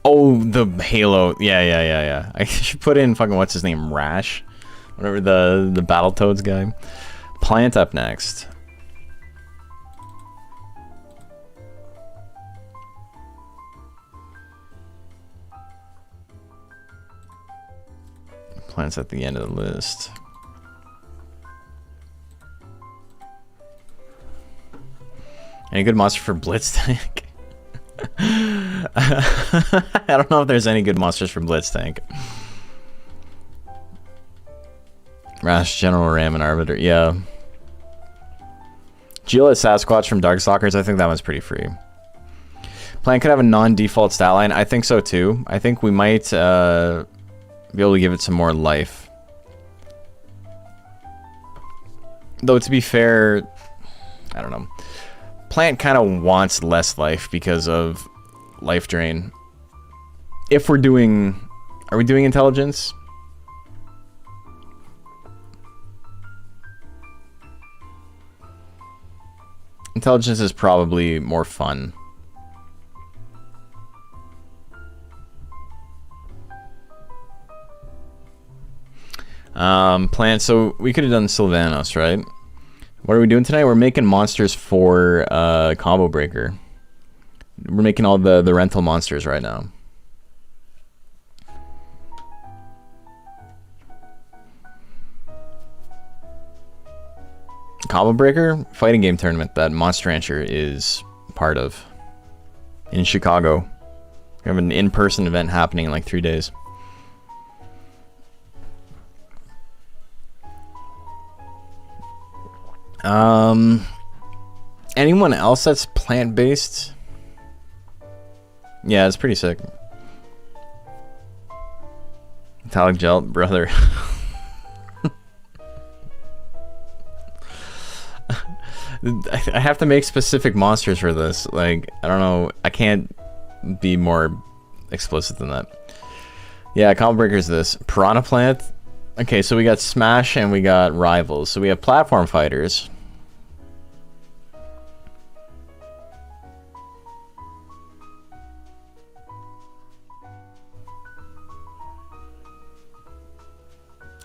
Oh, the Halo. Yeah. I should put in fucking what's his name? Rash? Whatever, the Battletoads guy. Plant up next. Plant's at the end of the list. Any good monster for Blitz Tank? I don't know if there's any good monsters for Blitz Tank. Rash, General Ram, and Arbiter. Yeah. Gila Sasquatch from Darkstalkers. I think that one's pretty free. Plant could have a non-default stat line. I think so too. I think we might be able to give it some more life. Though to be fair, I don't know. Plant kind of wants less life because of life drain. If we're doing... Are we doing intelligence? Intelligence is probably more fun. Plant, so we could have done Sylvanos, right? What are we doing tonight? We're making monsters for Combo Breaker. We're making all the rental monsters right now. Combo Breaker fighting game tournament that Monster Rancher is part of in Chicago. We have an in-person event happening in like 3 days. Anyone else that's plant-based? Yeah, it's pretty sick. Metallic gel, brother. I have to make specific monsters for this. Like, I don't know. I can't be more explicit than that. Yeah, Combo Breaker's this. Piranha Plant. Okay, so we got Smash and we got Rivals. So we have platform fighters.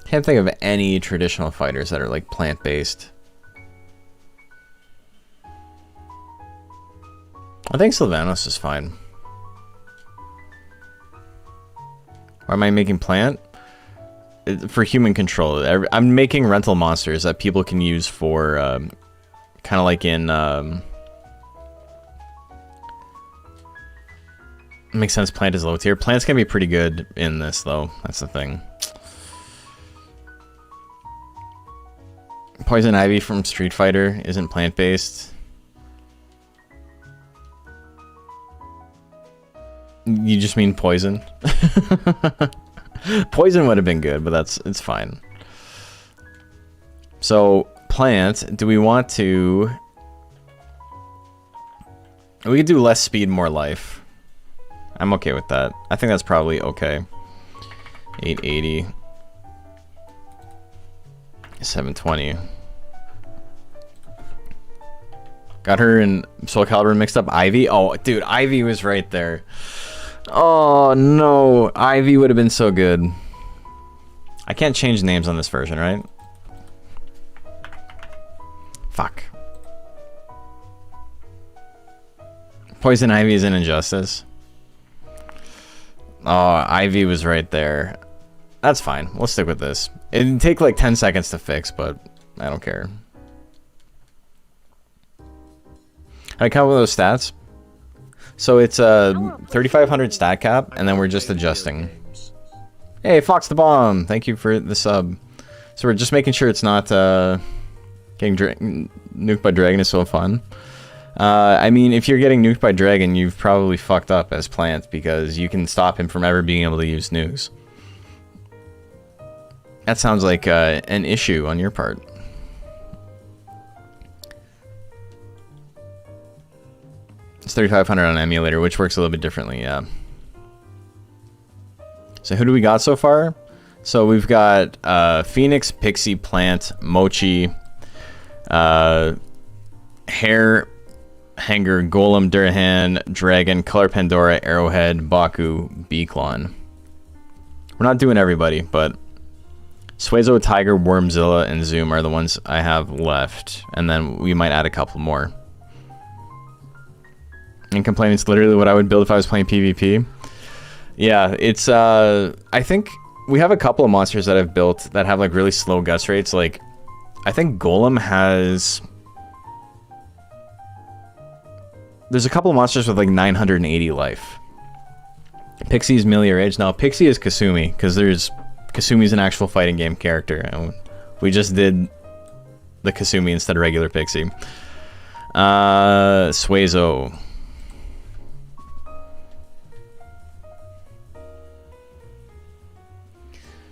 Can't think of any traditional fighters that are like plant-based. I think Sylvanos is fine. Why am I making plant? For human control. I'm making rental monsters that people can use for kind of like in makes sense. Plant is low tier. Plant's gonna be pretty good in this though. That's the thing. Poison Ivy from Street Fighter isn't plant-based. You just mean poison? Poison would have been good, but it's fine. So, plant, do we want to... We could do less speed, more life. I'm okay with that. I think that's probably okay. 880. 720. Got her and Soul Calibur mixed up. Ivy? Oh, dude, Ivy was right there. Oh, no. Ivy would have been so good. I can't change names on this version, right? Fuck. Poison Ivy is an injustice. Oh, Ivy was right there. That's fine. We'll stick with this. It'd take like 10 seconds to fix, but I don't care. I come up with those stats. So it's a 3,500 stat cap, and then we're just adjusting. Hey, Fox the Bomb! Thank you for the sub. So we're just making sure it's not getting nuked by Dragon is so fun. I mean, if you're getting nuked by Dragon, you've probably fucked up as Plant, because you can stop him from ever being able to use nukes. That sounds like an issue on your part. It's 3,500 on emulator, which works a little bit differently, yeah. So who do we got so far? So we've got Phoenix, Pixie, Plant, Mochi, Hair, Hanger, Golem, Durahan, Dragon, Color Pandora, Arrowhead, Baku, Beaklon. We're not doing everybody, but Suezo, Tiger, Wormzilla, and Zoom are the ones I have left. And then we might add a couple more. And Complain, it's literally what I would build if I was playing PvP. Yeah, it's, I think we have a couple of monsters that I've built that have like really slow guts rates. Like, I think Golem has... There's a couple of monsters with like 980 life. Pixie's melee or edge. Now, Pixie is Kasumi, because Kasumi's an actual fighting game character. And we just did the Kasumi instead of regular Pixie. Suezo.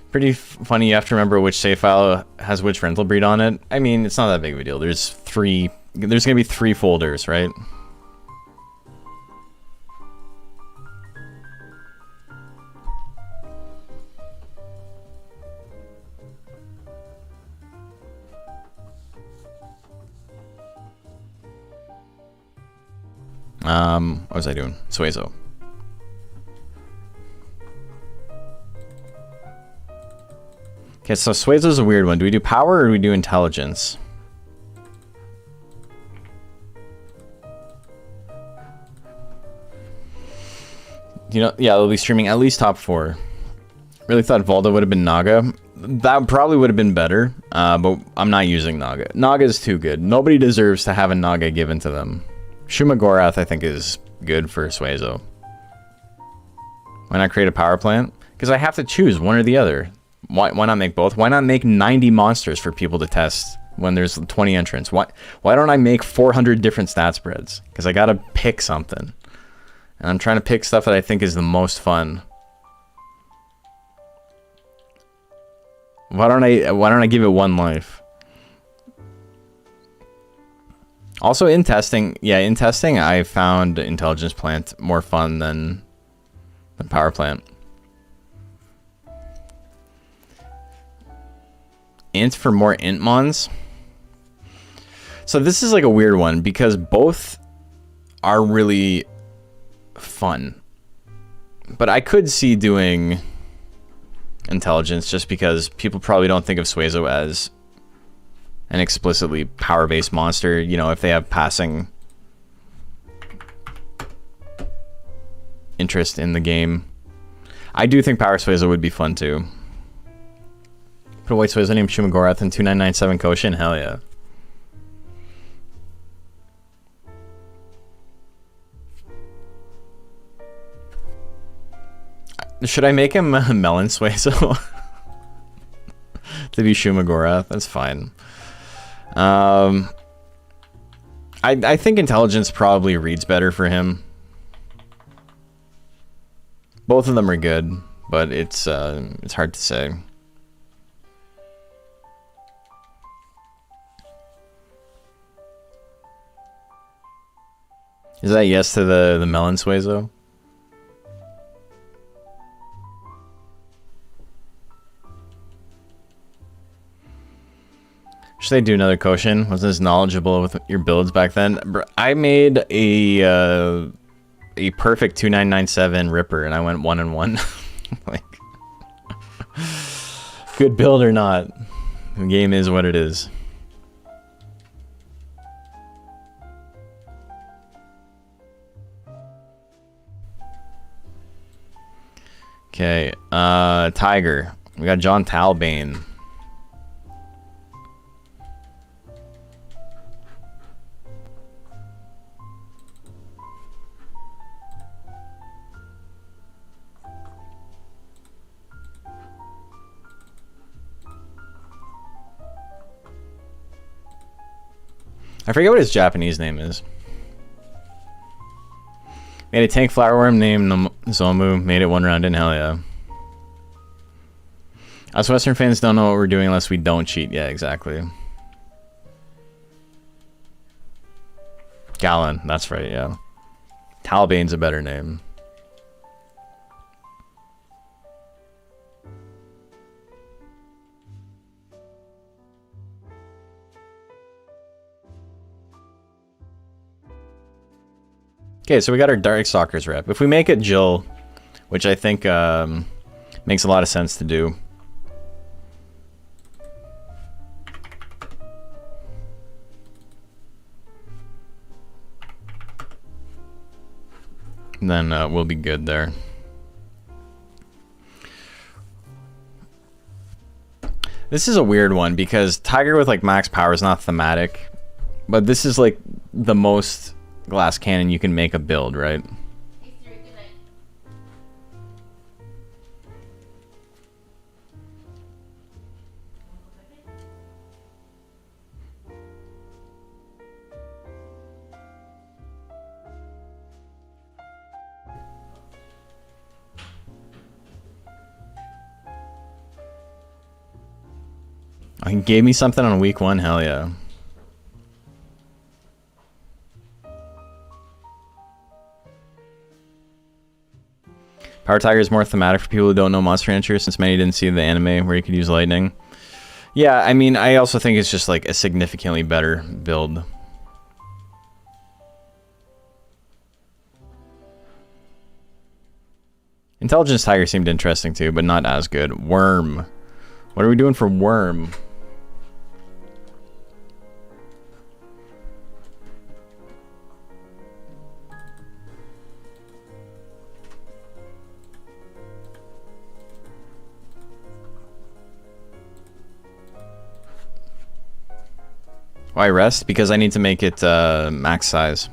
Pretty funny, you have to remember which save file has which rental breed on it. I mean, it's not that big of a deal. There's gonna be 3 folders, right? What was I doing? Suezo. Okay, so Suezo's a weird one. Do we do power or do we do intelligence? You know, yeah, they'll be streaming at least top 4. Really thought Volda would have been Naga. That probably would have been better, but I'm not using Naga. Naga is too good. Nobody deserves to have a Naga given to them. Shuma Gorath, I think, is good for Suezo. Why not create a power plant? Because I have to choose one or the other. Why not make both? Why not make 90 monsters for people to test when there's 20 entrants? Why don't I make 400 different stat spreads? Because I gotta pick something. And I'm trying to pick stuff that I think is the most fun. Why don't I give it 1 life? Also in testing, I found Intelligence Plant more fun than Power Plant. Int for more int mons. So this is like a weird one because both are really fun. But I could see doing intelligence just because people probably don't think of Suezo as an explicitly power-based monster, you know, if they have passing interest in the game. I do think Power Suezo would be fun too. Put a white Suezo named Shumagorath and 2997 Koshin, hell yeah. Should I make him Melon Suezo? To be Shumagorath? That's fine. I think intelligence probably reads better for him. Both of them are good, but it's hard to say. Is that yes to the melon Suezo? Should they do another Koshin? Wasn't as knowledgeable with your builds back then. I made a perfect 2997 Ripper, and I went 1-1. Like, good build or not, the game is what it is. Okay, Tiger. We got John Talbane. I forget what his Japanese name is. Made a tank flowerworm named Zomu. Made it one round in. Hell yeah. Us Western fans don't know what we're doing unless we don't cheat. Yeah, exactly. Gallon. That's right, yeah. Talbane's a better name. Okay, so we got our Darkstalkers rep. If we make it Jill, which I think makes a lot of sense to do. Then we'll be good there. This is a weird one because Tiger with like max power is not thematic, but this is like the most glass cannon you can make a build, right? Oh, he gave me something on week 1, hell yeah. Power Tiger is more thematic for people who don't know Monster Rancher, since many didn't see the anime where you could use lightning. Yeah, I mean, I also think it's just like a significantly better build. Intelligence Tiger seemed interesting too, but not as good. Worm. What are we doing for Worm? Why rest? Because I need to make it max size.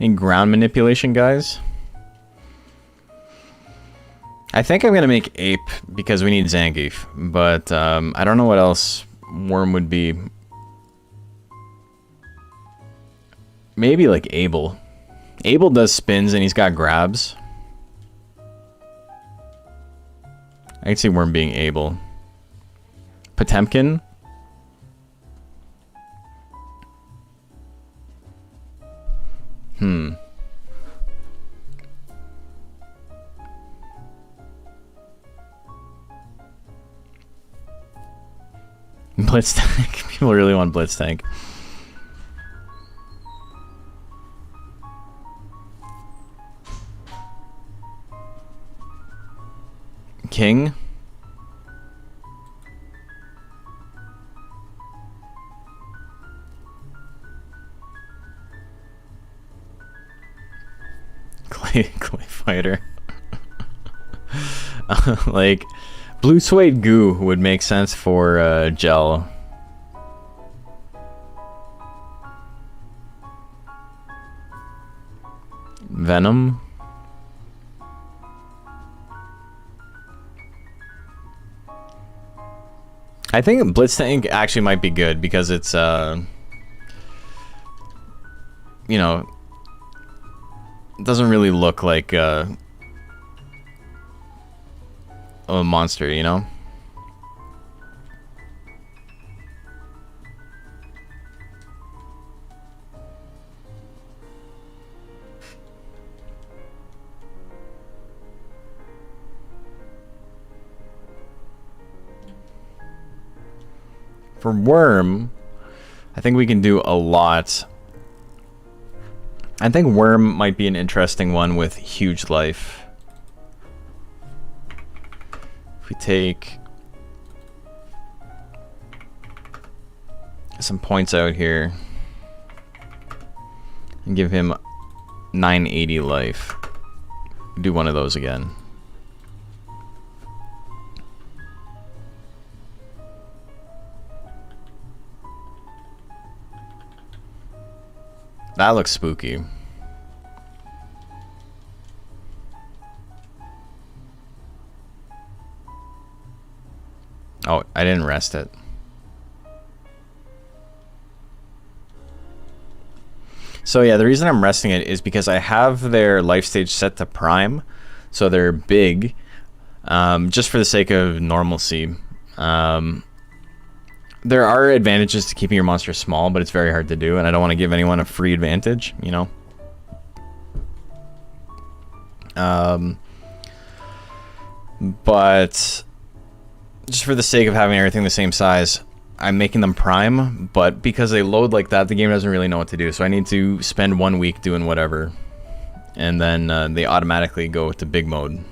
Any ground manipulation, guys? I think I'm gonna make Ape because we need Zangief, but I don't know what else Worm would be. Maybe like Abel. Abel does spins and he's got grabs. I can see Worm being Abel. Potemkin. Blitz tank. People really want Blitz tank. King. Clay fighter. Like blue suede goo would make sense for gel. Venom. I think Blitz Tank actually might be good because it's you know, it doesn't really look like a monster, you know? For Worm, I think we can do a lot. I think Worm might be an interesting one with huge life. If we take some points out here and give him 980 life, do one of those again. That looks spooky. Oh, I didn't rest it. So yeah, the reason I'm resting it is because I have their life stage set to prime, so they're big, just for the sake of normalcy. There are advantages to keeping your monster small, but it's very hard to do, and I don't want to give anyone a free advantage, you know? But just for the sake of having everything the same size, I'm making them prime, but because they load like that, the game doesn't really know what to do, so I need to spend 1 week doing whatever, and then they automatically go to big mode.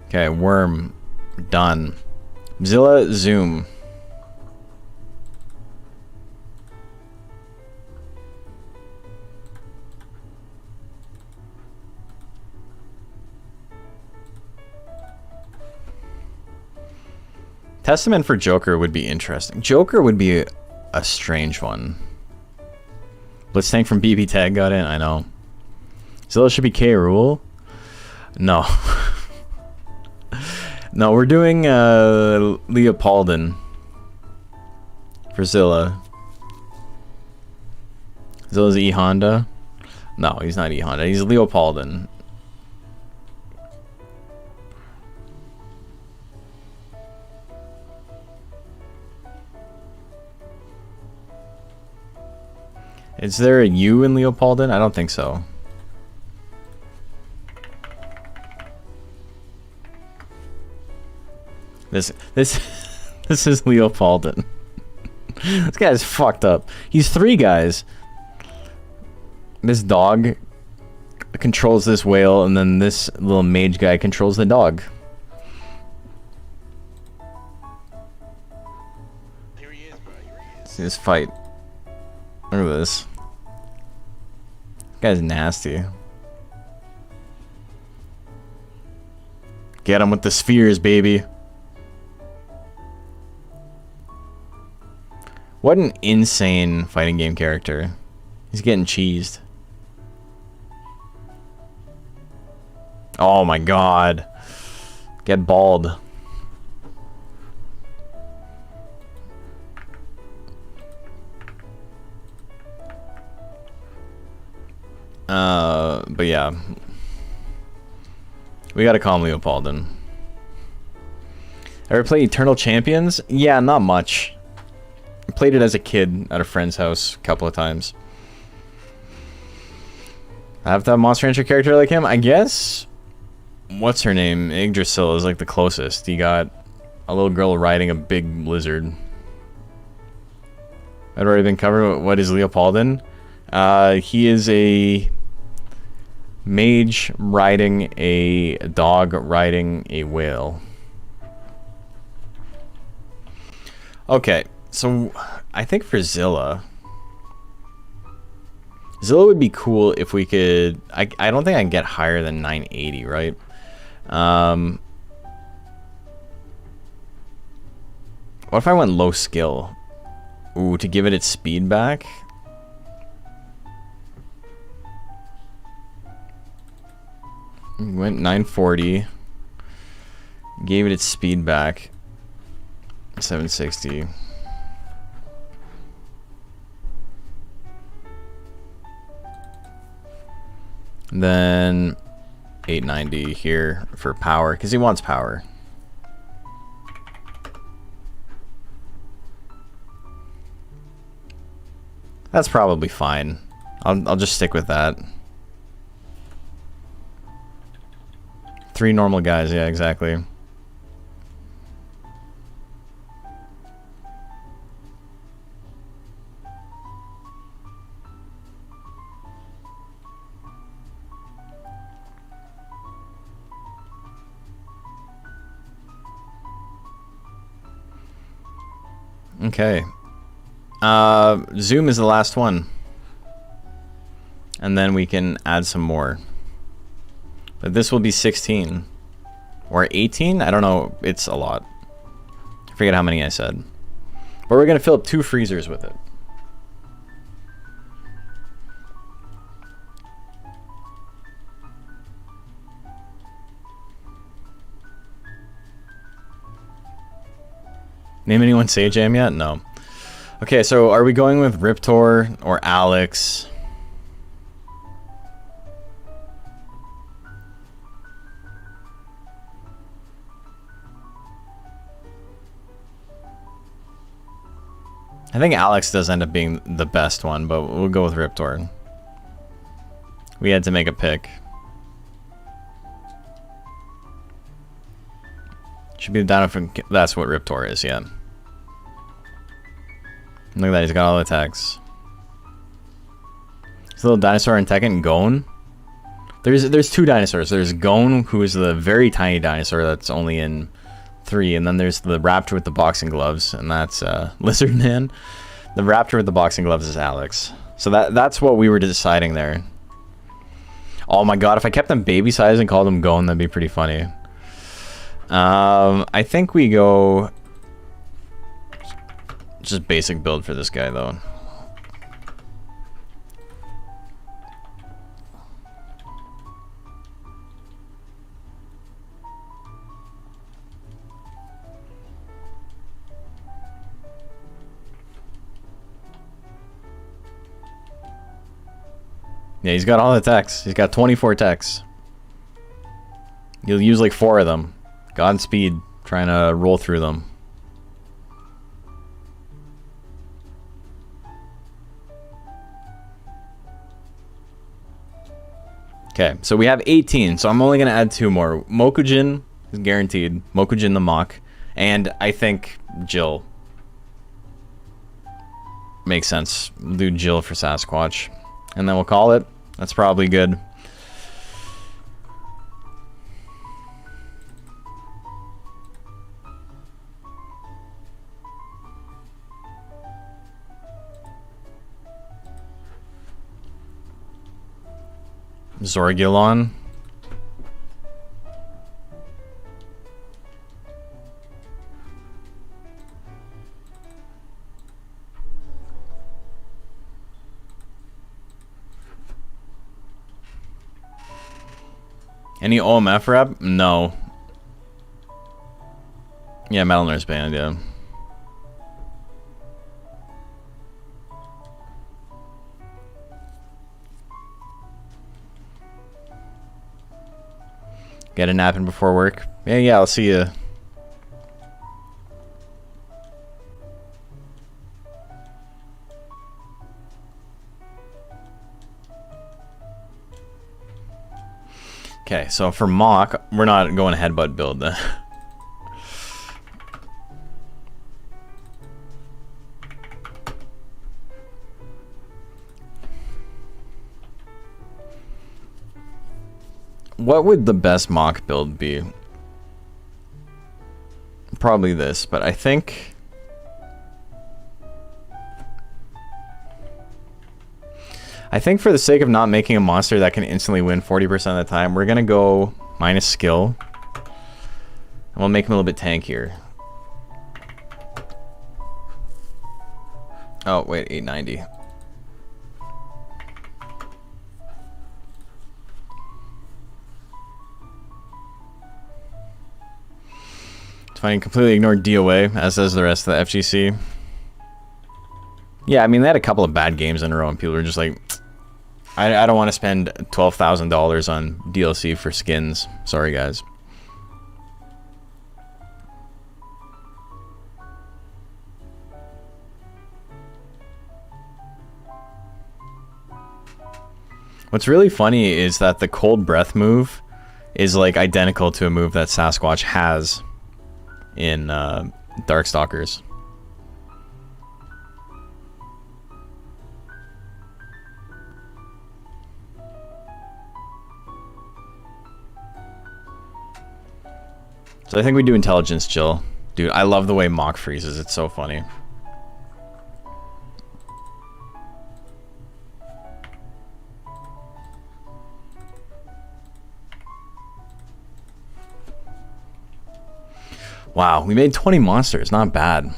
Okay, Worm, done. Zilla, zoom. Testament for Joker would be interesting. Joker would be a strange one. Blitz Tank from BB Tag got in, I know. Zilla should be K. Rule? No. No, we're doing Leopoldin for Zilla. Zilla's E Honda. No, he's not E Honda. He's Leopoldin. Is there a U in Leopoldin? I don't think so. This is Leopoldin. This guy's fucked up. He's 3 guys. This dog controls this whale, and then this little mage guy controls the dog. Here he is, bro. Here he is. See this fight. Look at this. This guy's nasty. Get him with the spheres, baby. What an insane fighting game character. He's getting cheesed. Oh my god. Get bald. But yeah. We gotta call him Leopoldin. Ever play Eternal Champions? Yeah, not much. I played it as a kid at a friend's house a couple of times. I have to have a Monster Hunter character like him? I guess. What's her name? Yggdrasil is like the closest. You got a little girl riding a big lizard. I'd already been covered. What is Leopoldin? He is a mage riding a dog riding a whale. Okay, so I think for Zilla would be cool if we could. I don't think I can get higher than 980, right? What if I went low skill? Ooh, to give it its speed back? Went 940. Gave it its speed back. 760. Then 890 here for power, because he wants power. That's probably fine. I'll just stick with that. 3 normal guys, yeah, exactly. Okay. Zoom is the last one. And then we can add some more. But this will be 16. Or 18? I don't know. It's a lot. I forget how many I said. But we're going to fill up 2 freezers with it. Name anyone Sage Am yet? No. Okay, so are we going with Riptor or Alex? I think Alex does end up being the best one, but we'll go with Riptor. We had to make a pick. Should be the dino from... That's what Riptor is, yeah. Look at that, he's got all the attacks. This little dinosaur in Tekken, Gon. There's 2 dinosaurs. There's Gon, who is the very tiny dinosaur that's only in 3, and then there's the raptor with the boxing gloves, and that's Lizard Man. The raptor with the boxing gloves is Alex. So that's what we were deciding there. Oh my god, if I kept them baby size and called them Gon, that'd be pretty funny. I think we go just basic build for this guy though. Yeah, he's got all the techs. He's got 24 techs. You'll use like 4 of them. Godspeed trying to roll through them. Okay, so we have 18, so I'm only going to add 2 more. Mokujin is guaranteed. Mokujin the Mach. And I think Jill. Makes sense. We'll do Jill for Sasquatch. And then we'll call it. That's probably good. Zorgulon. Any OMF rep? No. Yeah, Metal Nurse Band, yeah. Get a nap in before work? Yeah, I'll see you. Okay, so for Mach, we're not going headbutt build then. What would the best Mach build be? Probably this, but I think... for the sake of not making a monster that can instantly win 40% of the time, we're going to go minus skill. And we'll make him a little bit tankier. Oh, wait, 890. Finding completely ignored DOA, as does the rest of the FGC. Yeah, I mean, they had a couple of bad games in a row, and people were just like, I don't want to spend $12,000 on DLC for skins. Sorry, guys. What's really funny is that the cold breath move is like identical to a move that Sasquatch has in Darkstalkers. So I think we do intelligence chill. Dude, I love the way Mock freezes. It's so funny. Wow, we made 20 monsters. Not bad.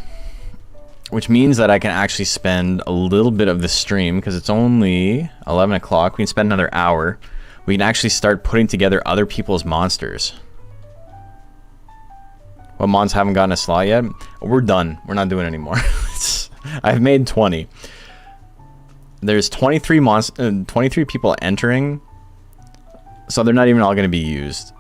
Which means that I can actually spend a little bit of the stream, because it's only 11 o'clock. We can spend another hour. We can actually start putting together other people's monsters. What mons haven't gotten a slot yet? We're done. We're not doing it anymore. I've made 20. There's 23 people entering, so they're not even all going to be used.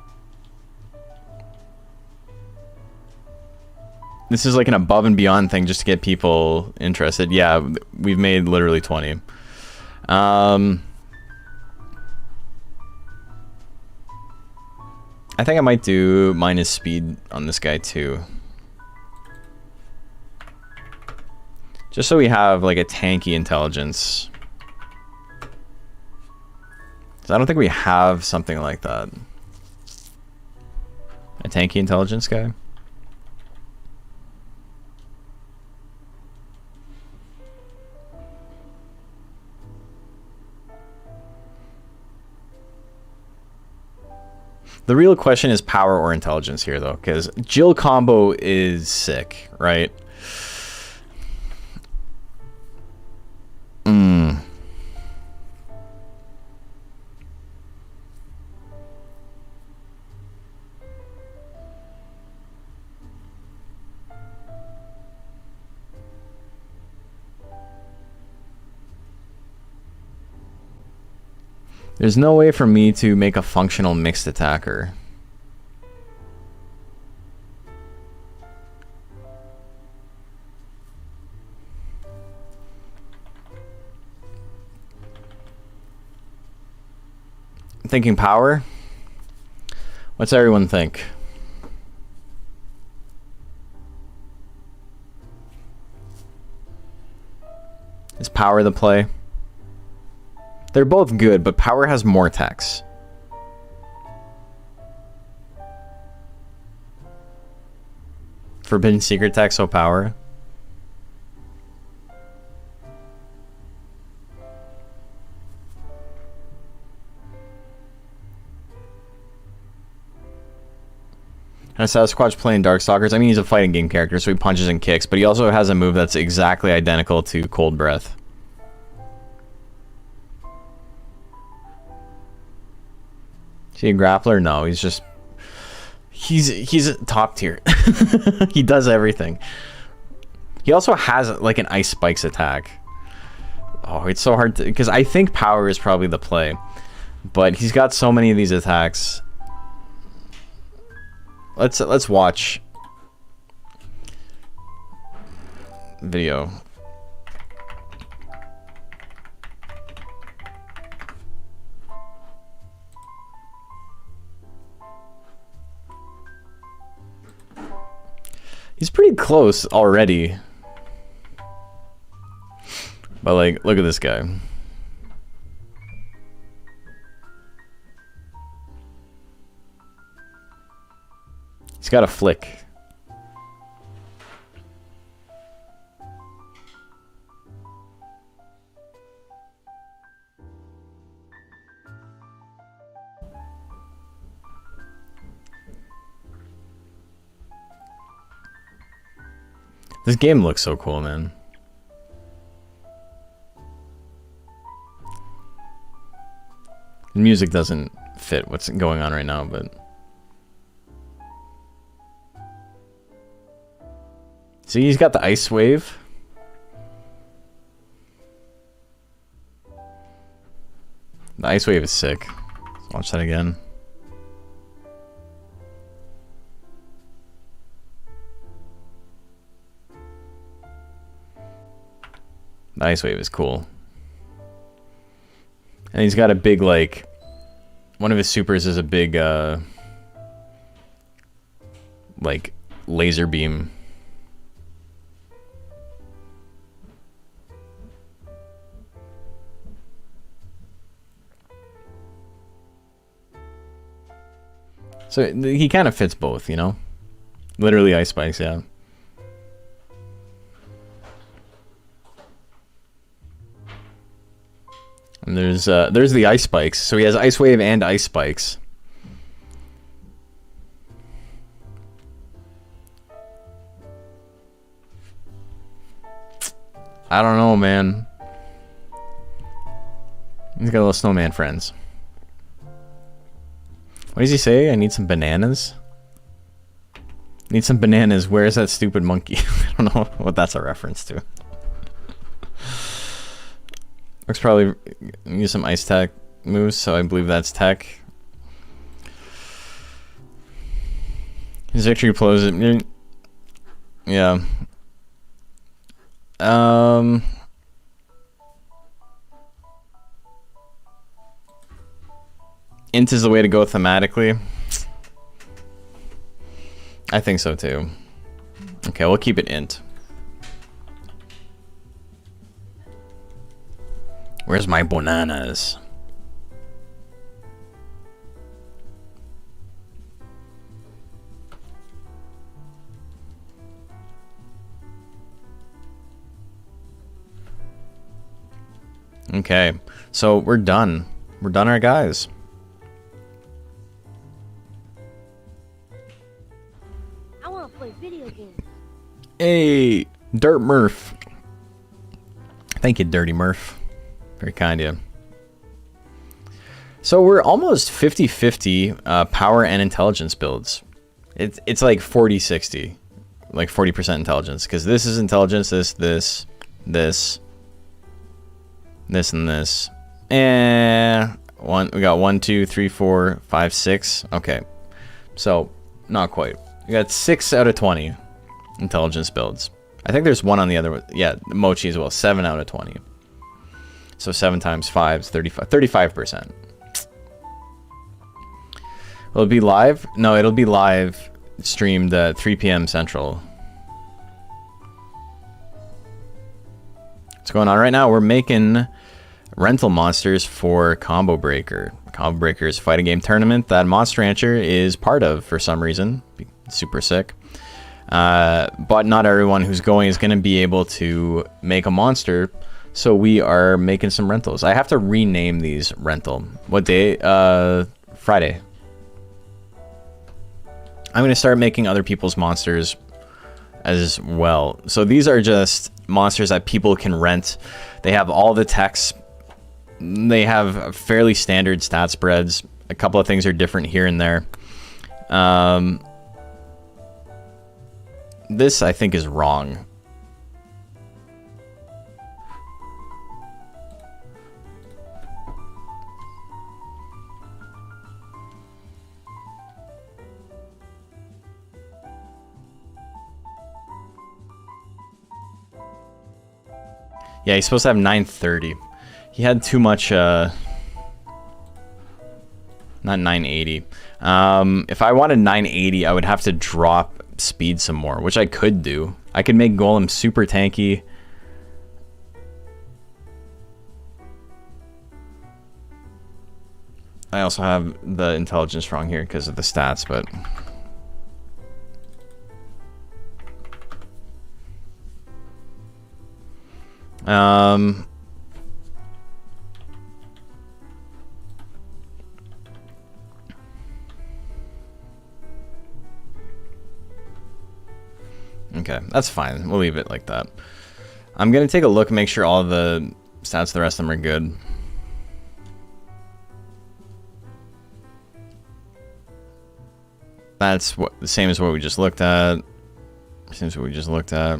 This is like an above and beyond thing just to get people interested. Yeah, we've made literally 20. I think I might do minus speed on this guy too. Just so we have like a tanky intelligence. 'Cause I don't think we have something like that. A tanky intelligence guy. The real question is power or intelligence here, though, because Jill combo is sick, right? There's no way for me to make a functional mixed attacker. I'm thinking power. What's everyone think? Is power the play? They're both good, but power has more techs. Forbidden secret tech, so power. And Sasquatch playing Darkstalkers. I mean, he's a fighting game character, so he punches and kicks, but he also has a move that's exactly identical to Cold Breath. Is he a grappler? No, he's just... He's top tier. He does everything. He also has like an Ice Spikes attack. Oh, it's so hard to... Because I think power is probably the play. But he's got so many of these attacks. Let's watch video. He's pretty close already. But like, look at this guy. He's got a flick. This game looks so cool, man. The music doesn't fit what's going on right now, but... See, he's got the ice wave. The ice wave is sick. Let's watch that again. The ice wave is cool. And he's got a big, like, one of his supers is a big, like, laser beam. So he kind of fits both, you know? Literally ice spikes, yeah. And there's the ice spikes. So he has ice wave and ice spikes. I don't know, man. He's got little snowman friends. What does he say? I need some bananas? Need some bananas. Where's that stupid monkey? I don't know what that's a reference to. Looks probably use some ice tech moves, so I believe that's tech. His victory blows it. Yeah. Int is the way to go thematically. I think so too. Okay, we'll keep it int. Where's my bananas? Okay, so we're done. We're done, our guys. I want to play video games. Hey, Dirt Murph. Thank you, Dirty Murph. Very kind of you. So we're almost 50-50 power and intelligence builds. It's like 40-60. Like 40% intelligence. Because this is intelligence, this, and this. And we got 1, 2, 3, 4, 5, 6. Okay. So, not quite. We got 6 out of 20 intelligence builds. I think there's one on the other one. Yeah, Mochi as well. 7 out of 20. So 7 times 5 is 35%. Will it be live? No, it'll be live streamed at 3 p.m. Central. What's going on right now? We're making rental monsters for Combo Breaker. Combo Breaker's fighting game tournament that Monster Rancher is part of for some reason. Super sick. But not everyone who's going is going to be able to make a monster. So we are making some rentals. I have to rename these rental. What day? Friday. I'm going to start making other people's monsters as well. So these are just monsters that people can rent. They have all the text. They have fairly standard stat spreads. A couple of things are different here and there. This, I think, is wrong. Yeah, he's supposed to have 930. He had too much, not 980. If I wanted 980, I would have to drop speed some more, which I could do. I could make Golem super tanky. I also have the intelligence wrong here because of the stats, but... Okay, that's fine. We'll leave it like that. I'm gonna take a look and make sure all the stats, the rest of them are good. That's what the same as what we just looked at. Seems what we just looked at.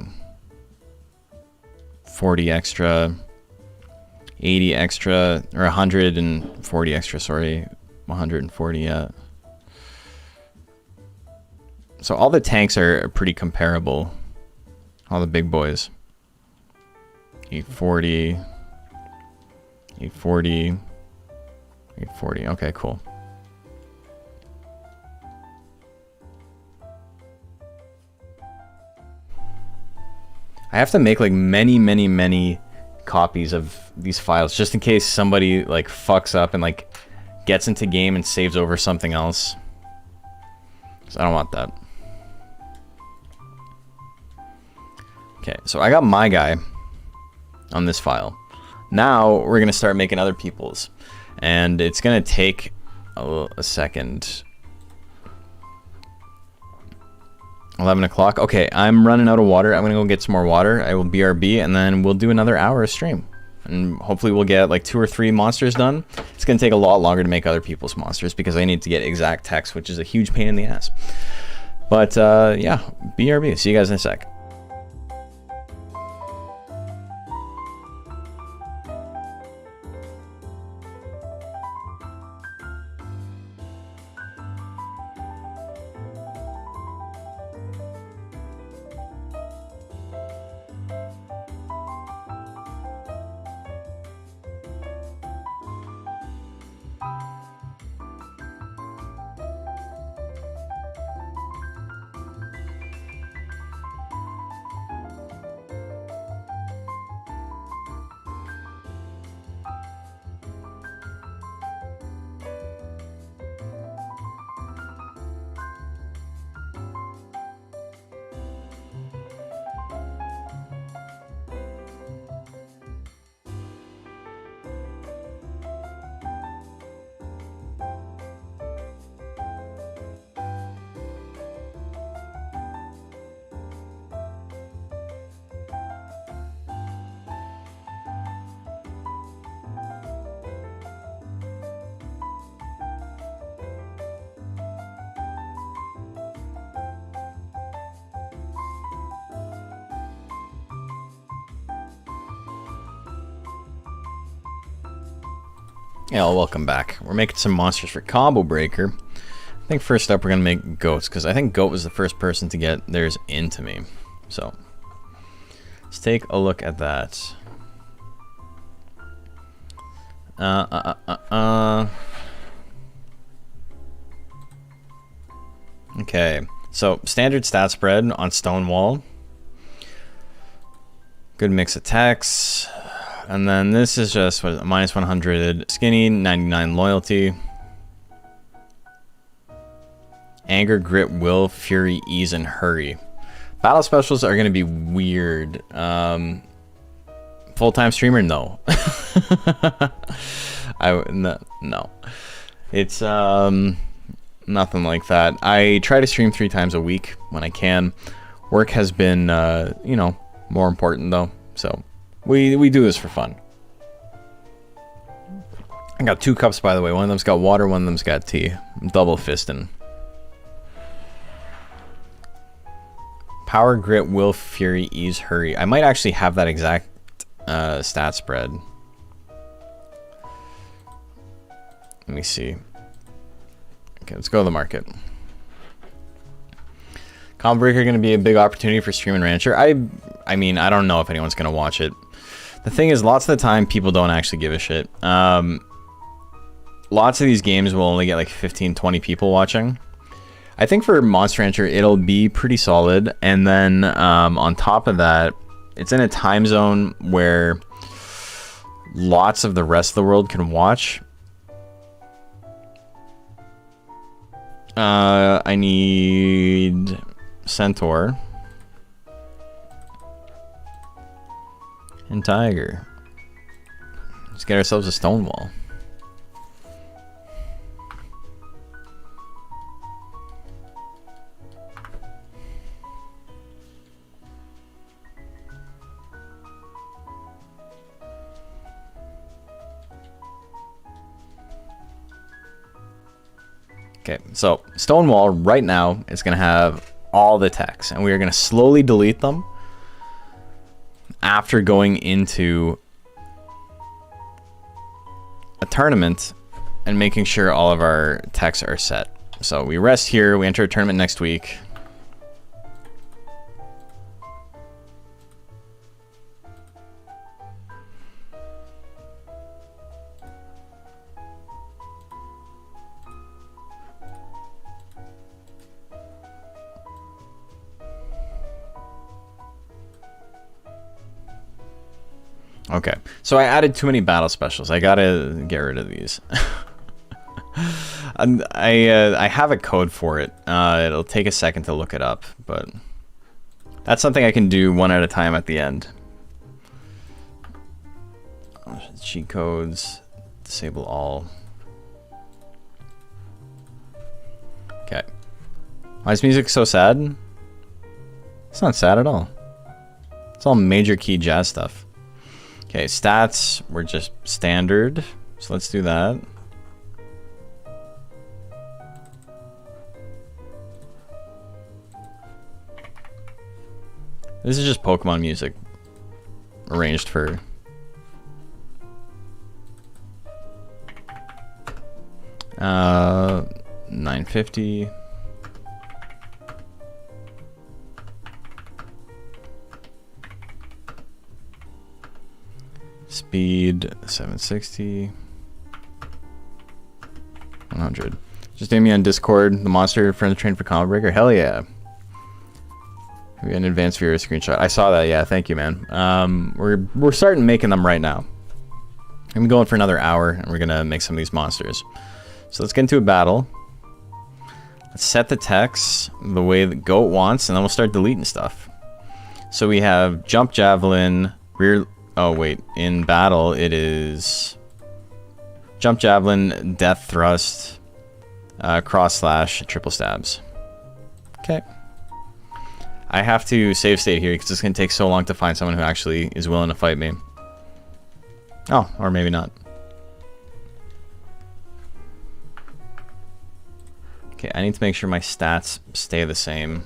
40 extra, 80 extra, or 140 extra, sorry. 140, yeah. So all the tanks are pretty comparable. All the big boys. 840, 840, 840. Okay, cool. I have to make like many copies of these files just in case somebody like fucks up and like gets into game and saves over something else. So I don't want that. Okay, so I got my guy on this file. Now we're gonna start making other people's, and it's gonna take a second. 11 o'clock. Okay, I'm running out of water. I'm gonna go get some more water. I will BRB, and then we'll do another hour of stream, and hopefully we'll get like 2 or 3 monsters done. It's gonna take a lot longer to make other people's monsters because I need to get exact text, which is a huge pain in the ass. But yeah, BRB. See you guys in a sec. Yeah, well, welcome back. We're making some monsters for Combo Breaker. I think first up we're going to make goats, because I think goat was the first person to get theirs into me. So, let's take a look at that. Okay, so standard stat spread on Stonewall. Good mix of text. And then this is just, what is it, minus 100 skinny, 99 loyalty. Anger, grit, will, fury, ease, and hurry. Battle specials are going to be weird. Full-time streamer? No. No. It's nothing like that. I try to stream 3 times a week when I can. Work has been, you know, more important though. So we do this for fun. I got 2 cups, by the way. One of them's got water, one of them's got tea. I'm double fisting. Power, grit, will, fury, ease, hurry. I might actually have that exact stat spread. Let me see. Okay, let's go to the market. Combo Breaker going to be a big opportunity for Stream and Rancher. I mean, I don't know if anyone's going to watch it. The thing is, lots of the time, people don't actually give a shit. Lots of these games will only get like 15, 20 people watching. I think for Monster Rancher, it'll be pretty solid. And then on top of that, it's in a time zone where lots of the rest of the world can watch. I need Centaur and Tiger. Let's get ourselves a Stonewall. Okay, so Stonewall right now is going to have all the techs, and we are going to slowly delete them after going into a tournament and making sure all of our techs are set. So we rest here, we enter a tournament next week. Okay, so I added too many battle specials. I gotta get rid of these. And I have a code for it. It'll take a second to look it up, but that's something I can do one at a time at the end. Cheat codes, disable all. Okay. Why is music so sad? It's not sad at all. It's all major key jazz stuff. Okay, stats were just standard, so let's do that. This is just Pokemon music arranged for 950. Speed 760. 100. Just name me on Discord. The monster friends train for Combo Breaker. Hell yeah. We got an advanced viewer screenshot. I saw that. Yeah, thank you, man. We're starting making them right now. I'm going for another hour, and we're gonna make some of these monsters. So let's get into a battle. Let's set the text the way the goat wants, and then we'll start deleting stuff. So we have jump javelin, rear. Oh wait, in battle it is jump javelin, death thrust, cross slash, triple stabs. Okay. I have to save state here because it's going to take so long to find someone who actually is willing to fight me. Oh, or maybe not. Okay, I need to make sure my stats stay the same.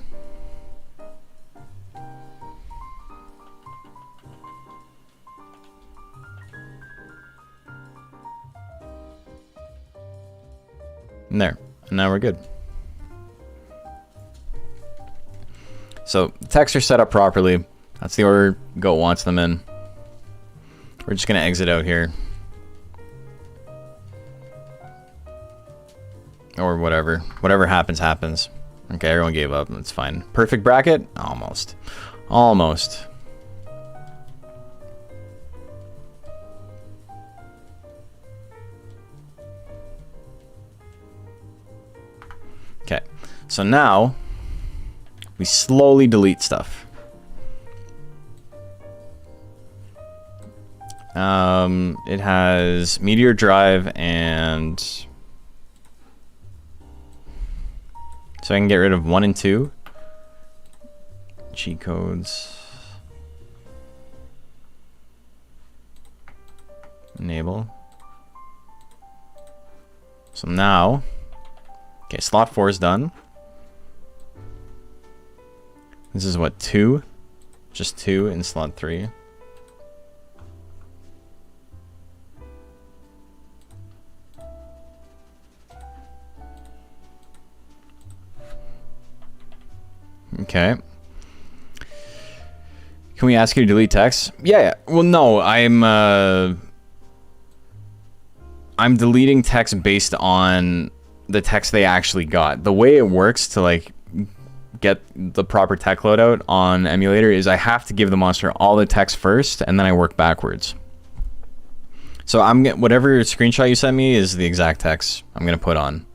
And there. And now we're good. So, the texts are set up properly. That's the order Goat wants them in. We're just going to exit out here. Or whatever. Whatever happens, happens. Okay, everyone gave up. That's fine. Perfect bracket? Almost. Almost. Okay, so now we slowly delete stuff. It has Meteor Drive and so I can get rid of 1 and 2. Cheat codes. Enable. So now, okay, slot 4 is done. This is what, 2? Just 2 in slot 3. Okay. Can we ask you to delete text? Yeah. Well, no, I'm deleting text based on the text they actually got. The way it works to like get the proper tech loadout on emulator is I have to give the monster all the text first, and then I work backwards. So whatever screenshot you sent me is the exact text I'm gonna put on.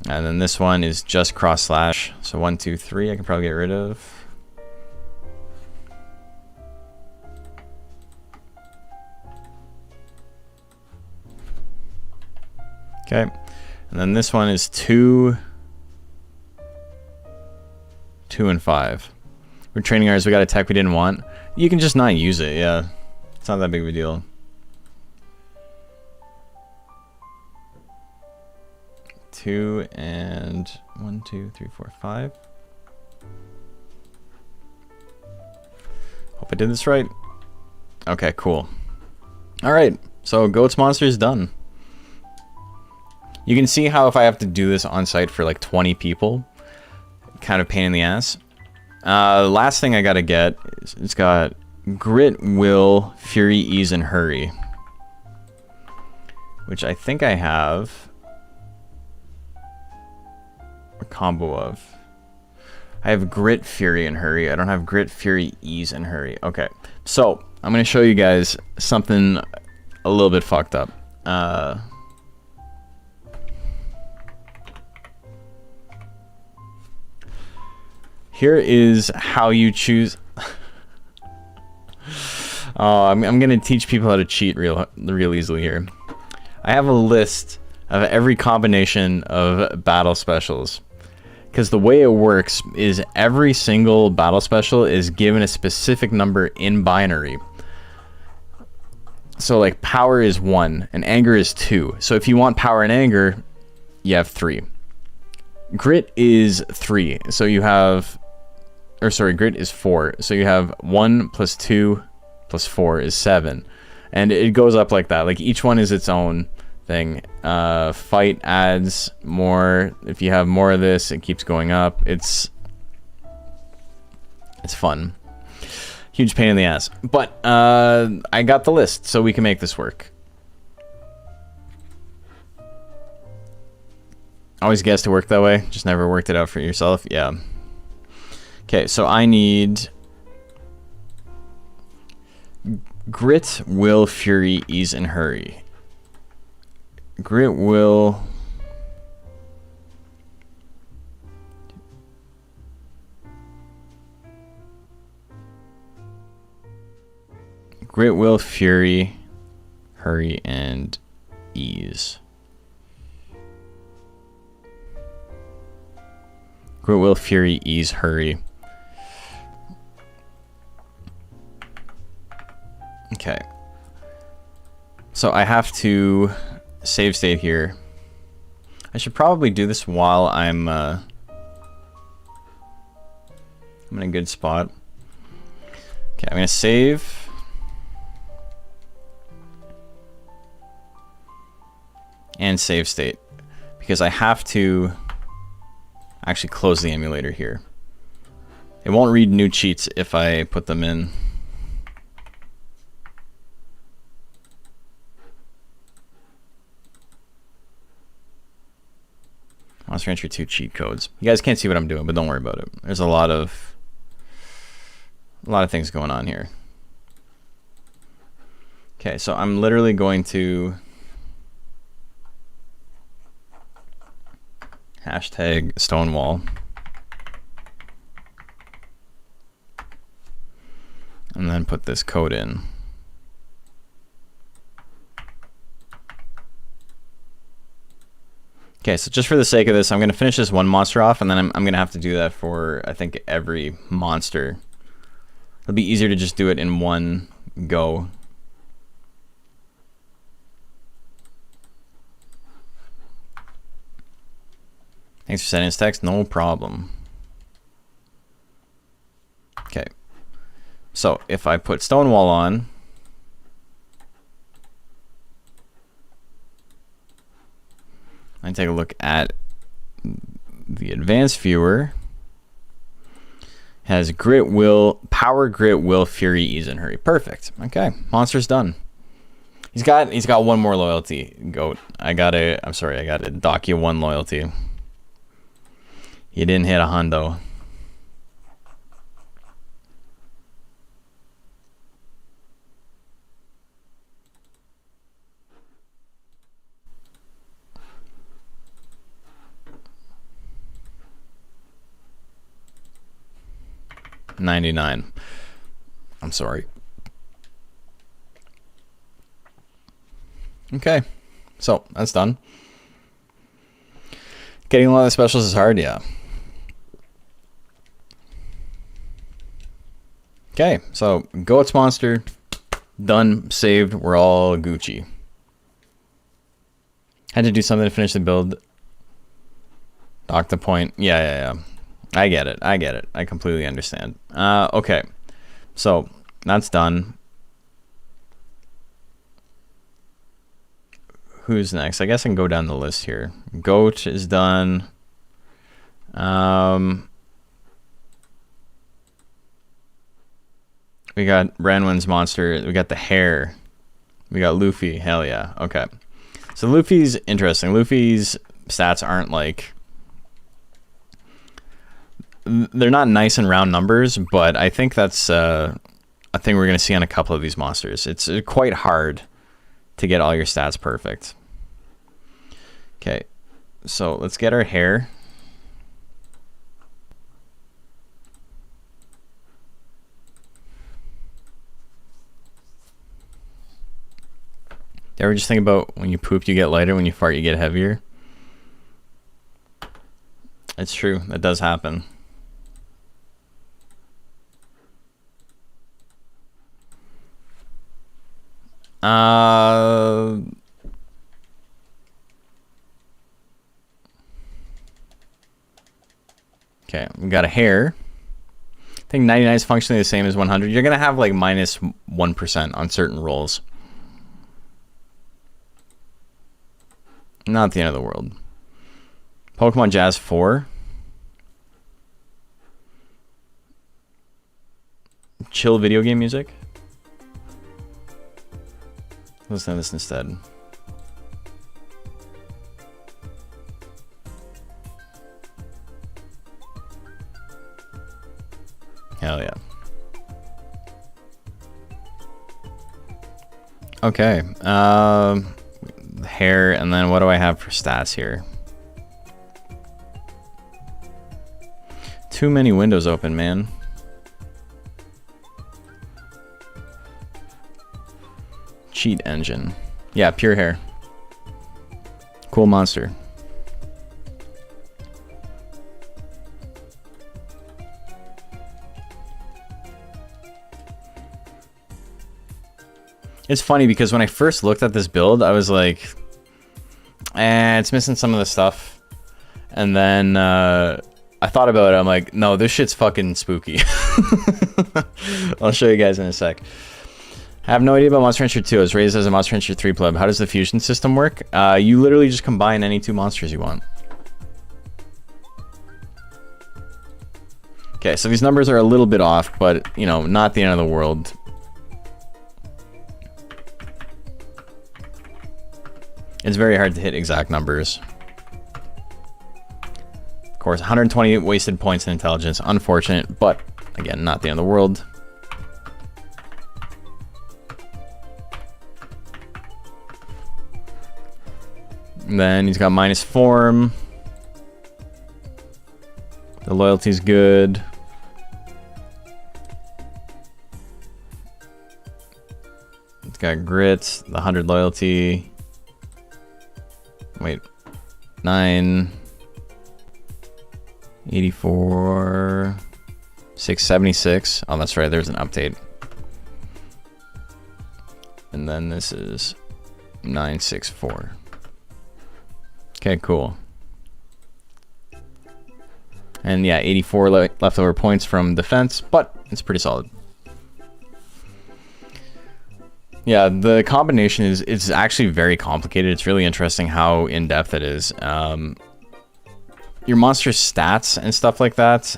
And then this one is just cross slash. So 1, 2, 3 I can probably get rid of. Okay. And then this one is 2, 2, and 5. We're training ours. We got a tech we didn't want. You can just not use it. Yeah. It's not that big of a deal. 2 and 1, 2, 3, 4, 5. Hope I did this right. Okay, cool. All right, so Goats Monster is done. You can see how if I have to do this on site for like 20 people, kind of pain in the ass. Last thing I gotta get is it's got Grit, Will, Fury, Ease, and Hurry, which I think I have a combo of. I have Grit, Fury, and Hurry. I don't have Grit, Fury, Ease, and Hurry. Okay, so I'm gonna show you guys something a little bit fucked up. Here is how you choose. Oh, I'm gonna teach people how to cheat real easily here. I have a list of every combination of battle specials, because the way it works is every single battle special is given a specific number in binary. So like power is 1 and anger is 2. So if you want power and anger, you have 3. Grit is 3. So you have, or sorry, grit is 4. So you have 1 plus 2 plus 4 is 7. And it goes up like that. Like each one is its own thing. Fight adds more. If you have more of this, it keeps going up. It's fun. Huge pain in the ass. But I got the list, so we can make this work. Always guessed to work that way. Just never worked it out for yourself. Yeah. Okay, so I need Grit, Will, Fury, Ease, and Hurry. Grit, Will... Grit, Will, Fury, Hurry, and Ease. Grit, Will, Fury, Ease, Hurry. Okay. So I have to save state here. I should probably do this while I'm in a good spot. Okay, I'm gonna save. And save state, because I have to actually close the emulator here. It won't read new cheats if I put them in. Monster Entry 2 cheat codes. You guys can't see what I'm doing, but don't worry about it. There's a lot of things going on here. Okay, so I'm literally going to hashtag Stonewall. And then put this code in. Okay, so just for the sake of this, I'm going to finish this one monster off, and then I'm going to have to do that for, I think, every monster. It'll be easier to just do it in one go. Thanks for sending us text. No problem. Okay. So if I put Stonewall on, I take a look at the advanced viewer. Has Grit, Will, Power, Grit, Will, Fury, Ease, and Hurry. Perfect. Okay, monster's done. He's got one more loyalty. Goat. I gotta dock you one loyalty. You didn't hit a hundo. $99. I'm sorry. Okay, so that's done. Getting a lot of specials is hard, yeah. Okay, so Goats Monster, done, saved, we're all Gucci. Had to do something to finish the build. Dock the point. Yeah. I get it. I completely understand. Okay. So that's done. Who's next? I guess I can go down the list here. Goat is done. We got Branwen's monster. We got the hare. We got Luffy. Hell yeah. Okay. So Luffy's interesting. Luffy's stats aren't like... They're not nice in round numbers, but I think that's a thing we're going to see on a couple of these monsters. It's quite hard to get all your stats perfect. Okay. So let's get our hare. You ever just think about when you poop, you get lighter, when you fart, you get heavier? It's true. That does happen. Okay, we got a hare. I think 99 is functionally the same as 100. You're going to have like minus 1% on certain rolls. Not the end of the world. Pokemon Jazz 4. Chill video game music. Listen to this instead. Hell yeah. Okay. Hair, and then what do I have for stats here? Too many windows open, man. Cheat engine. Yeah, pure hair. Cool monster. It's funny because when I first looked at this build, I was like, it's missing some of the stuff. And then I thought about it. I'm like, no, this shit's fucking spooky. I'll show you guys in a sec. I have no idea about Monster Rancher 2. I was raised as a Monster Rancher 3 pleb. How does the fusion system work? You literally just combine any two monsters you want. Okay, so these numbers are a little bit off, but, you know, not the end of the world. It's very hard to hit exact numbers. Of course, 128 wasted points in intelligence. Unfortunate, but again, not the end of the world. And then he's got minus form. The loyalty's good. It's got grit, the 100 loyalty. Wait, 9, 84, 676. Oh, that's right. There's an update. And then this is 964. Okay, cool. And yeah, 84 leftover points from defense, but it's pretty solid. Yeah, the combination is actually very complicated. It's really interesting how in-depth it is. Your monster's stats and stuff like that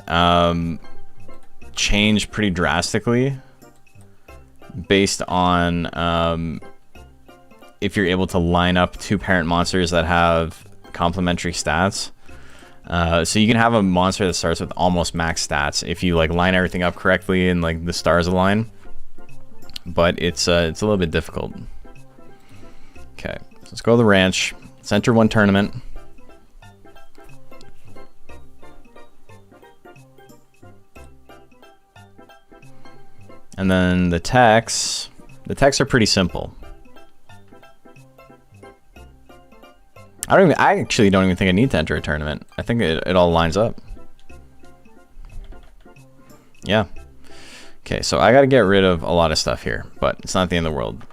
change pretty drastically based on if you're able to line up two parent monsters that have complementary stats. So you can have a monster that starts with almost max stats if you like line everything up correctly and like the stars align. But it's a little bit difficult. Okay, so let's go to the ranch. Let's enter one tournament. And then the techs are pretty simple. I actually don't even think I need to enter a tournament. I think it all lines up. Yeah. Okay, so I gotta get rid of a lot of stuff here, but it's not the end of the world.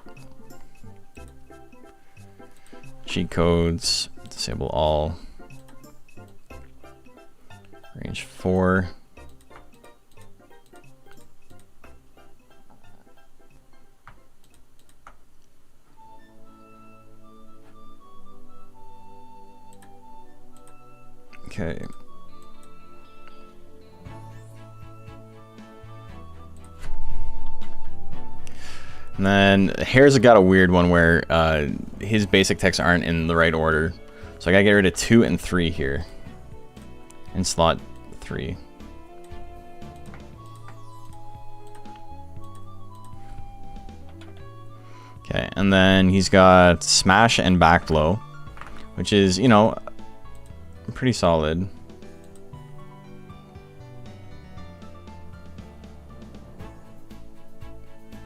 Cheat codes, disable all. Range 4. Okay. And then Hare's got a weird one where his basic techs aren't in the right order. So I gotta get rid of 2 and 3 here. In slot 3. Okay, and then he's got Smash and Back Blow, which is, you know, pretty solid.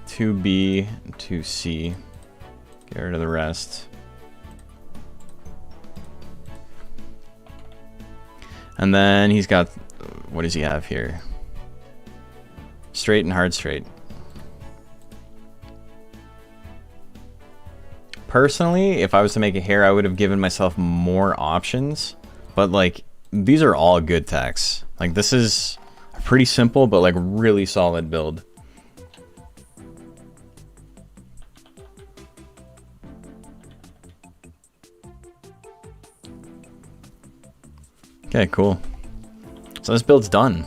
Two B, 2C. Get rid of the rest. And then he's got, what does he have here? Straight and hard straight. Personally, if I was to make a Hare, I would have given myself more options. But like, these are all good techs. Like, this is a pretty simple, but like really solid build. Okay, cool. So this build's done.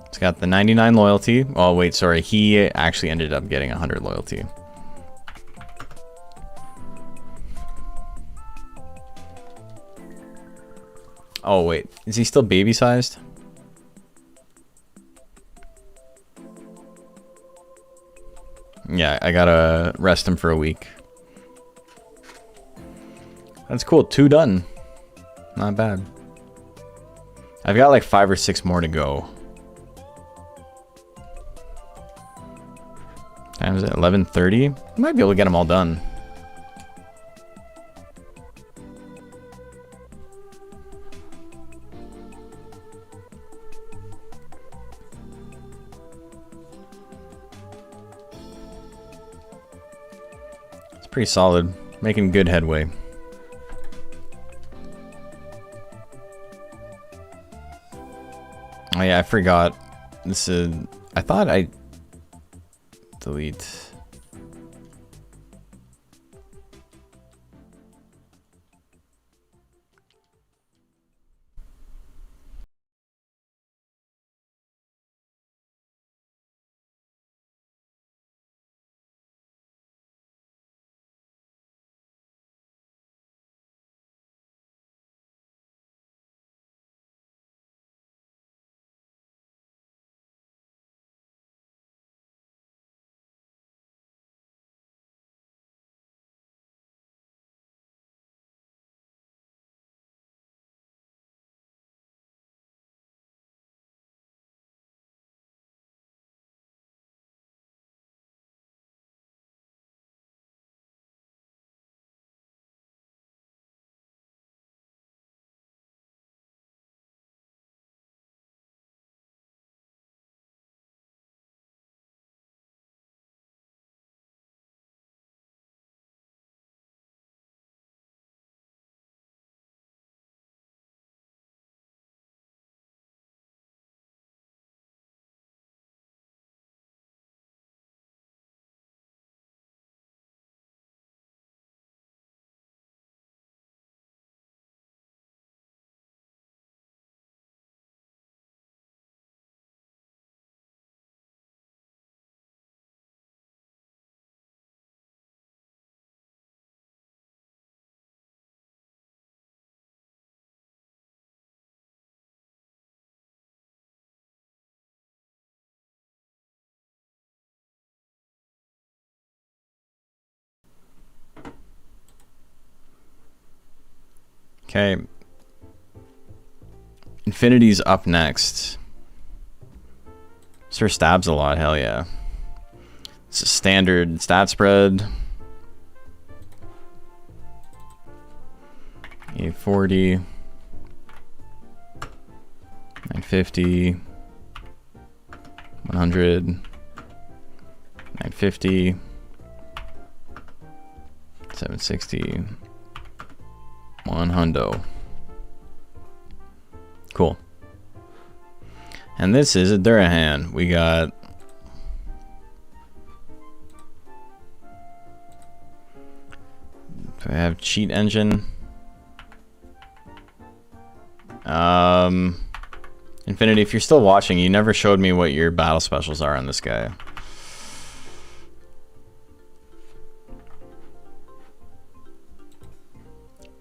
It's got the 99 loyalty. Oh, wait, sorry. He actually ended up getting 100 loyalty. Oh, wait. Is he still baby-sized? Yeah, I gotta rest him for a week. That's cool. 2 done. Not bad. I've got like 5 or 6 more to go. Time is it? 11:30? Might be able to get them all done. It's pretty solid. Making good headway. Oh yeah, I forgot. This is... I thought I... Delete. Okay. Infinity's up next. Sir stabs a lot, hell yeah. It's a standard stat spread. 840. 950. 100. 950. 760. 1 hundo. Cool. And this is a Durahan. We got do I have cheat engine? Infinity, if you're still watching, you never showed me what your battle specials are on this guy.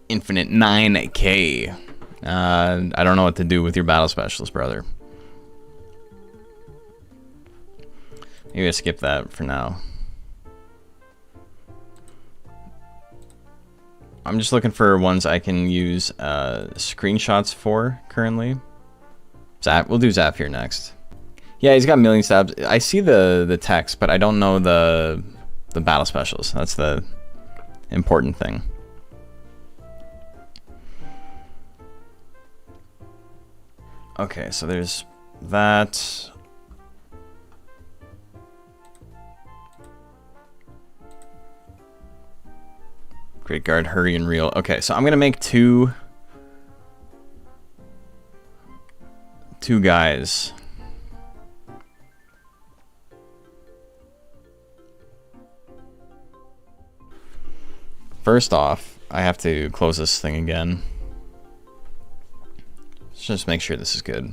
Infinite 9K. I don't know what to do with your battle specials, brother. Maybe I skip that for now. I'm just looking for ones I can use screenshots for currently. Zap, we'll do Zap here next. Yeah, he's got million stabs. I see the text, but I don't know the battle specials. That's the important thing. Okay, so there's that. Great guard, hurry and reel. Okay, so I'm gonna make two guys. First off, I have to close this thing again. Let's just make sure this is good.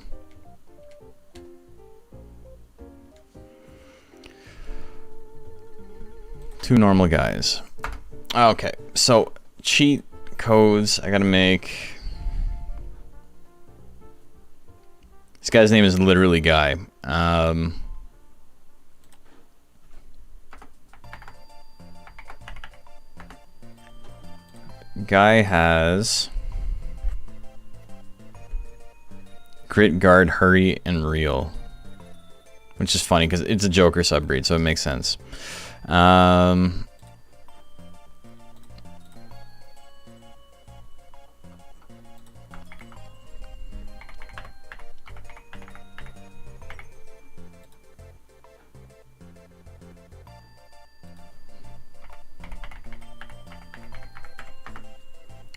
Two normal guys. Okay, so cheat codes I gotta make. This guy's name is literally Guy. Guy has crit, guard, hurry, and reel, which is funny because it's a Joker subbreed, so it makes sense.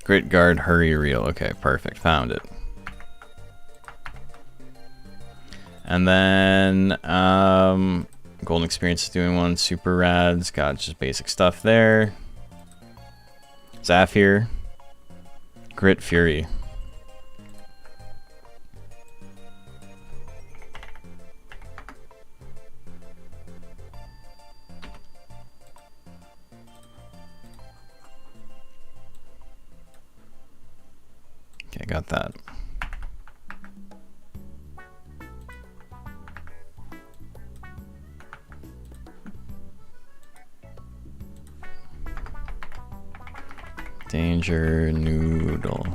Crit, guard, hurry, reel. Okay, perfect. Found it. And then golden experience is doing one. Super rads. Got just basic stuff there. Zafir. Grit, fury. Okay, got that. Danger noodle.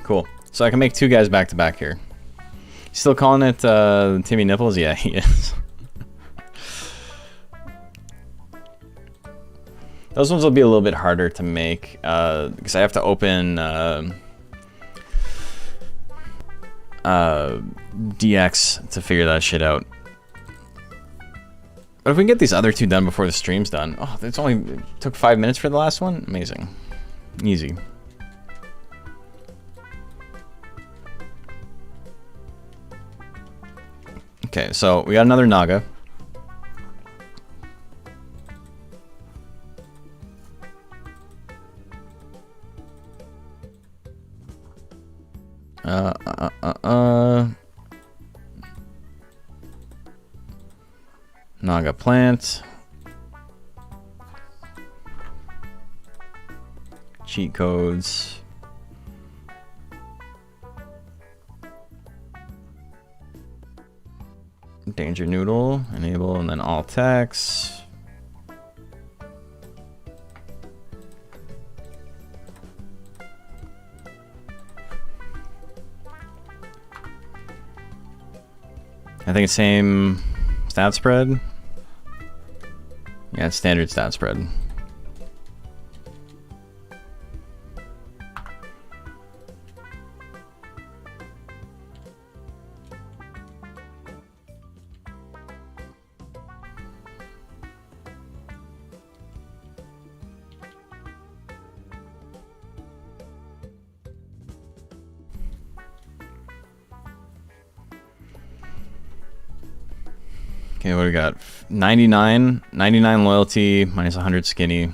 Cool. So I can make two guys back to back here. Still calling it Timmy Nipples? Yeah, he is. Those ones will be a little bit harder to make because I have to open DX to figure that shit out. But if we can get these other two done before the stream's done, oh, it took 5 minutes for the last one. Amazing, easy. Okay, so we got another Naga. Naga plant. Cheat codes. Danger noodle, enable, and then all text. I think it's same stat spread. Yeah, it's standard stat spread. Okay, what do we got? 99 loyalty, minus 100 skinny.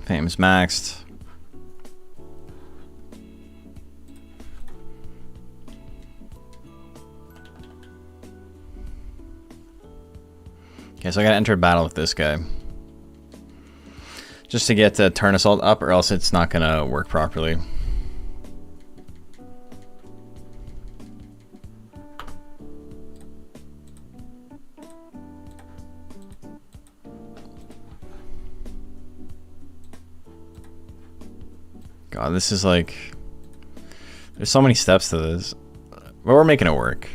Fame is maxed. Okay, so I gotta enter a battle with this guy. Just to get the turn assault up, or else it's not gonna work properly. God, this is like... There's so many steps to this. But we're making it work.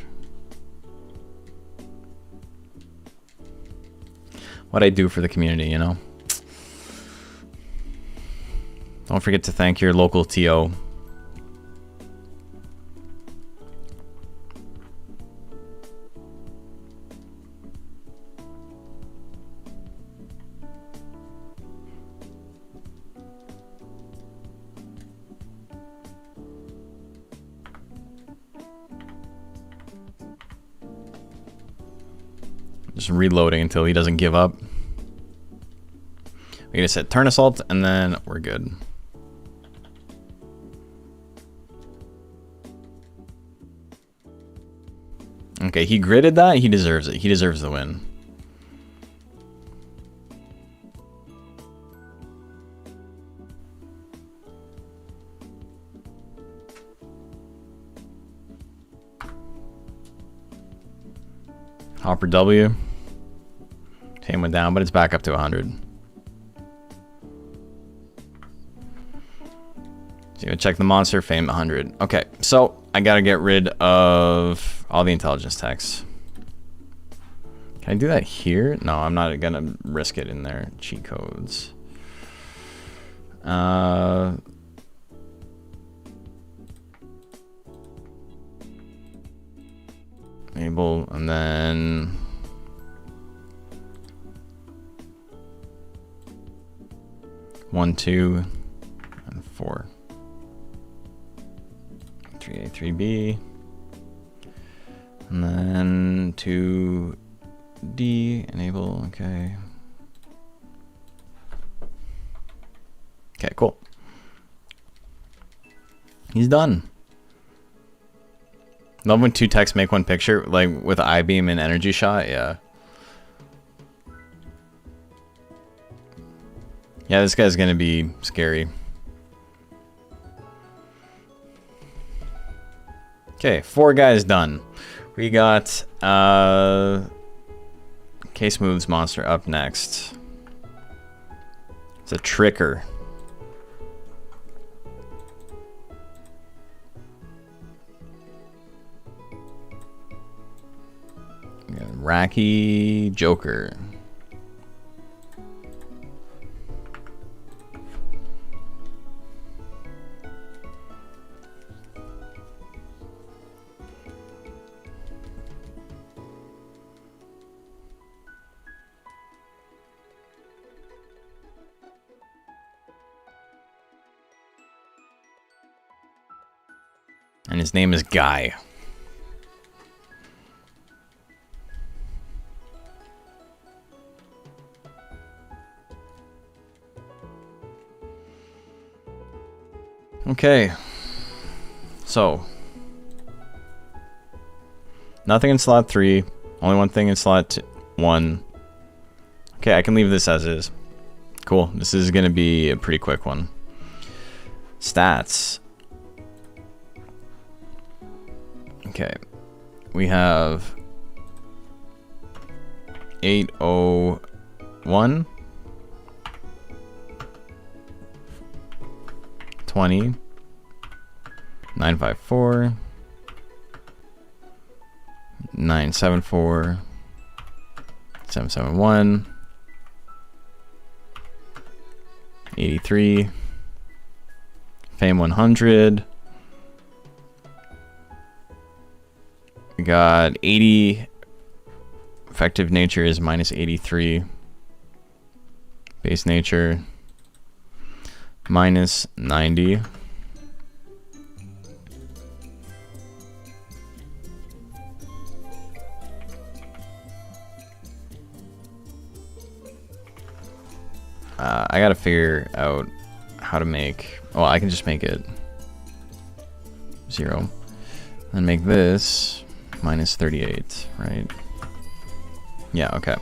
What I do for the community, you know? Don't forget to thank your local TO. Just reloading until he doesn't give up. We gotta set turn assault and then we're good. Okay, he gridded that. He deserves it. He deserves the win. Hopper W. Fame went down, but it's back up to 100. So you check the monster, fame 100. Okay, so I gotta get rid of all the intelligence text. Can I do that here? No, I'm not gonna risk it in there. Cheat codes. Enable, and then one, 2, and 4. 3A, 3B, and then 2D, enable, okay. Okay, cool. He's done. Love when 2 texts make 1 picture, like with I-beam and energy shot, yeah. Yeah, this guy's gonna be scary. Okay, 4 guys done. We got Case Moves monster up next. It's a tricker. We got Racky Joker. And his name is Guy. Okay. So. Nothing in slot 3. Only one thing in slot 1. Okay, I can leave this as is. Cool. This is going to be a pretty quick one. Stats. Okay, we have 801, 20, 954, 974, 771, 83, Fame 100. We got 80. Effective nature is minus 83. Base nature minus 90. I gotta figure out how to make. Well, I can just make it 0 and make this minus 38, right? Yeah, okay.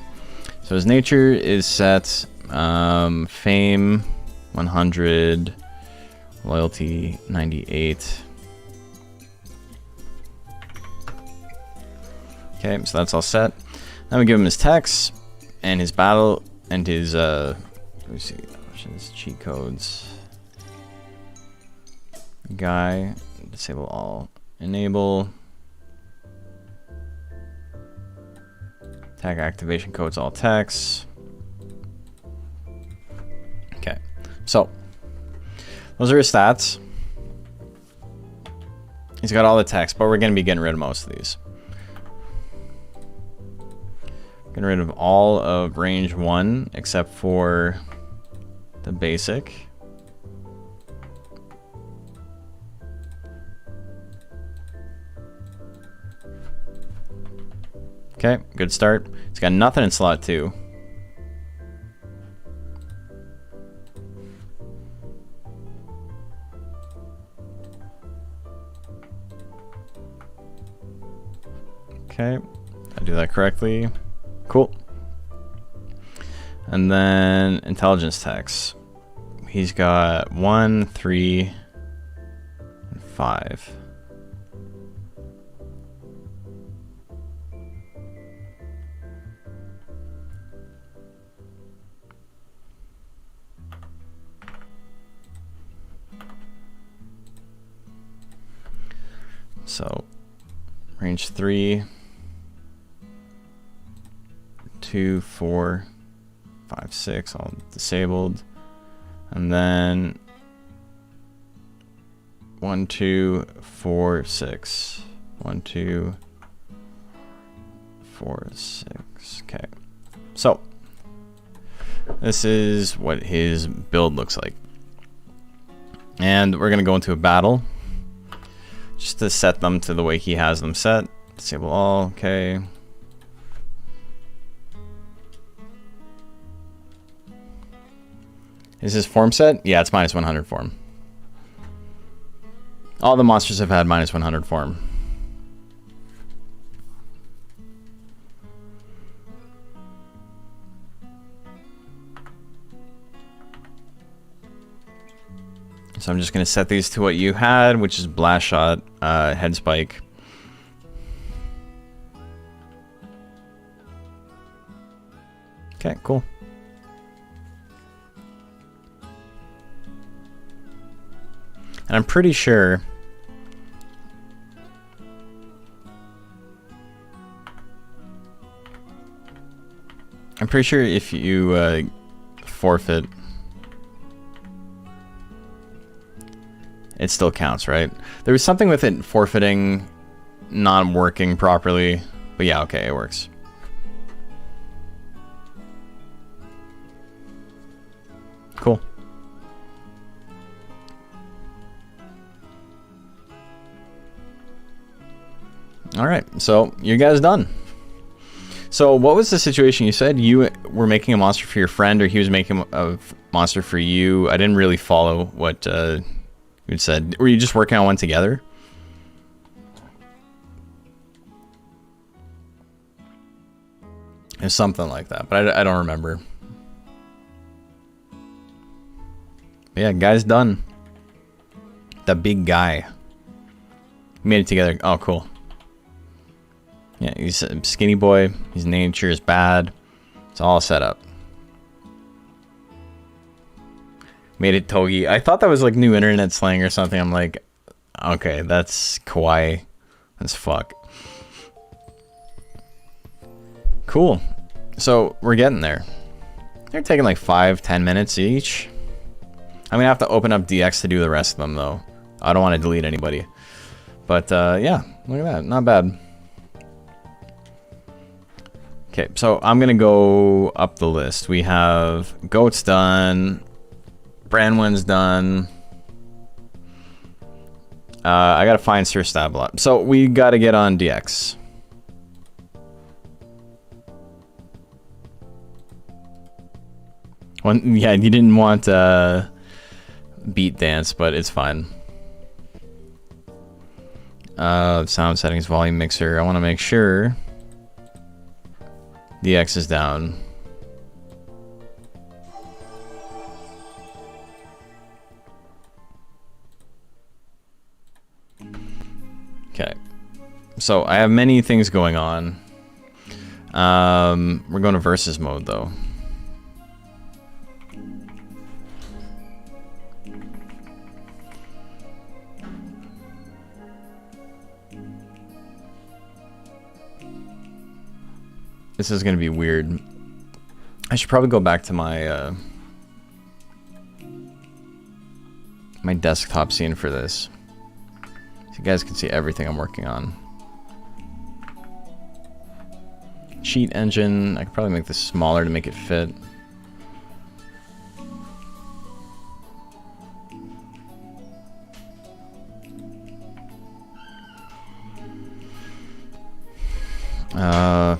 So his nature is set, fame 100, loyalty 98. Okay, so that's all set. Then we give him his text and his battle and his let me see, his cheat codes. Guy, disable all, enable. Tag activation codes, all text. Okay, so those are his stats. He's got all the text, but we're going to be getting rid of most of these. Getting rid of all of range 1 except for the basic. Okay, good start. It's got nothing in slot 2. Okay, I do that correctly. Cool. And then intelligence text. He's got 1, 3, and 5. So range 3, 2, 4, 5, 6, all disabled. And then 1, 2, 4, 6. 1, 2, 4, 6. Okay. So this is what his build looks like. And we're gonna go into a battle just to set them to the way he has them set. Disable all, okay. Is his form set? Yeah, it's minus 100 form. All the monsters have had minus 100 form. So I'm just going to set these to what you had, which is blast shot, head spike. Okay, cool. And I'm pretty sure if you forfeit, it still counts, right? There was something with it forfeiting not working properly, but yeah, okay, it works. Cool. All right, so you guys done. So what was the situation? You said you were making a monster for your friend, or he was making a monster for you. I didn't really follow what you said. Were you just working on one together? It's something like that, but I don't remember. But yeah, guy's done. The big guy. We made it together. Oh, cool. Yeah, he's a skinny boy. His nature is bad. It's all set up. Made it Togi. I thought that was like new internet slang or something. I'm like, okay, that's kawaii as fuck. Cool. So we're getting there. They're taking like 5-10 minutes each. I'm gonna have to open up DX to do the rest of them though. I don't want to delete anybody. But yeah, look at that. Not bad. Okay, so I'm gonna go up the list. We have Goat's done. Branwen's done. I gotta find Sir Stablot. So we gotta get on DX. Yeah, you didn't want beat dance, but it's fine. Sound settings, volume mixer. I want to make sure DX is down. Okay, so I have many things going on. We're going to versus mode though. This is gonna be weird. I should probably go back to my my desktop scene for this, so you guys can see everything I'm working on. Cheat engine. I could probably make this smaller to make it fit.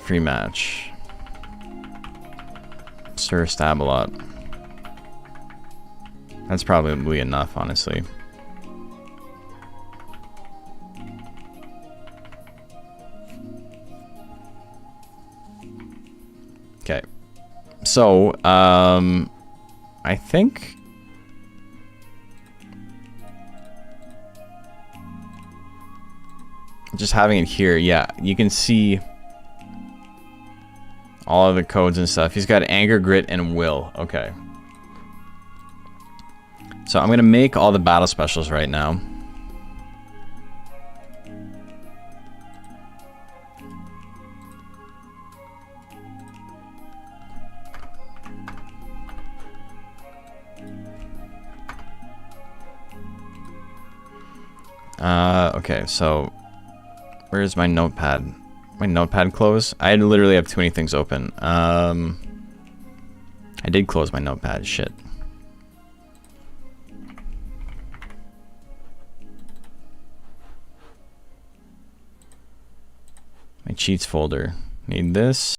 Free match. Sir Stabalot. That's probably enough, honestly. Okay. So, I think just having it here, yeah, you can see all of the codes and stuff. He's got anger, grit, and will. Okay. So I'm gonna make all the battle specials right now. Okay, so where's my notepad? My notepad closed? I literally have too many things open. I did close my notepad. Shit. My cheats folder. Need this.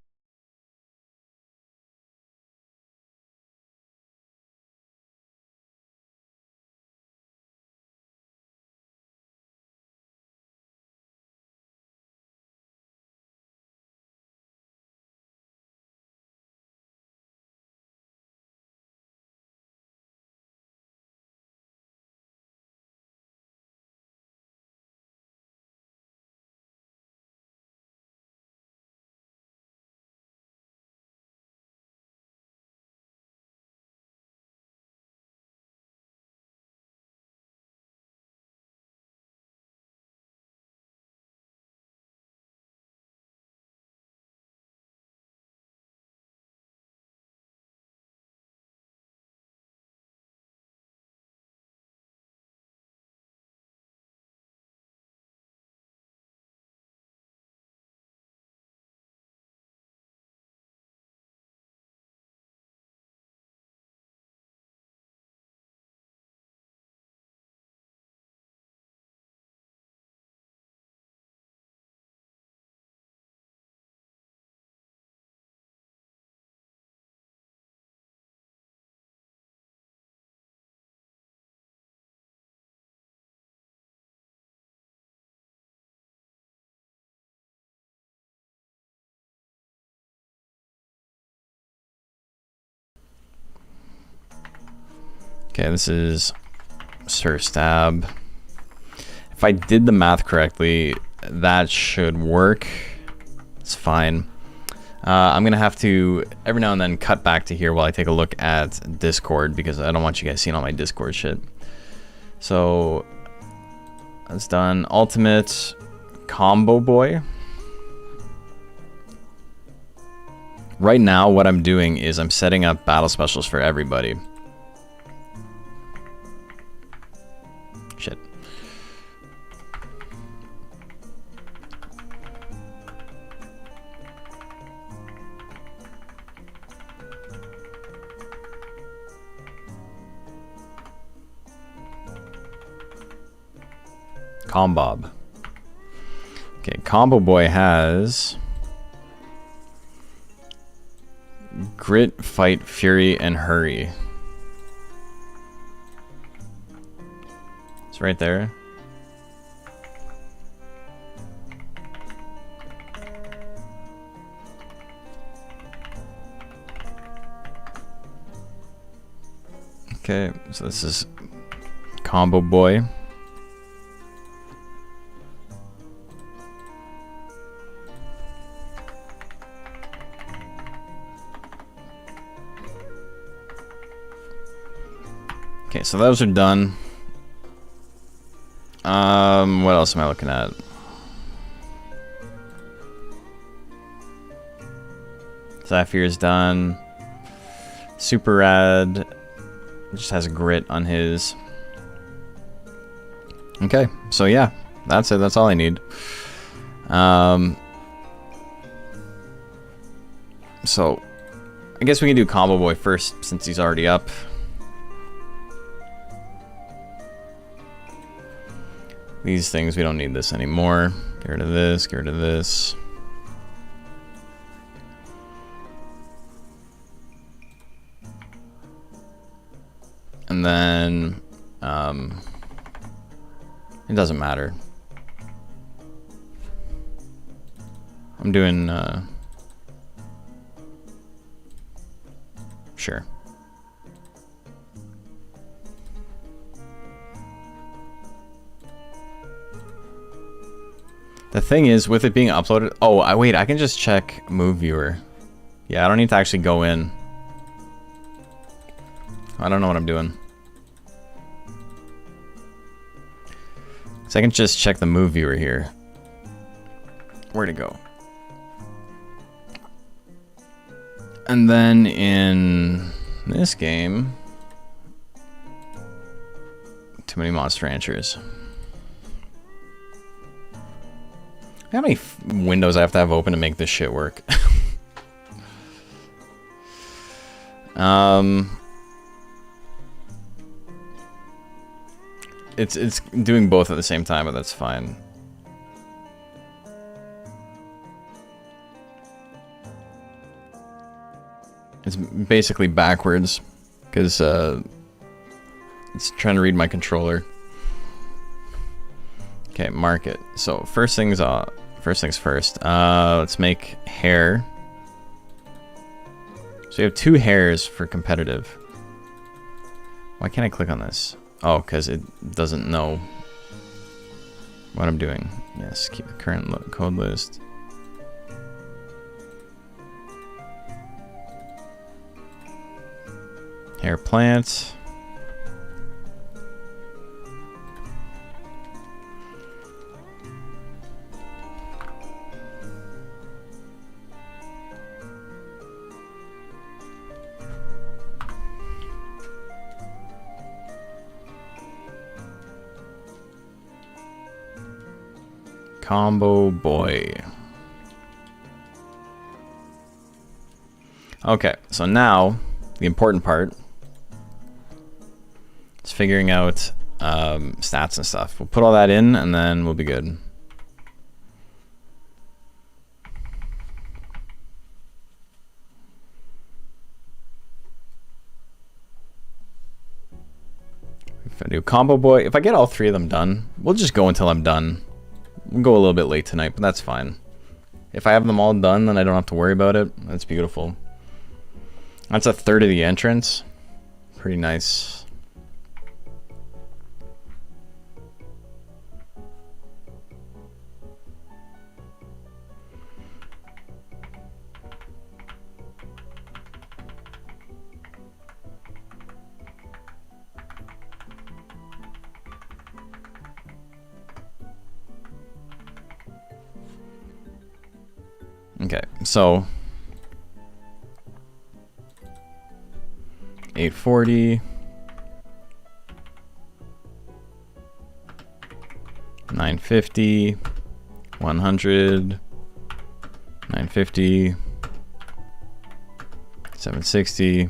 Okay, this is Sir Stab. If I did the math correctly, that should work. It's fine. I'm gonna have to every now and then cut back to here while I take a look at Discord, because I don't want you guys seeing all my Discord shit. So that's done. Ultimate Combo Boy. Right now, what I'm doing is I'm setting up battle specials for everybody. Shit. Combob. Okay, Combo Boy has Grit, Fight, Fury, and Hurry. It's right there. Okay, so this is Combo Boy. Okay, so those are done. What else am I looking at? Saphir's done. Super Rad just has grit on his. Okay, so yeah, that's it. That's all I need. So I guess we can do Combo Boy first since he's already up. These things, we don't need this anymore. Get rid of this, get rid of this. And then, it doesn't matter. I'm doing, sure. The thing is, with it being uploaded... Oh, wait, I can just check Move Viewer. Yeah, I don't need to actually go in. I don't know what I'm doing. So I can just check the Move Viewer here. Where'd it go? And then in this game... Too many Monster Ranchers. How many windows I have to have open to make this shit work? It's doing both at the same time, but that's fine. It's basically backwards because it's trying to read my controller. Okay, mark it. So first things first. Let's make hair. So we have 2 hairs for competitive. Why can't I click on this? Oh, because it doesn't know what I'm doing. Yes, keep the current code list. Hair plant. Combo Boy. Okay, so now the important part is figuring out stats and stuff. We'll put all that in and then we'll be good. If I do Combo Boy, if I get all 3 of them done, we'll just go until I'm done. We'll go a little bit late tonight, but that's fine. If I have them all done, then I don't have to worry about it. That's beautiful. That's a third of the entrance. Pretty nice. Okay, so 840, 950, 100, 950, 760,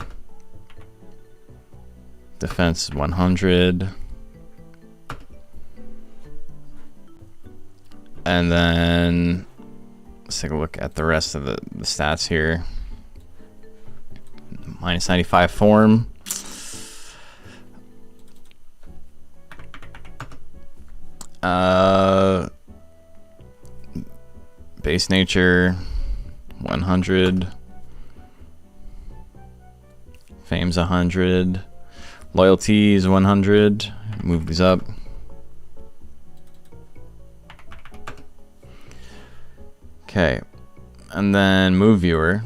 defense 100, And then let's take a look at the rest of the stats here. Minus 95 form. Base nature 100. Fame's 100. Loyalty is 100. Move these up. Okay, and then move viewer.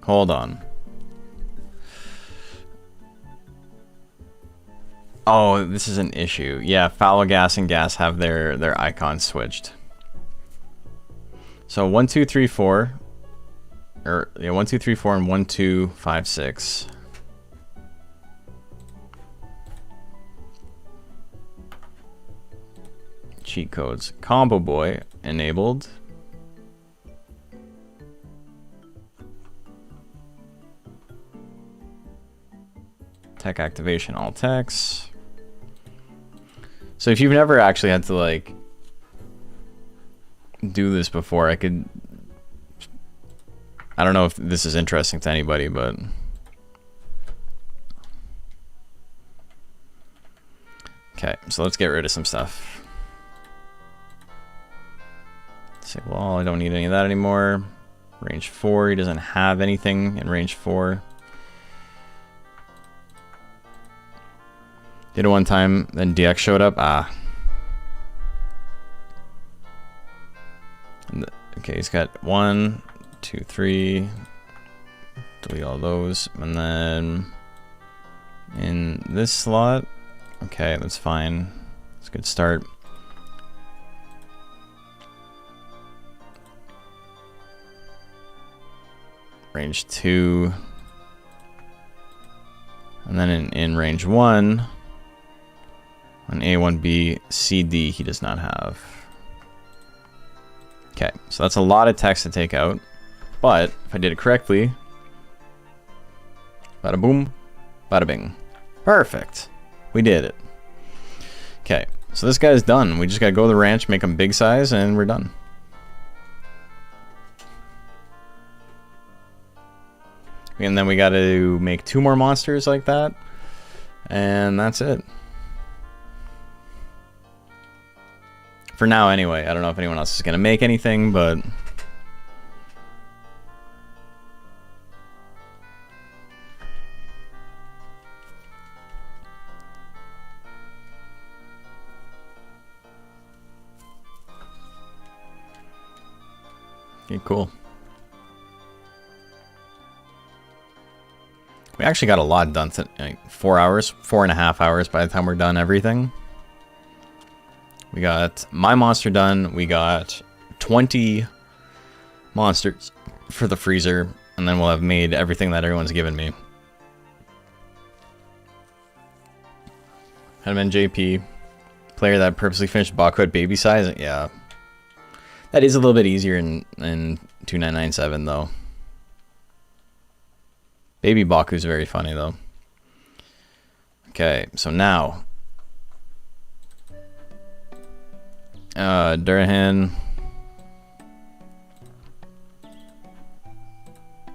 Hold on. Oh, this is an issue. Yeah, fallow gas and gas have their icons switched. So 1, 2, 3, 4. Or yeah, 1, 2, 3, 4 and 1, 2, 5, 6. Cheat codes. Combo boy enabled. Tech activation, all techs. So if you've never actually had to like do this before, I don't know if this is interesting to anybody, but okay, so let's get rid of some stuff. Say, well, I don't need any of that anymore. Range 4, he doesn't have anything in range 4. Did it one time, then DX showed up. Ah. Okay, he's got 1, 2, 3. Delete all those. And then in this slot. Okay, that's fine. It's a good start. Range 2. And then in range 1. On A1B, CD, he does not have. Okay, so that's a lot of text to take out. But if I did it correctly, bada boom, bada bing. Perfect. We did it. Okay, so this guy's done. We just gotta go to the ranch, make him big size, and we're done. And then we gotta make 2 more monsters like that. And that's it. For now, anyway. I don't know if anyone else is going to make anything, but okay, cool. We actually got a lot done. Like 4 hours, 4.5 hours by the time we're done everything. We got my monster done. We got 20 monsters for the freezer. And then we'll have made everything that everyone's given me. Headman JP. Player that purposely finished Baku baby size. Yeah. That is a little bit easier in 2997 though. Baby Baku's very funny though. Okay, so now Durahan,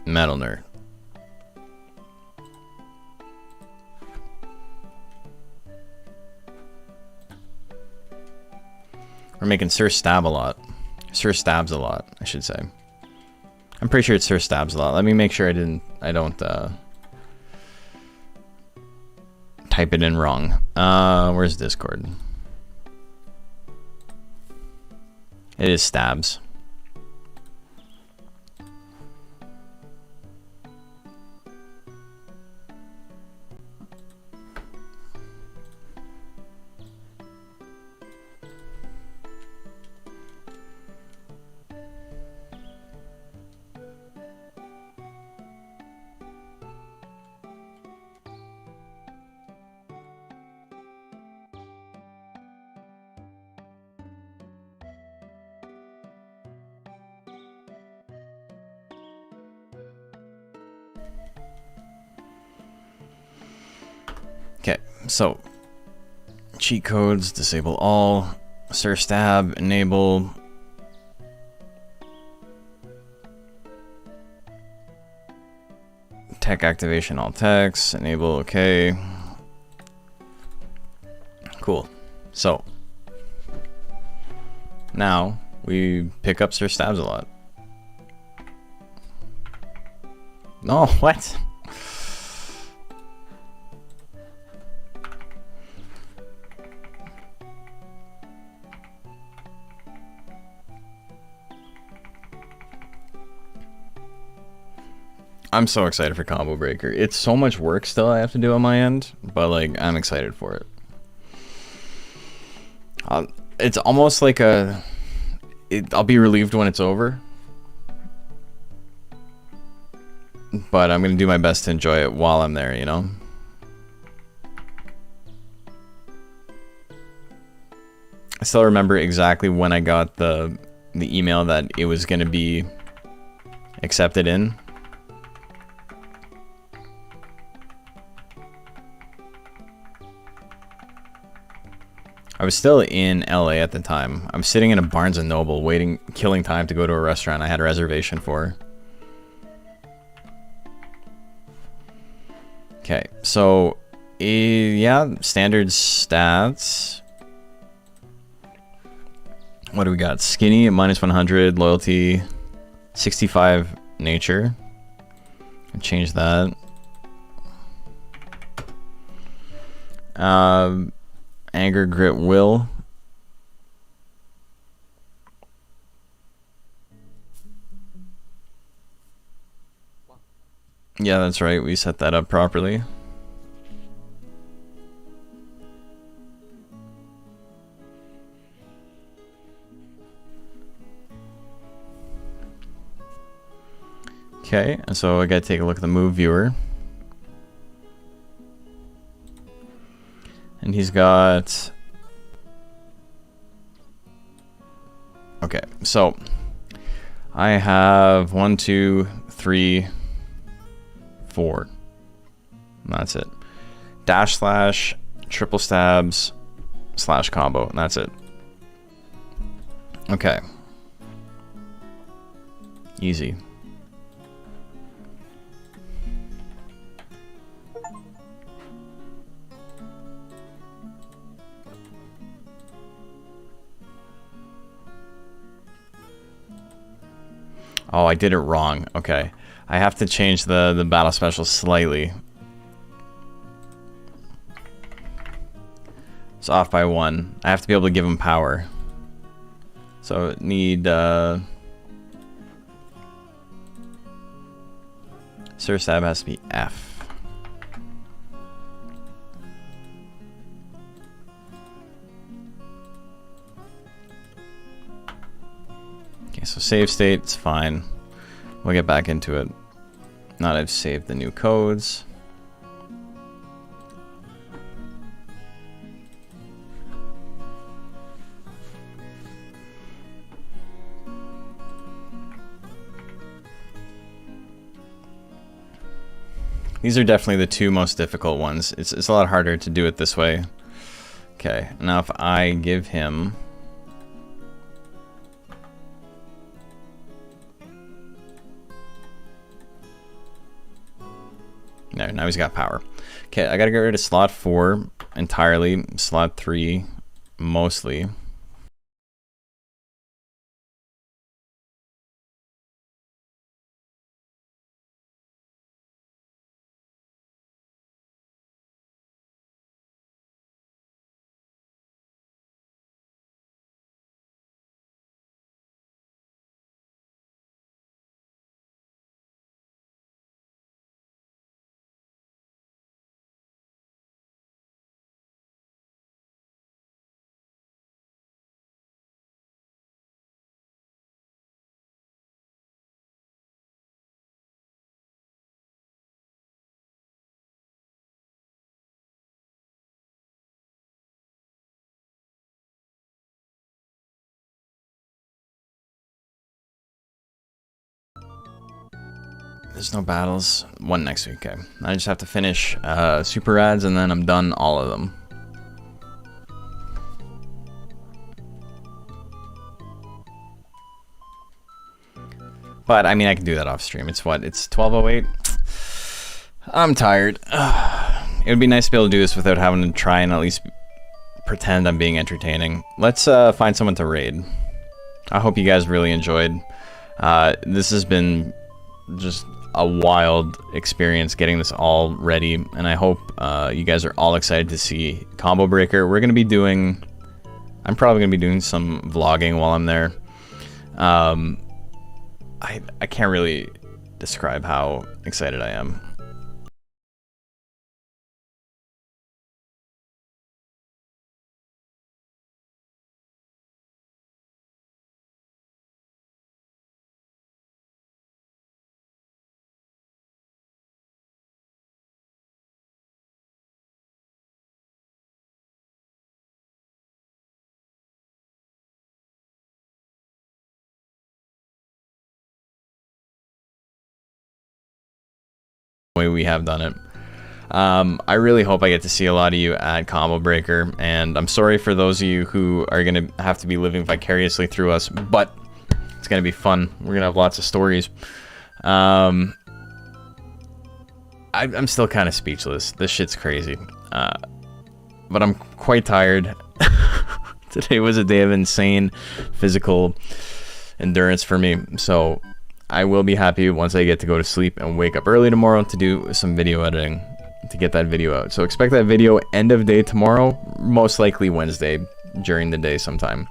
Metal Nerd. We're making Sir Stab a lot. Sir Stabs a lot, I should say. I'm pretty sure it's Sir Stabs a lot. Let me make sure I don't type it in wrong. Where's Discord? It is Stabs. So cheat codes, disable all. Sir Stab, enable. Tech activation, all text, enable, okay. Cool. So now we pick up Sir Stabs a lot. No, what? I'm so excited for Combo Breaker. It's so much work still I have to do on my end, but like I'm excited for it. It's almost like I'll be relieved when it's over, but I'm gonna do my best to enjoy it while I'm there, you know? I still remember exactly when I got the email that it was gonna be accepted in. I was still in LA at the time. I was sitting in a Barnes and Noble waiting, killing time to go to a restaurant I had a reservation for. Okay, so yeah, standard stats. What do we got? Skinny at -100, loyalty 65, nature. Change that. Anger, grit, will. Yeah, that's right. We set that up properly. Okay, and so I gotta take a look at the move viewer. And he's got... Okay, so I have 1, 2, 3, 4. That's it. Dash slash, triple stabs, slash combo. And that's it. Okay. Easy. Oh, I did it wrong. Okay. I have to change the battle special slightly. It's off by 1. I have to be able to give him power. So need Sir Stab has to be F. Okay, so save state, it's fine. We'll get back into it. Now that I've saved the new codes. These are definitely the two most difficult ones. It's a lot harder to do it this way. Okay, now if I give him... No, now he's got power. Okay, I gotta get rid of slot 4 entirely, slot 3 mostly. There's no battles. One next week, okay. I just have to finish super ads and then I'm done all of them. But I mean, I can do that off stream. It's what? It's 12:08. I'm tired. It would be nice to be able to do this without having to try and at least pretend I'm being entertaining. Let's find someone to raid. I hope you guys really enjoyed. This has been just a wild experience getting this all ready, and I hope you guys are all excited to see Combo Breaker. We're gonna be doing. I'm probably gonna be doing some vlogging while I'm there. I can't really describe how excited I am. Way we have done it. I really hope I get to see a lot of you at Combo Breaker, and I'm sorry for those of you who are gonna have to be living vicariously through us, but it's gonna be fun. We're gonna have lots of stories. I'm still kind of speechless. This shit's crazy, but I'm quite tired. Today was a day of insane physical endurance for me, so I will be happy once I get to go to sleep and wake up early tomorrow to do some video editing to get that video out. So expect that video end of day tomorrow, most likely Wednesday during the day sometime.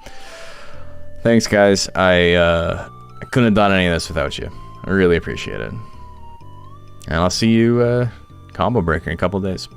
Thanks guys. I couldn't have done any of this without you. I really appreciate it. And I'll see you Combo Breaker in a couple days.